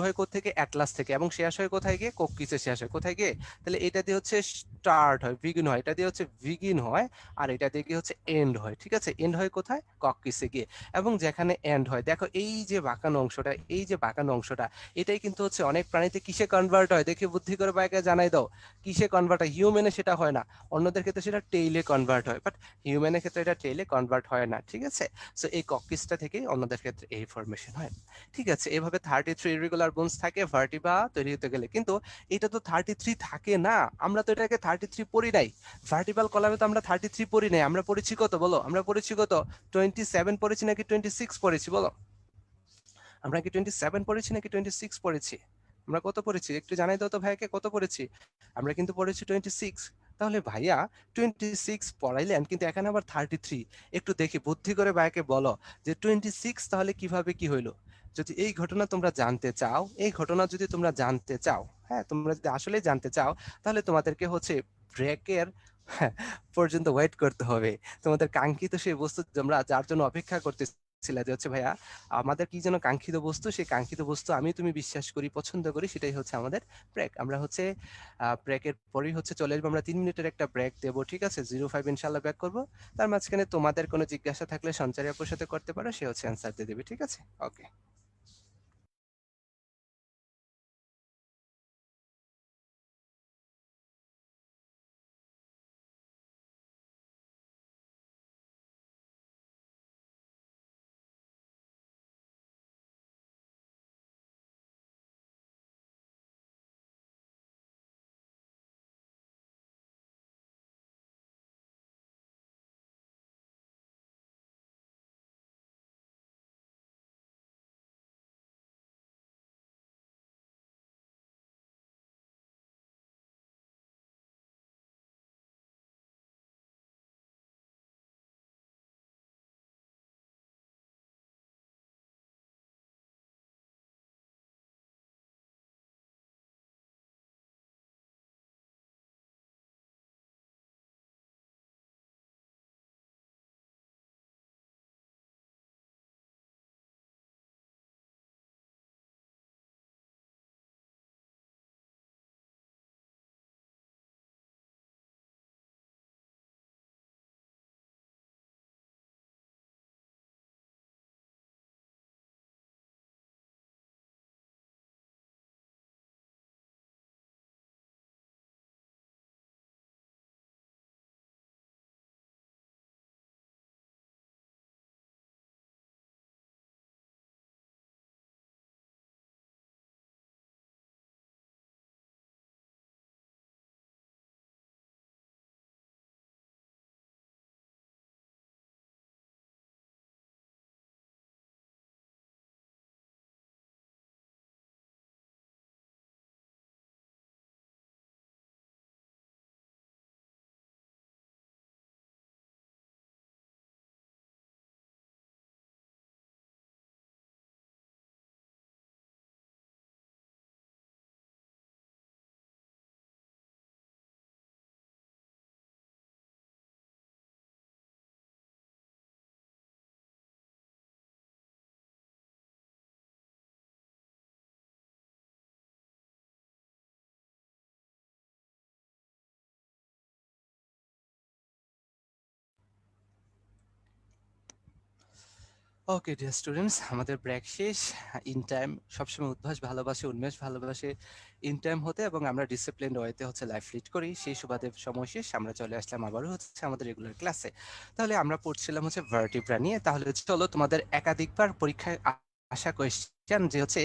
হয় কোত্থেকে? অ্যাটলাস থেকে, এবং শেষ হয় কোথায় গিয়ে? কোক্কিসে শেষ হয়। কোথায় গিয়ে? তাহলে এটা দিয়ে হচ্ছে স্টার্ট হয়, বিগিন হয়, এটা দিয়ে হচ্ছে বিগিন হয়, আর এটা দিয়ে কি হচ্ছে এন্ড হয়, ঠিক আছে? এন্ড হয় কোথায়? কক্কিসে গিয়ে। এবং যেখানে এন্ড হয়, দেখো এই যে বাঁকানো অংশটা, এই যে বাঁকানো অংশটা, এটাই কিন্তু হচ্ছে অনেক প্রাণীতে কিসে কনভার্ট হয়? দেখে বুদ্ধি করে বাইকে জানাই দাও, কিসে কনভার্ট হয়? হিউম্যানে সেটা হয় না, অন্যদের ক্ষেত্রে সেটা টেইলে কনভার্ট হয়, বাট হিউম্যানের ক্ষেত্রে এটা টেইলে কনভার্ট হয় না, ঠিক আছে? সো এই কক্কিসটা থেকেই অন্যদের ক্ষেত্রে এই ফরমেশন হয়, ঠিক আছে? এভাবে 33 ইরেগুলার বোনস থাকে ভার্টিব্রা তৈরি হতে গেলে। কিন্তু এটা তো 33 থাকে না, আমরা তো এটাকে 33 পড়ি নাই। ভার্টিব্রাল কলামে তো আমরা 33 পড়ি নাই, আমরা পড়েছি কত বলো? আমরা পড়েছি কত? 27 পড়েছি নাকি 26 পড়েছি বলো? আমরা কি 27 পড়েছি নাকি 26 পড়েছি? আমরা কত পড়েছি একটু জানাই দাও তো ভাইয়াকে, কত পড়েছি? আমরা কিন্তু পড়েছি 26। তাহলে ভাইয়া 26 পড়াইলেন, কিন্তু এখানে আবার 33। একটু দেখি বুদ্ধি করে ভাইয়াকে বলো যে 26 তাহলে কিভাবে কি হইলো? যদি এই ঘটনা তোমরা জানতে চাও, এই ঘটনা যদি তোমরা জানতে চাও, হ্যাঁ, তোমরা যদি আসলে জানতে চাও, তাহলে তোমাদেরকে হচ্ছে ব্রেকের পর্যন্ত ওয়েট করতে হবে। তোমাদের কাঙ্ক্ষিত সেই বস্তু তোমরা যার জন্য অপেক্ষা করতেছিলা, যে হচ্ছে ভাইয়া আমাদের কি যেন কাঙ্ক্ষিত বস্তু, সেই কাঙ্ক্ষিত বস্তু আমি তুমি বিশ্বাস করি, পছন্দ করি, সেটাই হচ্ছে আমাদের ব্রেক। আমরা হচ্ছে ব্রেকের পরেই হচ্ছে চলে আসবো, আমরা 3 মিনিটের একটা ব্রেক দেবো, ঠিক আছে? 05 ইনশাল্লাহ ব্যাক করবো। তার মাঝখানে তোমাদের কোনো জিজ্ঞাসা থাকলে সঞ্চারী আপুর সাথে করতে পারো, সে হচ্ছে অ্যান্সার দিয়ে দেবে, ঠিক আছে? ওকে। ওকে ডিয়ার স্টুডেন্টস, আমাদের ব্রেক শেষ। ইন টাইম সবসময় উদ্ভাস ভালোবাসে, উন্মেষ ভালোবাসে ইন টাইম হতে, এবং আমরা ডিসিপ্লিন ওয়েতে হচ্ছে লাইফ লিড করি। সেই সুবাদে সময় শেষ, আমরা চলে আসলাম আবারও হচ্ছে আমাদের রেগুলার ক্লাসে। তাহলে আমরা পড়ছিলাম হচ্ছে ভার্টিব্রা নিয়ে। তাহলে চলো, তোমাদের একাধিকবার পরীক্ষায় আসা কোয়েশ্চেন যে হচ্ছে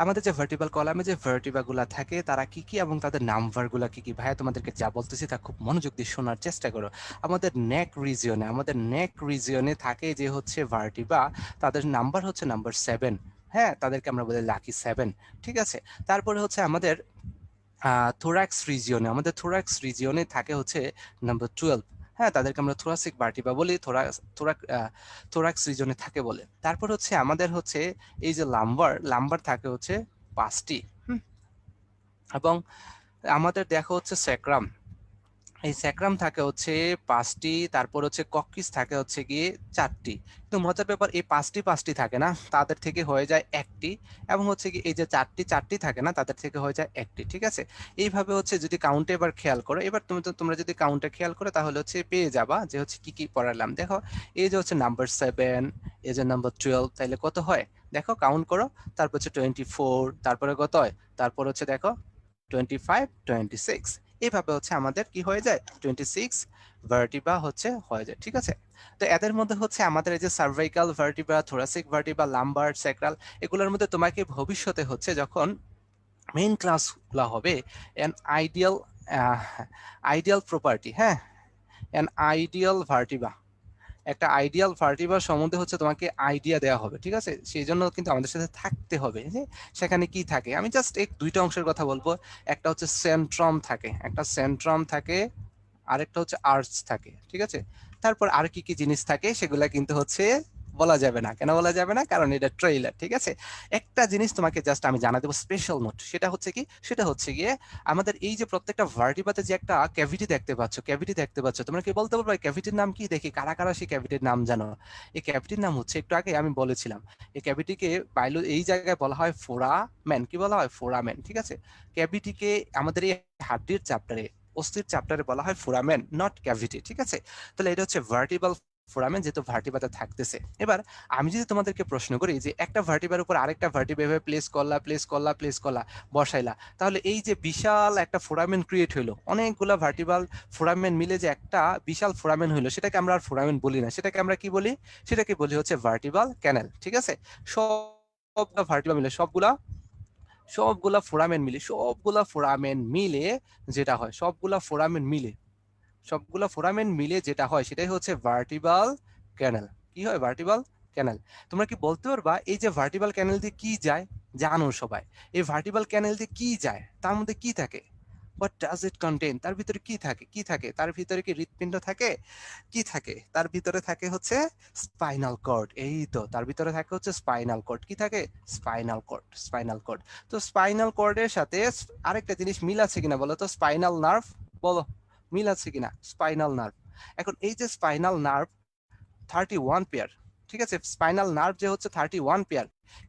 আমাদের যে ভার্টিব্রাল কলামে যে ভার্টিব্রাগুলা থাকে তারা কি কি এবং তাদের নাম্বারগুলা কি কি। ভাইয়া তোমাদেরকে যা বলতেছি তা খুব মনোযোগ দিয়ে শোনার চেষ্টা করো। আমাদের নেক রিজিয়নে থাকে যে হচ্ছে ভার্টিব্রা, তাদের নাম্বার হচ্ছে নাম্বার 7। হ্যাঁ, তাদেরকে আমরা বলি লাকি 7। ঠিক আছে, তারপরে হচ্ছে আমাদের থোরাক্স রিজিয়নে থাকে হচ্ছে নাম্বার 12। হ্যাঁ, তাদেরকে আমরা থোরাসিক ভার্টিব্রা বলি, থোরাক্স রিজনে থাকে বলে। তারপর হচ্ছে আমাদের হচ্ছে এই যে লাম্বার থাকে হচ্ছে 5টি। এবং আমাদের দেখো হচ্ছে স্যাক্রাম, এই স্যাক্রাম থাকে হচ্ছে 5টি। তারপর হচ্ছে কক্কিস থাকে হচ্ছে গিয়ে 4টি। কিন্তু মজার ব্যাপার, এই 5টি থাকে না, তাদের থেকে হয়ে যায় 1টি। এবং হচ্ছে কি এই যে 4টি থাকে না, তাদের থেকে হয়ে যায় 1টি। ঠিক আছে, এইভাবে হচ্ছে যদি কাউন্টে এবার খেয়াল করো, এবার তোমরা যদি কাউন্টে খেয়াল করো তাহলে হচ্ছে পেয়ে যাবা যে হচ্ছে কি কি পড়ালাম। দেখো, এই যে হচ্ছে নাম্বার 7, এই যে নাম্বার 12, তাইলে কত হয় দেখো, কাউন্ট করো। তারপর হচ্ছে 24, তারপরে কত হয়, তারপর হচ্ছে দেখো 25, 26। এইভাবে হচ্ছে আমাদের কি হয়ে যায়, 26 ভার্টিব্রা হচ্ছে হয়ে যায়। ঠিক আছে, তো এদের মধ্যে হচ্ছে আমাদের এই যে cervical vertebra, thoracic vertebra, lumber, sacral, এগুলোর মধ্যে তোমাকে ভবিষ্যতে হচ্ছে যখন মেইন ক্লাসগুলো হবে, এন আইডিয়াল প্রপার্টি, হ্যাঁ, এন আইডিয়াল ভার্টিব্রা, একটা আইডিয়াল ভার্টিব্রা সম্বন্ধে হচ্ছে তোমাকে আইডিয়া দেওয়া হবে। ঠিক আছে, সেই জন্য কিন্তু আমাদের সাথে থাকতে হবে যে সেখানে কি থাকে। আমি জাস্ট এক দুইটা অংশের কথা বলবো। একটা হচ্ছে সেন্ট্রাম থাকে, আরেকটা হচ্ছে আর্টস থাকে। ঠিক আছে, তারপর আর কি কি জিনিস থাকে সেগুলা কিন্তু হচ্ছে বলা যাবে না। কেন বলা যাবে না? কারণ এটা ট্রেইলার। ঠিক আছে, একটা জিনিস তোমাকে জাস্ট আমি জানা দেবো, স্পেশাল নোট। সেটা হচ্ছে গিয়ে আমাদের এই যে প্রত্যেকটা ভার্টিব্রাতে যে একটা ক্যাভিটি দেখতে পাচ্ছ, তোমরা কি বলতে পারবে ক্যাভিটির নাম কি? দেখি কারা কারা সেই ক্যাভিটির নাম জানো। এই ক্যাভিটির নাম হচ্ছে, একটু আগে আমি বলেছিলাম, এই ক্যাভিটিকে এই জায়গায় বলা হয় ফোরামেন। কি বলা হয়? ফোরামেন। ঠিক আছে, ক্যাভিটিকে আমাদের এই হাড্ডির চ্যাপ্টারে, অস্থির চ্যাপ্টারে বলা হয় ফোরামেন, নট ক্যাভিটি। ঠিক আছে, তাহলে এটা হচ্ছে ভার্টিব্রাল ফোরামেন, যেহেতু ভার্টিব্রাতে থাকতেছে। এবার আমি যদি তোমাদেরকে প্রশ্ন করি যে একটা ভার্টিব্রার উপর আরেকটা ভার্টিব্রা এভাবে প্লেস করলা বসাইলা, তাহলে এই যে বিশাল একটা ফোরামেন ক্রিয়েট হইলো, অনেকগুলা ভার্টিব্রাল ফোরামেন মিলে যে একটা বিশাল ফোরামেন হইলো, সেটাকে আমরা আর ফোরামেন বলি না, সেটাকে আমরা কি বলি? সেটাকে বলি হচ্ছে ভার্টিব্রাল ক্যানেল। ঠিক আছে, সবগুলা ভার্টিব্রা মিলে, সবগুলা ফোরামেন মিলে যেটা হয় সেটাই হচ্ছে ভার্টিব্রাল ক্যানেল। কি হয়? ভার্টিব্রাল ক্যানেল। তোমরা কি বলতে পারবা এই যে ভার্টিব্রাল ক্যানেল দিয়ে কি যায়? জানো সবাই, এই ভার্টিব্রাল ক্যানেল দিয়ে কি যায়, তার মধ্যে কি থাকে? What does it contain? তার ভিতরে কি থাকে? তার ভিতরে কি হৃৎপিণ্ড থাকে? কি থাকে তার ভিতরে? থাকে হচ্ছে স্পাইনাল কর্ড। এই তো, তার ভিতরে থাকে হচ্ছে স্পাইনাল কর্ড। কি থাকে? Spinal cord. তো স্পাইনাল কর্ডের সাথে আরেকটা জিনিস মিল আছে কিনা বলো তো, স্পাইনাল নার্ভ। বলো, মিল আছে কিনা স্পাইনাল নার্ভ? এখন এই যে স্পাইনাল নার্ভ 31 পেয়ার। ঠিক আছে, স্পাইনাল নার্ভ যে হচ্ছে 31 পেয়ার,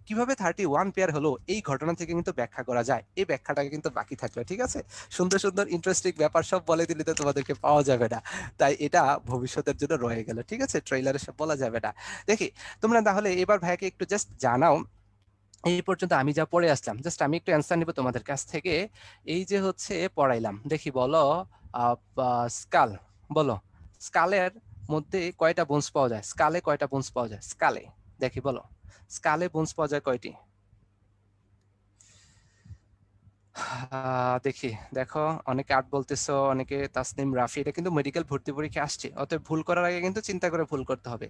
কিভাবে 31 পেয়ার হলো এই ঘটনা থেকে কিন্তু ব্যাখ্যা করা যায়। এই ব্যাখ্যাটাকে কিন্তু বাকি থাকলো। ঠিক আছে, সুন্দর সুন্দর ইন্টারেস্টিং ব্যাপার সব বলে দিলে তো তোমাদেরকে পাওয়া যাবে না, তাই এটা ভবিষ্যতের জন্য রয়ে গেল। ঠিক আছে, ট্রেইলারে সব বলা যাবে না। দেখি তোমরা তাহলে এবার ভাইকে একটু জাস্ট জানাও, এই পর্যন্ত আমি যা পড়ে আসলাম, জাস্ট আমি একটু অ্যান্সার নিব তোমাদের কাছ থেকে। এই যে হচ্ছে পড়াইলাম, দেখি বলো, স্কাল, বলো স্কালের মধ্যে কয়টা বোনস পাওয়া যায়? স্কালে দেখি বলো, স্কালে বোনস পাওয়া যায় কয়টি? দেখি, দেখো, অনেকে 8 বলতেছো, অনেকে তাসনিম, রাফি। এটা কিন্তু মেডিকেল ভর্তি পরীক্ষা আসছে, অতএব ভুল করার আগে কিন্তু চিন্তা করে ভুল করতে হবে।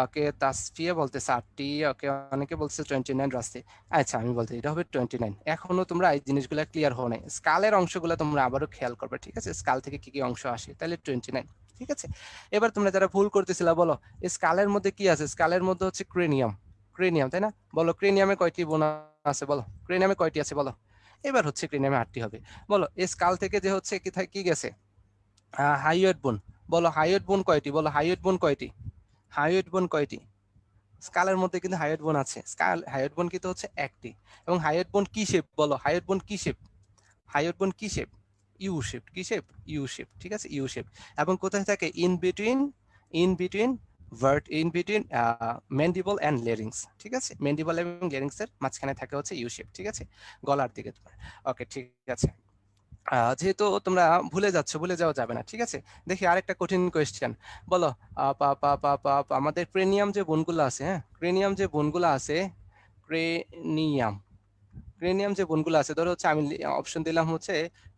ওকে, তাসফিয়া বলতেছে 8টি। ওকে, অনেকে বলছে 29 রাস্তে। আচ্ছা, আমি বলতে এটা হবে 29। এখনো তোমরা এই জিনিসগুলো ক্লিয়ার হও নাই। স্কালের অংশগুলো তোমরা আবারও খেয়াল করবে। ঠিক আছে, স্কাল থেকে কি কি অংশ আসে, তাহলে 29। ঠিক আছে, এবার তোমরা যারা ভুল করতেছিলা, বলো এই স্কালের মধ্যে কি আছে? স্কালের মধ্যে হচ্ছে ক্রেনিয়াম, তাই না? বলো ক্রেনিয়ামে কয়টি বোন আছে? বলো ক্রেনিয়ামে কয়টি আছে? বলো। এবার হচ্ছে ক্রেনিয়ামে 8টি হবে। বলো এই স্কাল থেকে যে হচ্ছে কি গেছে? হাইওয়েড বোন। বলো হাইওয়েড বোন কয়টি? বলো হাইওয়েড বোন কয়টি? স্কালের মধ্যে কিন্তু হাইওয়েড বোন আছে। হাইওয়েড বোন কিন্তু হচ্ছে 1টি। এবং হাইওয়েড বোন কি শেপ? বলো হাইওয়েড বোন কি শেপ? U shape. কি শেপ? U shape. ঠিক আছে, ইউ শেপ। এবং কোথায় থাকে? ইন বিটুইন ভার্ট in between mandible and larynx, ঠিক আছে? ম্যান্ডিবল এবং লেরিংস এর মাঝখানে থাকে হচ্ছে ইউ শেপ, ঠিক আছে, গলার দিকে তোমার। ওকে, ঠিক আছে। যেহেতু তোমরা ভুলে যাচ্ছ, ভুলে যাওয়া যাবে না, ঠিক আছে। দেখি আরেকটা কঠিন কোয়েশ্চেন, বলো আমাদের ক্রেনিয়াম যে বোনগুলো আছে, হ্যাঁ, ক্রেনিয়াম যে বোনগুলো আছে, ক্রেনিয়াম ক্রেনিয়াম যে বোনগুলো আছে, ধরো হচ্ছে আমি অপশন দিলাম হচ্ছে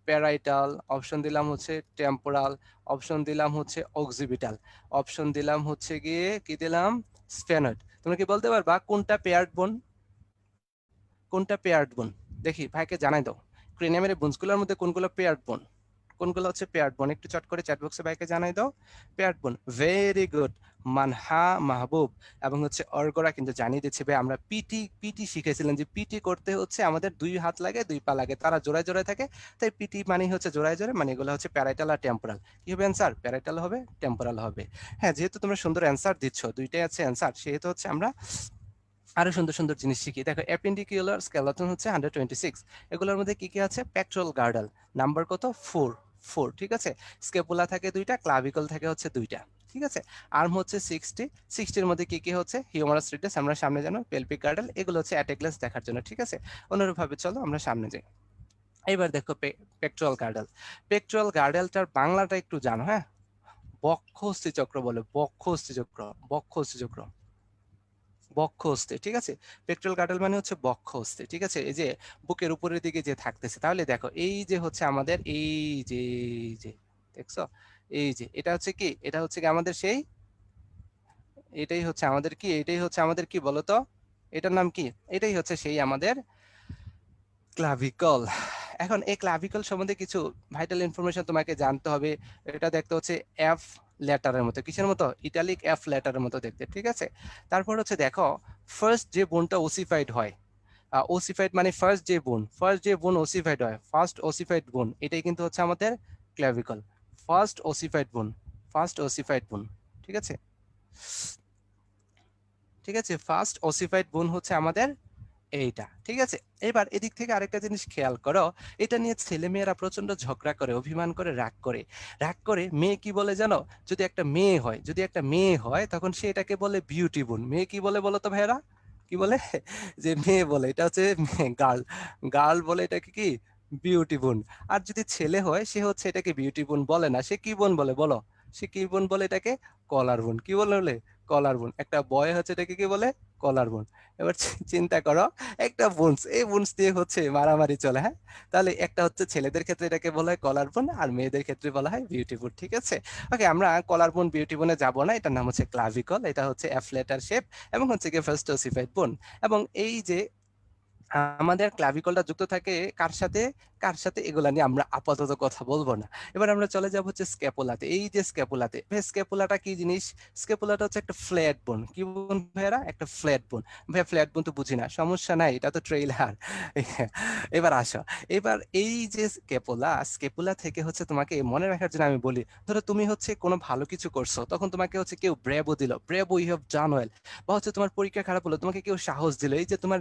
প্যারাইটাল, অপশন দিলাম হচ্ছে টেম্পোরাল, অপশন দিলাম হচ্ছে অক্সিপিটাল, অপশন দিলাম হচ্ছে গিয়ে কি দিলাম, স্ফেনয়েড। তোমরা কি বলতে পারবা কোনটা পেয়ার্ড বোন, কোনটা পেয়ার্ড বোন? দেখি ভাইকে জানাই দাও, ক্রেনিয়ামের বোনসগুলোর মধ্যে কোনগুলো পেয়ার্ড বোন, কোনগুলো হচ্ছে পেয়ার্ড বোন, একটু চট করে চ্যাট বক্সে ভাইকে জানাই দাও। পেয়ার্ড বোন, ভেরি গুড। মানহা, মাহবুব এবং হচ্ছে অর্গরা কিন্তু জানিয়ে দিচ্ছে ভাই, আমরা পিটি পিটি শিখেছিলাম যে পিটি করতে হচ্ছে আমাদের 2 হাত লাগে 2 পা লাগে, তারা জোড়ায় জোড়ায় থাকে, তাই পিটি মানে হচ্ছে জোড়ায় জোড়ায়, মানে এগুলো হচ্ছে প্যারাইটাল আর টেম্পোরাল। কি হবে অ্যান্সার? প্যারাইটাল হবে, টেম্পোরাল হবে। হ্যাঁ, যেহেতু তোমরা সুন্দর অ্যান্সার দিচ্ছ, দুইটাই আছে অ্যান্সার, সেহেতু হচ্ছে আমরা আরো সুন্দর সুন্দর জিনিস শিখি। দেখো অ্যাপেন্ডিকুলার স্কেলেটন হচ্ছে 126, এগুলোর মধ্যে কি কি আছে? পেক্টোরাল গার্ডাল, নাম্বার কত? 4 4, ঠিক আছে। স্কেপুলা থাকে 2টা, ক্লাভিকল থাকে হচ্ছে 2টা, ঠিক আছে। আর্ম হচ্ছে 60, 60 এর মধ্যে কি কি হচ্ছে? হিউমারাস রিটাস, আমরা সামনে জানো, পেলভিক গার্ডাল, এগুলো হচ্ছে অ্যাট এ গ্লান্স দেখার জন্য, ঠিক আছে। অনুরূপভাবে চলো আমরা সামনে যাই। এবার দেখো পেক্টোরাল গার্ডাল, পেক্টোরাল গার্ডালটার বাংলাটা একটু জানো, হ্যাঁ? বক্ষস্থি চক্র বলে, বক্ষস্থি চক্র, বক্ষস্থি চক্র, বক্ষস্থি, ঠিক আছে। পেক্টোরাল গার্ডাল মানে হচ্ছে বক্ষস্থি, ঠিক আছে, এই যে বুকের উপরের দিকে যে থাকতেছে। তাহলে দেখো এই যে হচ্ছে আমাদের এই যে দেখছো, এই যে এটা হচ্ছে কি, এটা হচ্ছে কি আমাদের সেই, এটাই হচ্ছে আমাদের কি, এটাই হচ্ছে আমাদের কি বলতো, এটার নাম কি? এটাই হচ্ছে সেই আমাদের ক্লাভিকল। এখন এই ক্লাভিকল সম্বন্ধে কিছু ভাইটাল ইনফরমেশন তোমাকে জানতে হবে। এটা দেখতে হচ্ছে এফ লেটারের মতো, কিসের মতো? ইটালিক এফ লেটারের মতো দেখতে, ঠিক আছে। তারপর হচ্ছে দেখো ফার্স্ট যে বোনটা ওসিফাইড হয়, ওসিফাইড মানে ফার্স্ট যে বোন ওসিফাইড হয়, ফার্স্ট ওসিফাইড বোন, এটাই কিন্তু হচ্ছে আমাদের ক্লাভিকল। ফার্স্ট ওসিফাইড বোন, ফার্স্ট ওসিফাইড বোন, ঠিক আছে, ঠিক আছে। ফার্স্ট ওসিফাইড বোন হচ্ছে আমাদের এইটা, ঠিক আছে। এবার এদিক থেকে আরেকটা জিনিস খেয়াল করো, এটা নিয়ে ছেলেমেয়েরা প্রচন্ড ঝগড়া করে, অভিমান করে, রাগ করে। রাগ করে মেয়ে কি বলে জানো? যদি একটা মেয়ে হয়, যদি একটা মেয়ে হয়, তখন সে এটাকে বলে বিউটি বোন। মেয়ে কি বলে বলো তো ভাইয়েরা? কি বলে? যে মেয়ে বলে এটা হচ্ছে গার্ল, গার্ল বলে এটাকে কি? বিউটি বোন। আর যদি ছেলে হয়, সে হচ্ছে এটাকে বিউটি বোন বলে না, সে কি বোন বলে বলো? সে কি বোন বলে? এটাকে কলার বোন। কি বলে? কলার বোন। একটা বয় হচ্ছে এটাকে কি বলে? কলার বোন। এবার চিন্তা করো, একটা বুনস, এই বুনস দিয়ে হচ্ছে মারামারি চলে, হ্যাঁ। তাহলে একটা হচ্ছে ছেলেদের ক্ষেত্রে এটাকে বলা হয় কলার বোন, আর মেয়েদের ক্ষেত্রে বলা হয় বিউটি বোন, ঠিক আছে। ওকে, আমরা কলার বোন বিউটি বোনে যাবো না, এটার নাম হচ্ছে ক্লাভিকল, এটা হচ্ছে এফ লেটার শেপ এবং হচ্ছে কি ফার্স্ট ওসিফাইড বোন। এবং এই যে আমাদের ক্লাভিকলটা যুক্ত থাকে কার সাথে, কার সাথে, এগুলা নিয়ে আমরা আপাতত কথা বলবো না। এবার আমরা চলে যাব হচ্ছে স্ক্যাপুলাতে। এই যে স্ক্যাপুলাতে, ভাই স্ক্যাপুলাটা কি জিনিস? স্ক্যাপুলাটা হচ্ছে একটা ফ্ল্যাট বোন। কি বোন ভাইয়ারা? একটা ফ্ল্যাট বোন। ভাই ফ্ল্যাট বোন তো বুঝি না, সমস্যা নাই, এটা তো ট্রেইলার। এবার আসো, এবার এই যে স্ক্যাপুলা, স্ক্যাপুলা থেকে হচ্ছে তোমাকে মনে রাখার জন্য আমি বলি, ধরো তুমি হচ্ছে কোনো ভালো কিছু করছো, তখন তোমাকে হচ্ছে কেউ ব্রেভো দিল, bravo you have done well, বা হচ্ছে তোমার পরীক্ষা খারাপ হলো, তোমাকে কেউ সাহস দিল, এই যে তোমার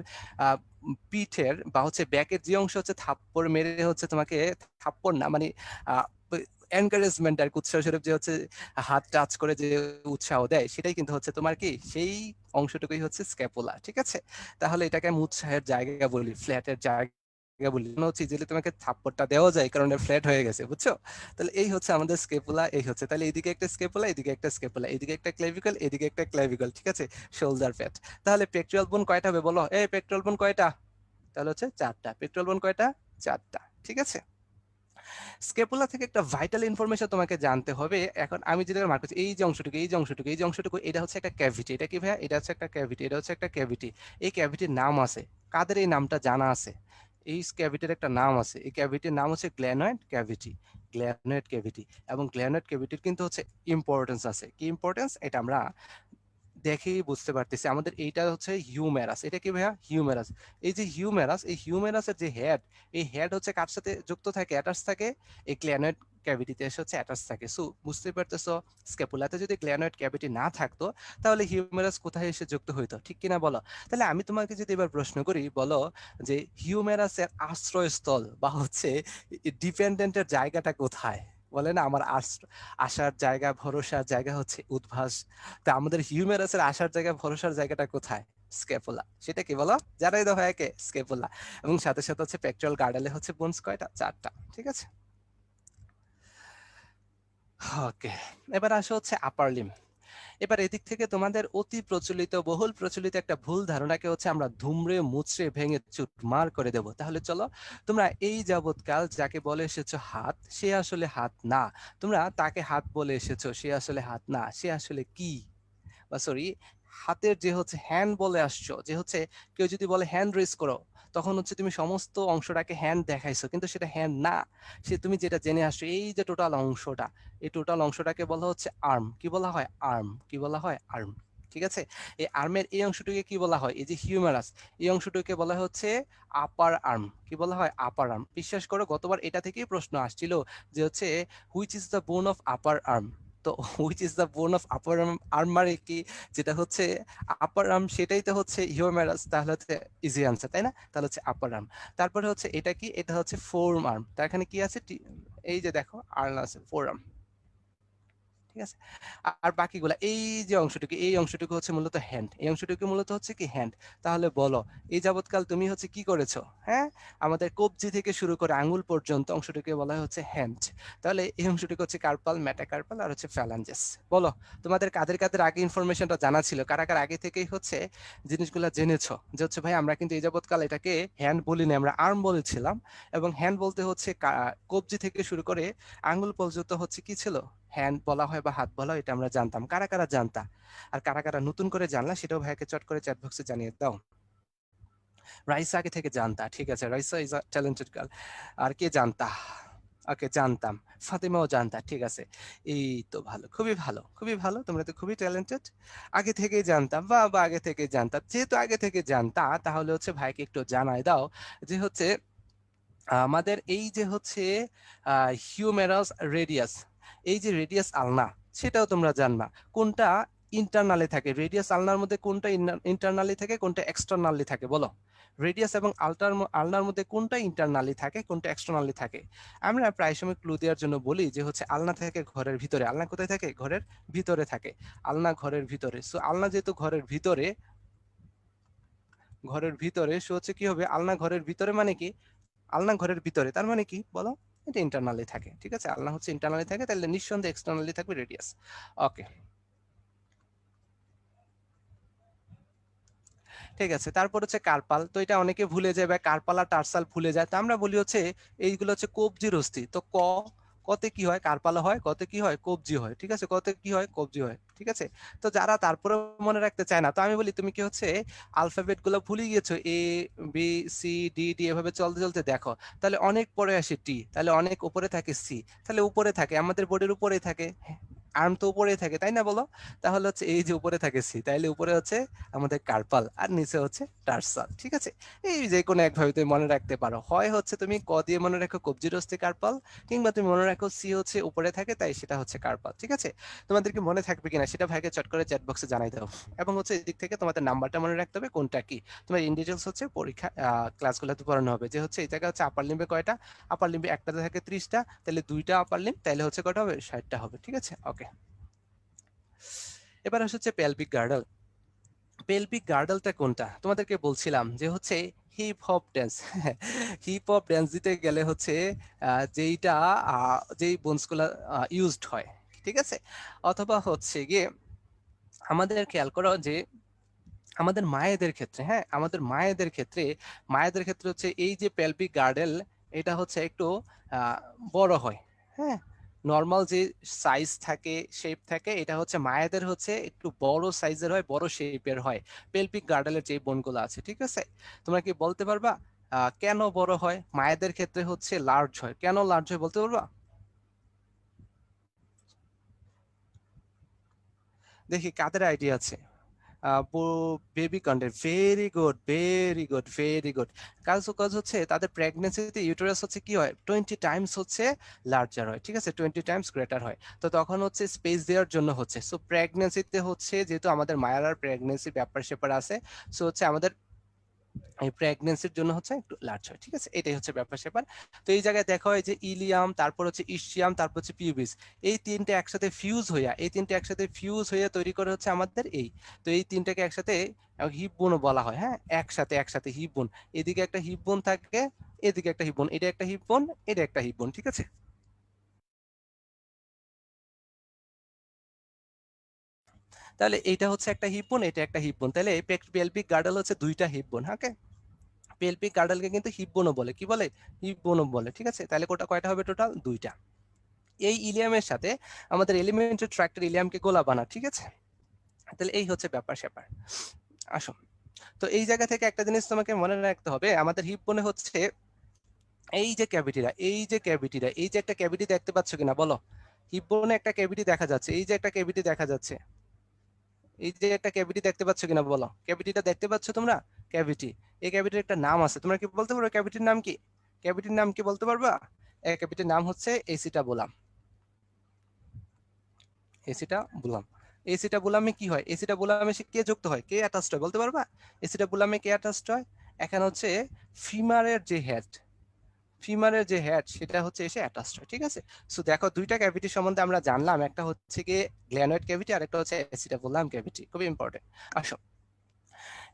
পিঠের বা হচ্ছে ব্যাকের যে অংশ হচ্ছে থাপ্পড় মেরে হচ্ছে তোমাকে, থাপ্পড় না মানে এনকারেজমেন্ট আর উৎসাহ স্বরূপ যে হচ্ছে হাত টাচ করে যে উৎসাহ দেয়, সেটাই কিন্তু হচ্ছে তোমার কি, সেই অংশটুকুই হচ্ছে স্ক্যাপুলা, ঠিক আছে। তাহলে এটাকে আমি উৎসাহের জায়গা বলি, ফ্ল্যাটের জায়গা বলি, মনে হচ্ছে যে তোমাকে থাপ্পড়টা দেওয়া যায় কারণ ফ্ল্যাট হয়ে গেছে, বুঝছো। তাহলে এই হচ্ছে আমাদের স্কেপুলা, এই হচ্ছে, তাহলে এইদিকে একটা স্কেপুলা, এদিকে একটা স্কেপুলা, এদিকে একটা ক্লেভিকল, এদিকে একটা ক্লেভিকল, ঠিক আছে, শোল্ডার প্যাড। তাহলে পেক্টোরাল বোন কয়টা হবে বলো? এই পেক্টোরাল বোন কয়টা? তাহলে হচ্ছে 4টা। পেক্টোরাল বোন কয়টা? 4টা, ঠিক আছে। স্কেপুলা থেকে একটা ভাইটাল ইনফরমেশন তোমাকে জানতে হবে। এখন আমি যেটা মার্ক করছি, এই যে অংশটুকু, এই যে অংশটুকু, এই যে অংশটুকু, এটা হচ্ছে একটা ক্যাভিটি। এটা কি ভাইয়া? এটা হচ্ছে একটা ক্যাভিটি, এটা হচ্ছে একটা ক্যাভিটি। এই ক্যাভিটির নাম আছে, কাদের এই নামটা জানা আছে? এই ক্যাভিটির একটা নাম আছে, এই ক্যাভিটির নাম হচ্ছে গ্ল্যানয়েড ক্যাভিটি, গ্ল্যানয়েড ক্যাভিটি। এবং গ্ল্যানয়েড ক্যাভিটির কিন্তু হচ্ছে ইম্পর্টেন্স আছে। কি ইম্পর্টেন্স? এটা আমরা দেখেই বুঝতে পারতেছি। আমাদের এইটা হচ্ছে হিউমেরাস। এটা কি ভাইয়া? হিউমেরাস। এই যে হিউমেরাস, এই হিউমেরাসের যে হেড, এই হেড হচ্ছে কার সাথে যুক্ত থাকে? অ্যাটাচ থাকে এই গ্ল্যানয়েড ক্যাভিটিতে এসে হচ্ছে অ্যাটাচ থাকে। সো বুঝতে পারতেছো, স্ক্যাপুলাতে যদি গ্ল্যানয়েড ক্যাভিটি না থাকতো, তাহলে হিউমেরাস কোথায় এসে যুক্ত হইতো, ঠিক কিনা বলো? তাহলে আমি তোমাকে যদি এবার প্রশ্ন করি, বলো যে হিউমেরাসের আশ্রয়স্থল বা হচ্ছে ডিপেন্ডেন্টের জায়গাটা কোথায়? বলে না আমার আসার জায়গা ভরসার জায়গা হচ্ছে উদ্ভাস। তা আমাদের হিউম্যারাসের আসার জায়গা ভরসার জায়গাটা কোথায়? স্কেপুলা। সেটা কি বলো? জানাই দাও ভাইয়াকে, স্কেপুলা। এবং সাথে সাথে হচ্ছে পেক্টোরাল গার্ডেলে হচ্ছে বোনস কয়টা? 4টা। ঠিক আছে, ওকে। এবার আসো হচ্ছে আপার লিম্ব। এবার এদিক থেকে তোমাদের অতি প্রচলিত বহুল প্রচলিত একটা ভুল ধারণাকে হচ্ছে আমরা ধুমড়ে মুচড়ে ভেঙে চুরমার করে দেব। তাহলে চলো, তোমরা এই যাবৎকাল যাকে বলে এসেছো হাত, সে আসলে হাত না। তোমরা তাকে হাত বলে এসেছো, সে আসলে হাত না, সে আসলে কি? বা সরি, হাতের যে হচ্ছে হ্যান্ড বলে আসছো, যে হচ্ছে কেউ যদি বলে হ্যান্ড রেজ করো, তখন হচ্ছে তুমি সমস্ত অংশটাকে হ্যান্ড দেখাইছো, কিন্তু সেটা হ্যান্ড না। সে তুমি যেটা জেনে আসছো, এই যে টোটাল অংশটা, এই টোটাল অংশটাকে বলা হচ্ছে আর্ম। কি বলা হয়? আর্ম। কি বলা হয়? আর্ম। ঠিক আছে, এই আর্মের এই অংশটুকে কি বলা হয়? এই যে হিউমেরাস, এই অংশটুকে বলা হচ্ছে আপার আর্ম। কি বলা হয়? Upper arm. বিশ্বাস করো, গতবার এটা থেকেই প্রশ্ন আসছিল যে হচ্ছে which is the bone of upper arm. তো which is the bone of upper arm মানে কি? যেটা হচ্ছে আপার আর্ম সেটাই তো হচ্ছে হিউমেরাস, তাহলে হচ্ছে ইজি আনসার, তাই না? তাহলে হচ্ছে আপার আর্ম। তারপরে হচ্ছে এটা কি? এটা হচ্ছে ফোর আর্ম। তার এখানে কি আছে? এই যে দেখো আর্ম আছে, ফোর আর্ম। ঠিক আছে, আর বাকিগুলা এই যে অংশটুকু, এই অংশটুকু হচ্ছে মূলত হ্যান্ড, এই অংশটুকু মূলত হচ্ছে কি? হ্যান্ড। তাহলে বলো, এই যাবৎকাল তুমি হচ্ছে কি করেছো? হ্যাঁ, আমাদের কবজি থেকে শুরু করে আঙ্গুল পর্যন্ত অংশটুকু বলা হচ্ছে হ্যান্ড। তাহলে এই অংশটুকু হচ্ছে কার্পাল, মেটাকার্পাল আর হচ্ছে ফ্যালাঞ্জেস। বলো, তোমাদের কাদের কাদের আগে ইনফরমেশনটা জানা ছিল? কারা কারা আগে থেকেই হচ্ছে জিনিসগুলো জেনেছো যে হচ্ছে ভাই আমরা কিন্তু এই যাবৎকাল এটাকে হ্যান্ড বলিনি, আমরা আর্ম বলেছিলাম। এবং হ্যান্ড বলতে হচ্ছে কবজি থেকে শুরু করে আঙ্গুল পর্যন্ত হচ্ছে কি ছিল? হ্যান্ড বলা হয় বা হাত বলা হয়, এটা আমরা জানতাম। কারা কারা জানতা? আর কারা কারা নতুন করে জানলা সেটাও ভাইকে চট করে চ্যাট বক্সে জানিয়ে দাও। রাইসা আগে থেকে জানতা, ঠিক আছে, Raisa is a talented girl. আর কে জানতা? ওকে, জানতাম। ফাতিমাও জানতা, ঠিক আছে। এই তো ভালো, খুবই ভালো, খুবই ভালো, তোমরা তো খুবই ট্যালেন্টেড। আগে থেকেই জানতাম, বা আগে থেকে জানতাম। যেহেতু আগে থেকে জানতা, তাহলে হচ্ছে ভাইকে একটু জানাই দাও যে হচ্ছে আমাদের এই যে হচ্ছে হিউমেরাস রেডিয়াস, এই যে রেডিয়াস আলনা, সেটাও তোমরা জানবা কোনটা ইন্টারনালি থাকে। রেডিয়াস আলনার মধ্যে কোনটা ইন্টারনালি থাকে, কোনটা এক্সটার্নালি থাকে? বলো, রেডিয়াস এবং আলনার মধ্যে কোনটা ইন্টারনালি থাকে, কোনটা এক্সটার্নালি থাকে? আমরা প্রায় সময় ক্লু দেওয়ার জন্য বলি যে হচ্ছে আলনা থাকে ঘরের ভিতরে। আলনা কোথায় থাকে? ঘরের ভিতরে থাকে। আলনা ঘরের ভিতরে, সো আলনা যেহেতু ঘরের ভিতরে, ঘরের ভিতরে, সো হচ্ছে কি হবে? আলনা ঘরের ভিতরে মানে কি? আলনা ঘরের ভিতরে, তার মানে কি বলো? এটা ইন্টারনালি থাকে। ঠিক আছে, আলনা হচ্ছে ইন্টারনালি থাকে, তাহলে নিঃসন্দেহে এক্সটার্নালি থাকবে রেডিয়াস। ওকে, ঠিক আছে। তারপর হচ্ছে কার্পাল, তো এটা অনেকে ভুলে যায় বা কার্পাল আর টার্সাল ভুলে যায়, তো আমরা বলি হচ্ছে এইগুলো হচ্ছে কবজির অস্থি। তো কতে কি হয়? কার্পাল হয়। কতে কি হয়? কবজি হয়। ঠিক আছে, কতে কি হয়? কবজি হয়। ঠিক আছে, তো যারা তারপরে মনে রাখতে চায় না, তো আমি বলি তুমি কি হচ্ছে আলফাবেট গুলো ভুলে গিয়েছো? A B C D D এভাবে চলতে চলতে দেখো, তাহলে অনেক পরে আসে টি, তাহলে অনেক উপরে থাকে সি, তাহলে উপরে থাকে আমাদের বডির উপরেই থাকে, আর্ম তো উপরেই থাকে, তাই না? বলো, তাহলে হচ্ছে এই যে উপরে থাকে সি, তাইলে উপরে হচ্ছে আমাদের কার্পাল আর নিচে হচ্ছে টার্সাল। ঠিক আছে, এই যে কোনো একভাবে তুমি মনে রাখতে পারো। হয় হচ্ছে তুমি ক দিয়ে মনে রাখো কবজির হচ্ছে কার্পাল, কিংবা তুমি মনে রাখো সি হচ্ছে উপরে থাকে, তাই সেটা হচ্ছে কার্পাল। ঠিক আছে, তোমাদেরকে মনে থাকবে কিনা সেটা ভাইকে চট করে চ্যাট বক্সে জানাই দাও। এবং হচ্ছে এদিক থেকে তোমাদের নাম্বারটা মনে রাখতে হবে কোনটা কি। তোমার ইন ডিটেলস হচ্ছে পরীক্ষা ক্লাসগুলোতে পড়ানো হবে যে হচ্ছে এই জায়গায় হচ্ছে আপার লিম্বে কয়টা? আপার লিম্বে একটাতে থাকে 30টা, তাহলে দুইটা আপার লিম্ব, তাহলে হচ্ছে কয়টা হবে? 60টা হবে। ঠিক আছে, ওকে। এবার হচ্ছে পেলভিক গার্ডেল। পেলভিক গার্ডেলটা কোনটা? তোমাদেরকে বলছিলাম যে হচ্ছে hip hop dance. Hip hop dance দিতে গেলে হচ্ছে যেইটা যেই বোনসগুলো ইউজড হয়, ঠিক আছে, অথবা হচ্ছে গিয়ে আমাদের খেয়াল করো যে আমাদের মায়েদের ক্ষেত্রে, হ্যাঁ, আমাদের মায়েদের ক্ষেত্রে হচ্ছে এই যে পেলভিক গার্ডেল, এটা হচ্ছে একটু আহ, বড় হয়। হ্যাঁ, নর্মাল যে সাইজ থাকে, শেপ থাকে, এটা হচ্ছে মায়েদের হচ্ছে একটু বড় সাইজের হয়, বড় শেপের হয় পেলভিক গার্ডেলের যে বোনগুলো আছে। ঠিক আছে, তোমরা কি বলতে পারবা কেন বড় হয়? মায়েদের ক্ষেত্রে হচ্ছে লার্জ হয়, কেন লার্জ হয় বলতে পারবা? দেখি কাদের আইডিয়া আছে। Baby content, very good, very good, very good. কাজ হচ্ছে তাদের প্রেগনেন্সিতে ইউটেরাস হচ্ছে কি হয়? 20 টাইমস হচ্ছে লার্জার হয়। ঠিক আছে, 20 টাইমস গ্রেটার হয়। তো তখন হচ্ছে স্পেস দেওয়ার জন্য হচ্ছে, সো প্রেগনেন্সিতে হচ্ছে যেহেতু আমাদের মায়ের আর প্রেগনেন্সি ব্যাপার স্যাপার আছে, সো হচ্ছে আমাদের এই প্রেগন্যান্সির জন্য হচ্ছে একটু লার্জ হয়, ঠিক আছে, এটাই হচ্ছে ব্যাপার স্যাপার। তো এই জায়গায় দেখা হয় যে ইলিয়াম, তারপর হচ্ছে ইসিয়াম, তারপর হচ্ছে পিউবিস, এই তিনটে একসাথে ফিউজ হইয়া তৈরি করে হচ্ছে আমাদের এই, তো এই তিনটাকে একসাথে হিপ বোনও বলা হয়। হ্যাঁ, একসাথে হিপ বোন, এদিকে একটা হিপ বোন থাকে, এদিকে একটা হিপ বোন, এটা একটা হিপ বোন, এটা একটা হিপ বোন, ঠিক আছে। তাহলে এইটা হচ্ছে একটা হিপ বোন, এটা একটা হিপ বোন, তাহলে পেলভিক গার্ডল হচ্ছে দুইটা হিপ বোন। হ্যাঁ, পেলভিক গার্ডলকে কিন্তু হিপ বোনও বলে, কি বলে, হিপ বোনও বলে, ঠিক আছে। তাহলে কয়টা হবে টোটাল, দুইটা। এই ইলিয়ামের সাথে আমাদের এলিমেন্টারি ট্র্যাক্টের ইলিয়ামকে গোলা বানা, ঠিক আছে। তাহলে এই হচ্ছে ব্যাপার স্যাপার। আসো, তো এই জায়গা থেকে একটা জিনিস তোমাকে মনে রাখতে হবে, আমাদের হিপ বোনে হচ্ছে এই যে ক্যাভিটিরা, এই যে একটা ক্যাভিটি দেখতে পাচ্ছ কিনা বলো, হিপ বোনে একটা ক্যাভিটি দেখা যাচ্ছে, এই যে একটা ক্যাভিটি দেখা যাচ্ছে, এই যে একটা ক্যাভিটি দেখতে পাচ্ছ কিনা বলো, ক্যাভিটিটা দেখতে পাচ্ছ তোমরা, ক্যাভিটি, এই ক্যাভিটির একটা নাম আছে, তোমরা কি বলতে পারো ক্যাভিটির নাম কি, ক্যাভিটির নাম কি বলতে পারবা? এই ক্যাভিটির নাম হচ্ছে এসিটাবুলাম। এসিটাবুলাম, এসিটাবুলামে কি হয়, এসিটাবুলামে কে যুক্ত হয়, কে অ্যাটাচড হয় বলতে পারবা? এসিটাবুলামে কে অ্যাটাচড হয়? এখানে হচ্ছে ফিমারের যে হেড, সেটা হচ্ছে এসে অ্যাটাচড হয়, ঠিক আছে। সো দেখো দুইটা ক্যাভিটি সম্বন্ধে আমরা জানলাম, একটা হচ্ছে কি গ্ল্যানয়েড ক্যাভিটি আর একটা হচ্ছে এসিটাবুলাম ক্যাভিটি, খুবই ইম্পর্টেন্ট। আসো,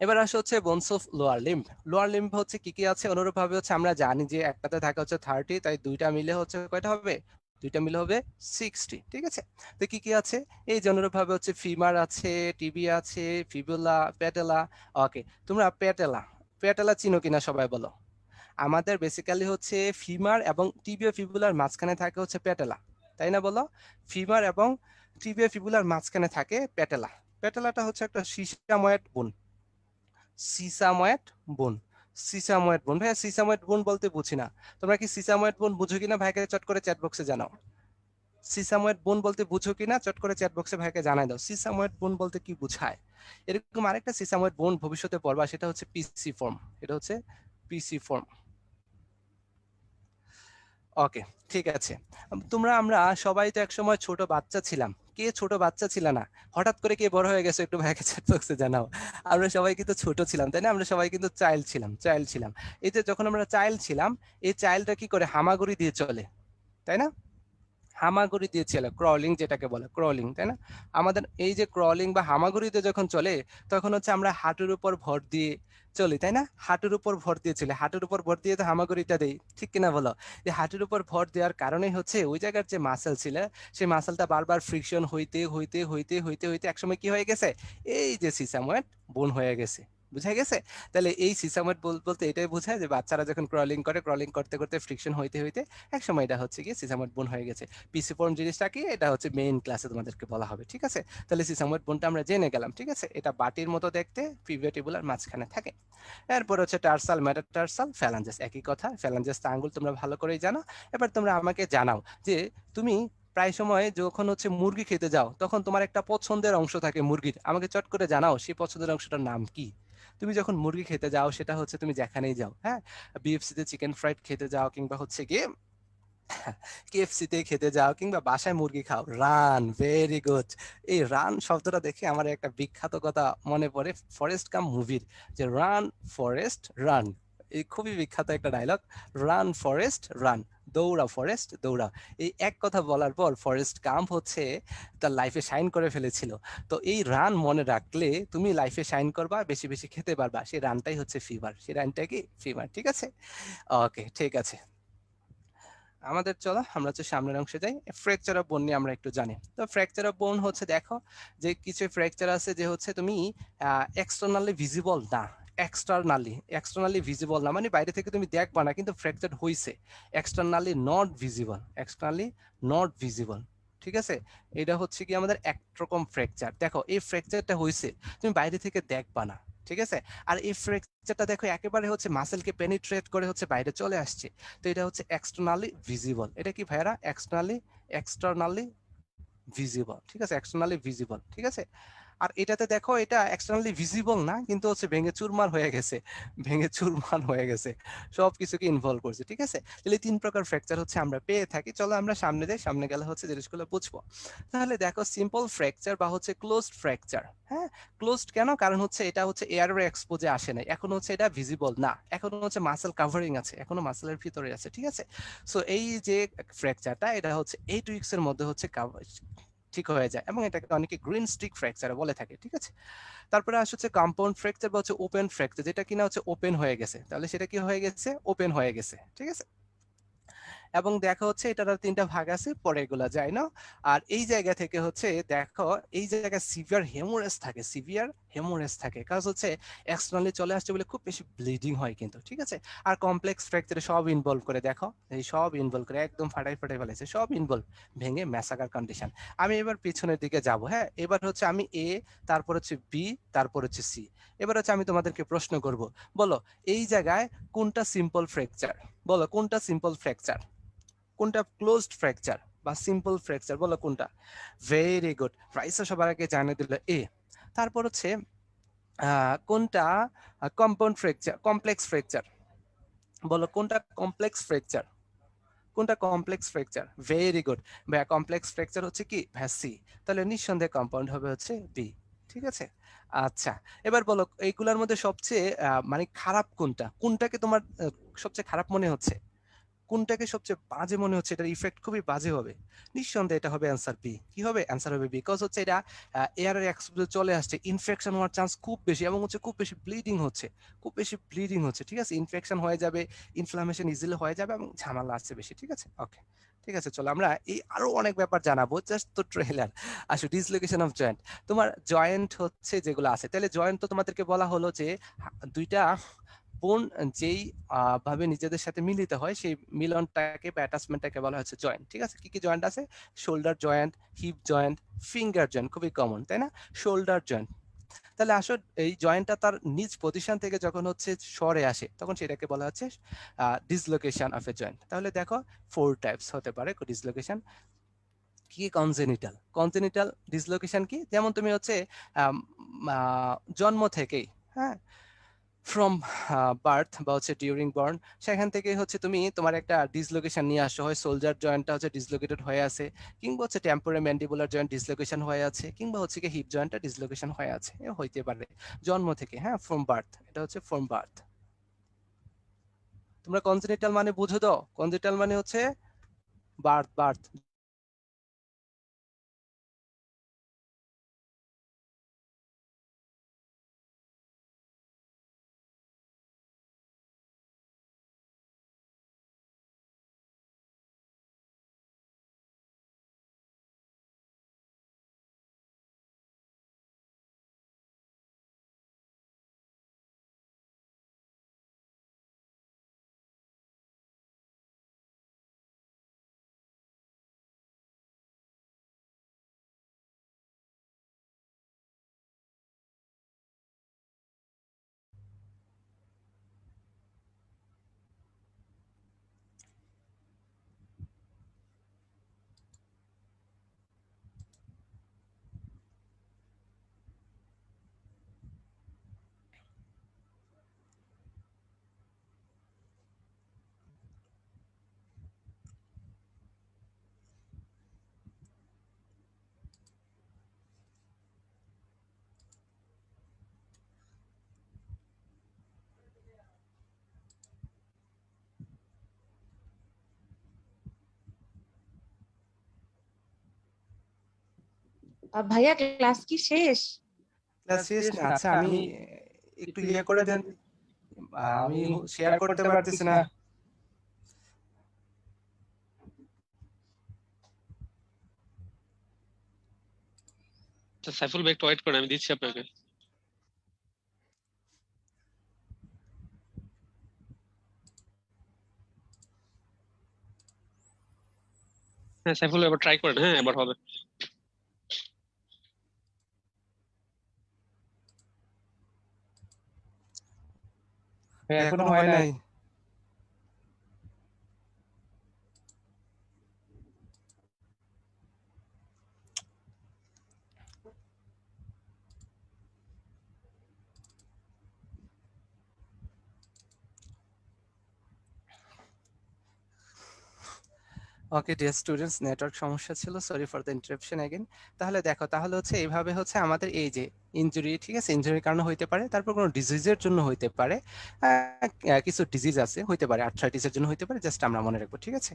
এবার আসো হচ্ছে bones of lower limb. Lower limb হচ্ছে কি কি আছে, অনুরূপ ভাবে হচ্ছে আমরা জানি যে একটাতে থাকে হচ্ছে 30, তাই দুইটা মিলে হচ্ছে কয়টা হবে, দুইটা মিলে হবে 60, ঠিক আছে। তো কি কি আছে, এই যে অনুরূপ ভাবে হচ্ছে ফিমার আছে, টিবি আছে, ফিবুলা, প্যাটেলা। ওকে, তোমরা প্যাটেলা চিনো কিনা সবাই বলো। আমাদের বেসিক্যালি হচ্ছে ফিমার এবং টিবিও ফিবুলার মাঝখানে থাকে হচ্ছে প্যাটেলা, তাই না বলো? ফিমার এবং টিবিও ফিবুলার মাঝখানে থাকে প্যাটেলা। প্যাটেলাটা হচ্ছে একটা সিসাময়েড বোন, সিসাময়েড বোন, সিসাময়েড বোন। ভাইয়া সিসাময়েড বোন বলতে বুঝি না, তোমরা কি সিসাময়েড বোন বুঝো কিনা ভাইকে চট করে চ্যাট বক্সে জানাও। সিসাময়েড বোন বলতে বুঝো কিনা চট করে চ্যাট বক্সে ভাইকে জানাই দাও, সিসাময়েড বোন বলতে কি বুঝায়। এরকম আরেকটা সিসাময়েড বোন ভবিষ্যতে পড়বা, সেটা হচ্ছে পিসি ফর্ম, এটা হচ্ছে পিসি ফর্ম। ওকে, ঠিক আছে। আমরা সবাই তো একসময় ছোট বাচ্চা ছিলাম, কে ছোট বাচ্চা ছিল না? হঠাৎ করে কে বড় হয়ে গেছে একটু ভাইকে চ্যাট বক্সে জানাও। আমরা সবাই কিন্তু ছোট ছিলাম, তাই না? আমরা সবাই কিন্তু চাইল্ড ছিলাম। এই যে যখন আমরা চাইল্ড ছিলাম, এই চাইল্ডটা কি করে, হামাগুড়ি দিয়ে চলে, তাই না? হামাগুড়ি দিয়ে চলে, ক্রলিং যেটাকে বলে, ক্রলিং, তাই না? আমাদের এই যে ক্রলিং বা হামাগুড়িতে যখন চলে, তখন হচ্ছে আমরা হাঁটুর উপর ভর দিয়ে চলি, তাই না? হাঁটুর উপর ভর দিয়ে চলে, হাঁটুর উপর ভর দিয়ে তো হামাগুড়িটা দেই, ঠিক কিনা বলো? এই হাঁটুর উপর ভর দেওয়ার কারণেই হচ্ছে ওই জায়গার যে মাসেল ছিল, সেই মাসেলটা বারবার ফ্রিকশন হইতে হইতে হইতে হইতে হইতে একসময় কি হয়ে গেছে, এই যে সিসাময়েড বোন হয়ে গেছে, বুঝা গেছে? তাহলে এই সিসাময়েড বলতে এটাই বোঝায় যে বাচ্চারা যখন ক্রলিং করে, ক্রলিং করতে করতে ফ্রিকশন হইতে হইতে একসময় এটা হচ্ছে কি সিসাময়েড বোন হয়ে গেছে। পিসি ফর্ম জিনিসটা কি, এটা হচ্ছে মেইন ক্লাসে তোমাদেরকে বলা হবে, ঠিক আছে। তাহলে সিসাময়েড বোনটা আমরা জেনে গেলাম, ঠিক আছে। এটা বাটির মতো দেখতে, পিভিওটিবুলার মাঝখানে থাকে। এরপর হচ্ছে টার্সাল, মেটাটার্সাল, ফ্যালাঞ্জেস, একই কথা, ফ্যালাঞ্জেস আঙ্গুল তোমরা ভালো করেই জানো। এবার তোমরা আমাকে জানাও যে তুমি প্রায় সময় যখন হচ্ছে মুরগি খেতে যাও, তখন তোমার একটা পছন্দের অংশ থাকে মুরগির, আমাকে চট করে জানাও সেই পছন্দের অংশটার নাম কি। তুমি যখন মুরগি খেতে যাও, সেটা হচ্ছে তুমি যেখানেই যাও, হ্যাঁ, বিএফসিতে চিকেন ফ্রাইড খেতে যাও, কিংবা হচ্ছে গিয়ে কেএফসিতে খেতে যাও, কিংবা বাসায় মুরগি খাও, রান, ভেরি গুড। এই রান শব্দটা দেখে আমার একটা বিখ্যাত কথা মনে পড়ে ফরেস্ট গাম্প মুভির, যে রান ফরেস্ট রান, এই খুবই বিখ্যাত একটা ডায়লগ, রান ফরেস্ট রান, দৌড়াও ফরেস্ট দৌড়াও। এই এক কথা বলার পর ফরেস্ট গাম্প হচ্ছে তার লাইফে শাইন করে ফেলেছিল। তো এই রান মনে রাখলে তুমি লাইফে শাইন করবা, বেশি বেশি খেতে পারবা, সেই রানটাই হচ্ছে ফিভার, সেই রানটা কি ফিভার, ঠিক আছে। ওকে, ঠিক আছে। আমাদের চলো আমরা হচ্ছে সামনের অংশে যাই। ফ্র্যাকচার অফ বোন নিয়ে আমরা একটু জানি। তো ফ্র্যাকচার অফ বোন হচ্ছে, দেখো যে কিছু ফ্র্যাকচার আছে যে হচ্ছে তুমি এক্সটার্নালি ভিজিবল না, এক্সটার্নালি ভিজিবল না মানে বাইরে থেকে তুমি দেখবা না, কিন্তু ফ্র্যাকচার হইছে। এক্সটার্নালি নট ভিজিবল, ঠিক আছে। এটা হচ্ছে কি আমাদের একরকম ফ্র্যাকচার। দেখো এই ফ্র্যাকচারটা হইছে, তুমি বাইরে থেকে দেখবা না, ঠিক আছে। আর এই ফ্র্যাকচারটা দেখো একেবারে হচ্ছে মাসেলকে পেনিট্রেট করে হচ্ছে বাইরে চলে আসছে। তো এটা হচ্ছে এক্সটার্নালি ভিজিবল। এটা কি ভাইরা, এক্সটার্নালি ভিজিবল, ঠিক আছে, এক্সটার্নালি ভিজিবল, ঠিক আছে। আর এটাতে দেখো এটা এক্সটার্নালি ভিজিবল না, কিন্তু হচ্ছে ভেঙে চুরমার হয়ে গেছে, ভেঙে চুরমার হয়ে গেছে, সবকিছুকে ইনভলভ করছে। ঠিক আছে, তাহলে 3 প্রকার ফ্র্যাকচার হচ্ছে আমরা পেয়ে থাকি। চলো আমরা সামনে যাই, সামনে গেলে হচ্ছে জিনিসগুলো বুঝবো। তাহলে দেখো সিম্পল ফ্র্যাকচার বা হচ্ছে ক্লোজড ফ্র্যাকচার। হ্যাঁ, ক্লোজড কেন? কারণ হচ্ছে এটা হচ্ছে এয়ারের এক্সপোজে আসে নাই, এখন হচ্ছে এটা ভিজিবল না, এখন হচ্ছে মাসেল কাভারিং আছে, এখনো মাসেলের ভিতরে আছে। ঠিক আছে, সো এই যে ফ্র্যাকচারটা এটা হচ্ছে 8 উইকস এর মধ্যে হচ্ছে ঠিক হয়ে যায়, এবং এটাকে অনেকে গ্রিন স্টিক ফ্র্যাকচার বলে থাকে। ঠিক আছে, তারপরে আসছে কম্পাউন্ড ফ্র্যাকচার বা হচ্ছে ওপেন ফ্র্যাকচার, যেটা কিনা হচ্ছে ওপেন হয়ে গেছে, তাহলে সেটা কি হয়ে গেছে? ওপেন হয়ে গেছে। ঠিক আছে, এবং দেখা হচ্ছে এটার 3টা ভাগ আছে, পরে এগুলা যায় না। আর এই জায়গা থেকে হচ্ছে দেখো এই জায়গায় সিভিয়ার হেমোরেজ থাকে, সিভিয়ার হেমোরেজ থাকে, কাজ হচ্ছে এক্সটার্নালি চলে আসছে বলে খুব বেশি ব্লিডিং হয় কিন্তু। ঠিক আছে, আর কমপ্লেক্স ফ্র্যাকচারে সব ইনভলভ করে, দেখো এই সব ইনভলভ করে, একদম ফাটাই ফাটাই ফেলেছে, সব ইনভলভ, ভেঙে ম্যাসাকার কন্ডিশন। আমি এবার পিছনের দিকে যাব। হ্যাঁ, এবার হচ্ছে আমি এ, তারপর হচ্ছে বি, তারপর হচ্ছে সি। এবার হচ্ছে আমি তোমাদেরকে প্রশ্ন করব, বলো এই জায়গায় কোনটা সিম্পল ফ্র্যাকচার? বলো কোনটা সিম্পল ফ্র্যাকচার, কোনটা ক্লোজড ফ্র্যাকচার বা সিম্পল ফ্র্যাকচার, বলো কোনটা? ভেরি গুড, রাইসা সবার আগে জানিয়ে দিল এ। তারপর হচ্ছে কোনটা কম্পাউন্ড ফ্র্যাকচার, কমপ্লেক্স ফ্র্যাকচার, বলো কোনটা কমপ্লেক্স ফ্র্যাকচার, কোনটা কমপ্লেক্স ফ্র্যাকচার? ভেরি গুড ভাইয়া, কমপ্লেক্স ফ্র্যাকচার হচ্ছে কি ভাইয়া? সি। তাহলে নিঃসন্দেহে কম্পাউন্ড হবে হচ্ছে বি। ঠিক আছে, আচ্ছা এবার বলো এইগুলোর মধ্যে সবচেয়ে মানে খারাপ কোনটা, কোনটাকে তোমার সবচেয়ে খারাপ মনে হচ্ছে, কোনটাকে সবচেয়ে বাজে মনে হচ্ছে, এটার ইফেক্ট খুবই বাজে হবে? নিঃসন্দেহে এটা হবে অ্যান্সার বি। কি হবে? অ্যান্সার হবে বি, বিকজ হচ্ছে এটা এয়ারের এক্সপোজে চলে আসছে, ইনফেকশন হওয়ার চান্স খুব বেশি, এবং হচ্ছে খুব বেশি ব্লিডিং হচ্ছে, খুব বেশি ব্লিডিং হচ্ছে। ঠিক আছে, ইনফেকশন হয়ে যাবে, ইনফ্লামেশন ইজিলি হয়ে যাবে, এবং ঝামেলা আসছে বেশি। ঠিক আছে, ওকে ঠিক আছে, চলো আমরা এই আরো অনেক ব্যাপার জানাবো, জাস্ট তো ট্রেলার। আসো ডিসলোকেশন অফ জয়েন্ট, তোমার জয়েন্ট হচ্ছে যেগুলো আছে, তাহলে জয়েন্ট তো তোমাদেরকে বলা হলো যে দুইটা বোন যেই ভাবে নিজেদের সাথে মিলিত হয়, সেই মিলনটাকে বা অ্যাটাচমেন্টটাকে বলা হচ্ছে জয়েন্ট। ঠিক আছে, কি কি জয়েন্ট আছে? Shoulder joint, hip joint, finger joint, খুবই কমন তাই না? শোল্ডার জয়েন্ট, তাহলে আসো এই জয়েন্টটা তার নিজ পজিশন থেকে যখন হচ্ছে সরে আসে, তখন সেটাকে বলা হচ্ছে ডিসলোকেশন অফ এ জয়েন্ট। তাহলে দেখো 4 টাইপস হতে পারে ডিসলোকেশন। কি? কনজেনিটাল, কনজেনিটাল ডিসলোকেশন কি? যেমন তুমি হচ্ছে জন্ম থেকেই, হ্যাঁ, ফ্রম বার্থ বা হচ্ছে ডিউরিং বর্ন, সেখান থেকে হচ্ছে তুমি তোমার একটা ডিসলোকেশন নিয়ে আসো, হয় সোলজার জয়েন্টটা হচ্ছে ডিসলোকেটেড হয়ে আছে, কিংবা হচ্ছে টেম্পোরাল ম্যান্ডিবুলার জয়েন্ট ডিসলোকেশন হয়ে আছে, কিংবা হচ্ছে কি হিপ জয়েন্টটা ডিসলোকেশন হয়ে আছে, এ হইতে পারে জন্ম থেকে। হ্যাঁ, ফ্রম বার্থ, এটা হচ্ছে ফ্রম বার্থ। তোমরা কনজেনিটাল মানে বুঝো তো? কনজেনিটাল মানে হচ্ছে বার্থ, বার্থ। ভাইয়া ক্লাস কি শেষ? ক্লাস শেষ না, আচ্ছা আমি একটু ইয়ে করে দেন, আমি শেয়ার করতে পারতেছি না। আচ্ছা সাইফুল ভাই একটু ওয়েট করেন, আমি দিচ্ছি আপনাকে। হ্যাঁ সাইফুল ভাই এবার ট্রাই করেন, হ্যাঁ এবার হবে। এখনো হয় নাই। ওকে ডিয়ার স্টুডেন্টস, নেটওয়ার্ক সমস্যা ছিল, sorry for the interruption again. তাহলে দেখো, তাহলে হচ্ছে এইভাবে হচ্ছে আমাদের এই যে ইনজুরি, ঠিক আছে, ইনজুরির কারণে হইতে পারে, তারপর কোনো ডিজিজের জন্য হইতে পারে, কিছু ডিজিজ আছে হইতে পারে, আর্থ্রাইটিসের জন্য হইতে পারে, জাস্ট আমরা মনে রাখবো, ঠিক আছে।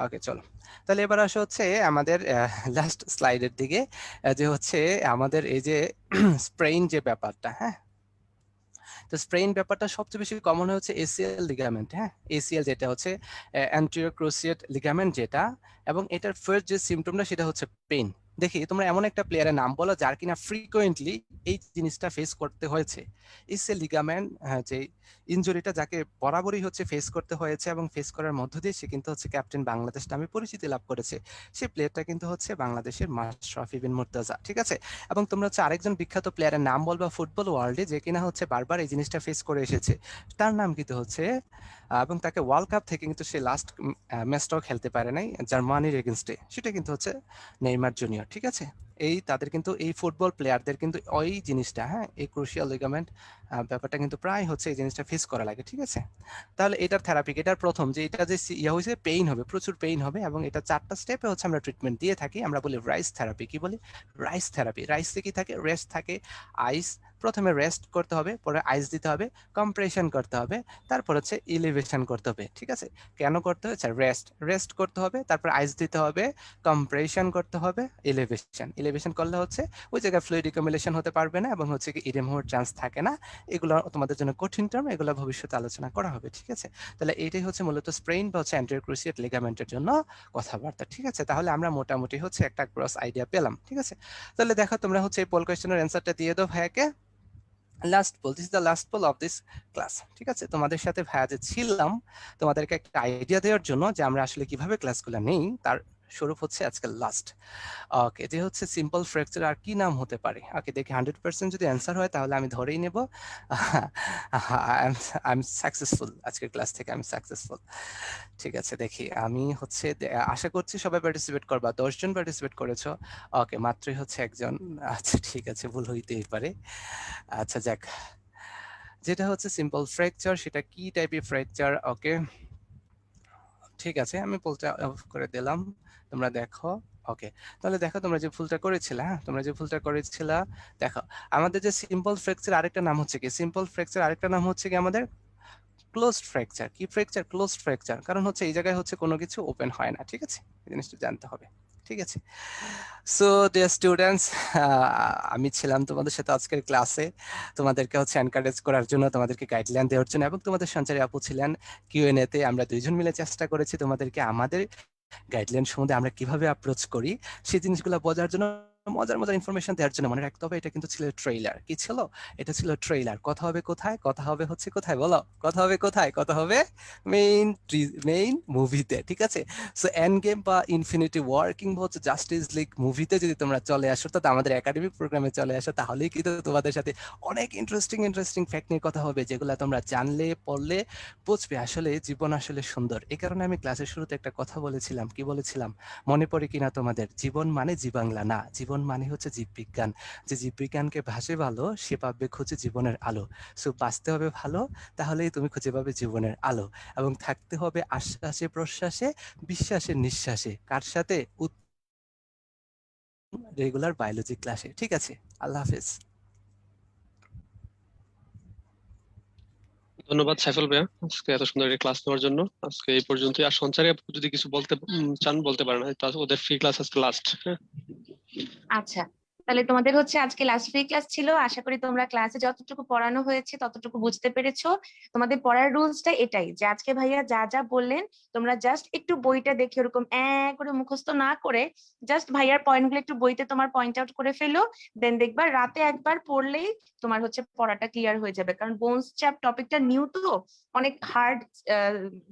ওকে চলো, তাহলে এবার আসো হচ্ছে আমাদের লাস্ট স্লাইডের দিকে, যে হচ্ছে আমাদের এই যে স্প্রেইন যে ব্যাপারটা, হ্যাঁ। তো স্প্রেইন ব্যাপারটা সবচেয়ে বেশি কমন হচ্ছে এসিএল লিগামেন্ট, হ্যাঁ। এসিএল যেটা হচ্ছে অ্যান্টেরিয়র ক্রুসিয়েট লিগামেন্ট যেটা, এবং এটার ফার্স্ট যে সিমটমটা সেটা হচ্ছে পেইন। দেখি তোমরা এমন একটা প্লেয়ারের নাম বলো যার কিনা ফ্রিকোয়েন্টলি এই জিনিসটা ফেস করতে হয়েছে। এসিএল লিগামেন্ট যে ইনজুরিটা যাকে বরাবরই হচ্ছে ফেস করতে হয়েছে, এবং ফেস করার মধ্য দিয়ে সে কিন্তু হচ্ছে ক্যাপ্টেন বাংলাদেশ নামে পরিচিতি লাভ করেছে। সেই প্লেয়ারটা কিন্তু হচ্ছে বাংলাদেশের মাশরাফি বিন মুর্তজা, ঠিক আছে। এবং তোমরা হচ্ছে আরেকজন বিখ্যাত প্লেয়ারের নাম বলবা ফুটবল ওয়ার্ল্ডে, যে কিনা হচ্ছে বারবার এই জিনিসটা ফেস করে এসেছে। তার নাম কিন্তু হচ্ছে এবং তাকে ওয়ার্ল্ড কাপ থেকে কিন্তু সে লাস্ট ম্যাচটাও খেলতে পারে নাই জার্মানির এগেনস্টে, সেটা কিন্তু হচ্ছে নেইমার জুনিয়র, ঠিক আছে। এই তাদের কিন্তু এই ফুটবল প্লেয়ারদের কিন্তু ওই জিনিসটা, হ্যাঁ, এই ক্রুশিয়াল লিগামেন্ট ব্যাপারটা কিন্তু প্রায় হচ্ছে এই জিনিসটা ফেস করা লাগে, ঠিক আছে। তাহলে এটার থেরাপি, এটার প্রথম যে এটা যে ইয়া হয়েছে, পেইন হবে, প্রচুর পেইন হবে, এবং এটা 4টা স্টেপে হচ্ছে আমরা ট্রিটমেন্ট দিয়ে থাকি। আমরা বলি রাইস থেরাপি। কি বলি? Rice therapy. রাইসে কি থাকে? রেস্ট থাকে, আইস। প্রথমে রেস্ট করতে হবে, পরে আইস দিতে হবে, কম্প্রেশন করতে হবে, তারপর হচ্ছে ইলিভেশন করতে হবে, ঠিক আছে। কেন করতে হচ্ছে? রেস্ট করতে হবে, তারপর আইস দিতে হবে, কম্প্রেশন করতে হবে, ইলিভেশন করলে হচ্ছে ওই জায়গায় ফ্লুইড একুমুলেশন হতে পারবে না, এবং হচ্ছে কি ইডেম হওয়ার চান্স থাকে না। এগুলো তোমাদের জন্য কঠিন টার্ম, এগুলো ভবিষ্যতে আলোচনা করা হবে, ঠিক আছে। তাহলে এইটাই হচ্ছে মূলত স্প্রেইন বা হচ্ছে অ্যান্টেরিয়র ক্রুসিয়েট লিগামেন্টের জন্য কথাবার্তা, ঠিক আছে। তাহলে আমরা মোটামুটি হচ্ছে একটা গ্রস আইডিয়া পেলাম, ঠিক আছে। তাহলে দেখো তোমরা হচ্ছে এই পোল কোয়েশ্চেনের অ্যান্সারটা দিয়ে দাও ভাইয়াকে। Last poll, this is the last poll of this class, ঠিক আছে। তোমাদের সাথে ভাইয়া যে ছিলাম, তোমাদেরকে একটা আইডিয়া দেওয়ার জন্য যে আমরা আসলে কিভাবে ক্লাসগুলো নেই, তার স্বরূপ হচ্ছে আজকে লাস্ট। ওকে, যে হচ্ছে সিম্পল ফ্র্যাকচার আর কি নাম হতে পারে? ওকে, দেখি 100% যদি অ্যান্সার হয় তাহলে আমি ধরেই নেব আই এম সাকসেসফুল, আজকের ক্লাস থেকে আমি সাকসেসফুল। ঠিক আছে, দেখি আমি হচ্ছে আশা করছি সবাই পার্টিসিপেট করবা। 10 জন পার্টিসিপেট করেছো। ওকে, মাত্রই হচ্ছে একজন। আচ্ছা ঠিক আছে, ভুল হইতেই পারে। আচ্ছা যাক, যেটা হচ্ছে সিম্পল ফ্র্যাকচার, সেটা কি টাইপের ফ্র্যাকচার? ওকে ঠিক আছে, আমি পোলটা অফ করে দিলাম, তোমরা দেখো। ওকে, তাহলে দেখো তোমরা যে ভুলটা করেছিলে, হ্যাঁ, তোমরা যে ভুলটা করেছিলা, দেখো আমাদের যে সিম্পল ফ্র্যাকচার আরেকটা নাম হচ্ছে কি? সিম্পল ফ্র্যাকচার আরেকটা নাম হচ্ছে কি আমাদের ক্লোজড ফ্র্যাকচার। কি ফ্র্যাকচার? Closed fracture. কারণ হচ্ছে এই জায়গায় হচ্ছে কোনো কিছু ওপেন হয় না, ঠিক আছে, এই জিনিসটা জানতে হবে, ঠিক আছে। সো ডিয়ার স্টুডেন্টস, আমি ছিলাম তোমাদের সাথে আজকের ক্লাসে, তোমাদেরকে হচ্ছে এনকারেজ করার জন্য, তোমাদেরকে গাইডলাইন দেওয়ার জন্য, এবং তোমাদের সঞ্চারী আপু ছিলেন কিউএনএ তে। আমরা দুইজন মিলে চেষ্টা করেছি তোমাদেরকে আমাদের গাইডলাইন সম্বন্ধে আমরা কিভাবে অ্যাপ্রোচ করি সেই জিনিসগুলো বোঝার জন্য, মজার মজার ইনফরমেশন দেওয়ার জন্য। মনে রাখতে হবে এটা কিন্তু ছিল ট্রেইলার। কি ছিল? এটা ছিল ট্রেইলার। কথা হবে কোথায়? কথা হবে হচ্ছে কোথায় বলো? কথা হবে কোথায়? কথা হবে মেইন মুভিতে, ঠিক আছে। সো এন্ড গেম বা ইনফিনিটি ওয়ার কিংবা হচ্ছে জাস্টিস লিগ মুভিতে যদি তোমরা চলে আসো, তো আমাদের একাডেমিক প্রোগ্রামে চলে আসো, তাহলেই কিন্তু তোমাদের সাথে অনেক ইন্টারেস্টিং ফ্যাক্ট নিয়ে কথা হবে, যেগুলো তোমরা জানলে পড়লে বুঝবে আসলে জীবন আসলে সুন্দর। এই কারণে আমি ক্লাসের শুরুতে একটা কথা বলেছিলাম। কি বলেছিলাম মনে পড়ে কিনা তোমাদের? জীবন মানে জীবাংলা না, জীবন মানে হচ্ছে জীববিজ্ঞান। যে জীববিজ্ঞানকে ভাসে ভালো সে পাবে খুঁজে জীবনের আলো। সো বাঁচতে হবে ভালো, তাহলেই তুমি খুঁজে পাবে জীবনের আলো। এবং থাকতে হবে আশ্বাসে প্রশ্বাসে, বিশ্বাসে নিঃশ্বাসে। কার সাথে? রেগুলার বায়োলজি ক্লাসে, ঠিক আছে। আল্লাহ হাফেজ। ধন্যবাদ সাইফুল ভাইয়া আজকে এত সুন্দর একটা ক্লাস নেওয়ার জন্য। আজকে এই পর্যন্তই। আর সঞ্চারী আপু যদি কিছু বলতে চান বলতে পারেন, ওদের ফ্রি ক্লাস আজকে লাস্ট। আচ্ছা, তাহলে তোমাদের হচ্ছে আজকে লাস্ট ফ্রি ক্লাস ছিল। আশা করি তোমরা ক্লাসে যতটুকু পড়ানো হয়েছে ততটুকু বুঝতে পেরেছো। তোমাদের পড়ার রুলসটা এটাই যে আজকে ভাইয়া যা যা বললেন তোমরা জাস্ট একটু বইটা দেখে ওরকম করে মুখস্থ না করে জাস্ট ভাইয়ার পয়েন্টগুলো একটু বইতে তোমার পয়েন্ট আউট করে ফেলো। দেন দেখবা রাতে একবার পড়লেই তোমার হচ্ছে পড়াটা ক্লিয়ার হয়ে যাবে। কারণ বোনস চ্যাপ টপিকটা নিউ তো, অনেক হার্ড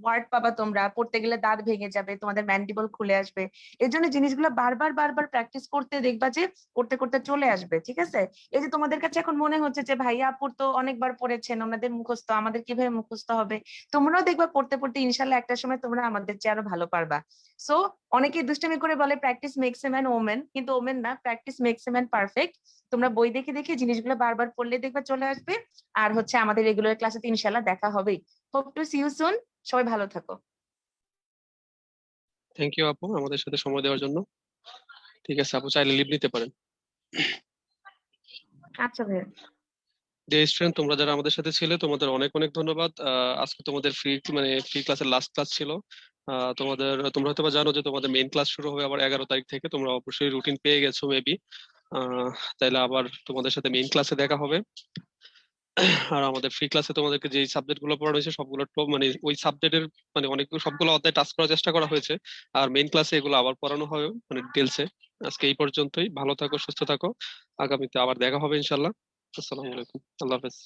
ওয়ার্ড পাবা তোমরা, পড়তে গেলে দাঁত ভেঙে যাবে, তোমাদের ম্যান্ডিবল খুলে আসবে। এর জন্য জিনিসগুলো বারবার প্র্যাকটিস করতে দেখবা যে করতে করতে চলে আসবে, ঠিক আছে। এই যে তোমাদের কাছে এখন মনে হচ্ছে যে ভাইয়া আপুর তো অনেকবার পড়েছেন, ওনাদের মুখস্থ, আমাদের কিভাবে মুখস্থ হবে, তোমরাও দেখবা পড়তে পড়তে ইনশাল্লাহ একটা সময় তোমরা আমাদের চেয়ে আরো ভালো পারবা। সো অনেকে দুষ্টামি করে বলে practice makes a man women, কিন্তু ওমেন না, practice makes a man perfect. তোমরা বই দেখে দেখে জিনিসগুলো বারবার পড়লে দেখবা চলে আসবে। আর হচ্ছে আমাদের রেগুলার ক্লাসে ইনশাল্লাহ দেখা হবেই। Hope to see you soon. সবাই ভালো থাকো। থ্যাংক ইউ আপু আমাদের সাথে সময় দেওয়ার জন্য। ঠিক আছে আপু, চাইলে লিভ নিতে পারেন। আচ্ছা ভাইয়া। ডিয়ার স্টুডেন্ট, তোমরা যারা আমাদের সাথে ছিলে তোমাদের অনেক অনেক ধন্যবাদ। আজকে তোমাদের ফ্রি ক্লাসের লাস্ট ক্লাস ছিল। তোমরা হয়তো বা জানো যে তোমাদের মেইন ক্লাস শুরু হবে আবার 11 তারিখ থেকে। তোমরা অবশ্যই রুটিন পেয়ে গেছো মেবি। তাইলে আবার তোমাদের সাথে মেইন ক্লাসে দেখা হবে। আর আমাদের ফ্রি ক্লাসে তোমাদেরকে যে সাবজেক্ট গুলো পড়ানো হয়েছে সবগুলো মানে ওই সাবজেক্টের মানে অনেক সবগুলো অধ্যায় টাচ করার চেষ্টা করা হয়েছে। আর মেইন ক্লাসে এগুলো আবার পড়ানো হবে মানে ডিটেলসে। আজকে এই পর্যন্তই। ভালো থাকো, সুস্থ থাকো। আগামীতে আবার দেখা হবে ইনশাল্লাহ। আসসালামু আলাইকুম, আল্লাহ হাফেজ।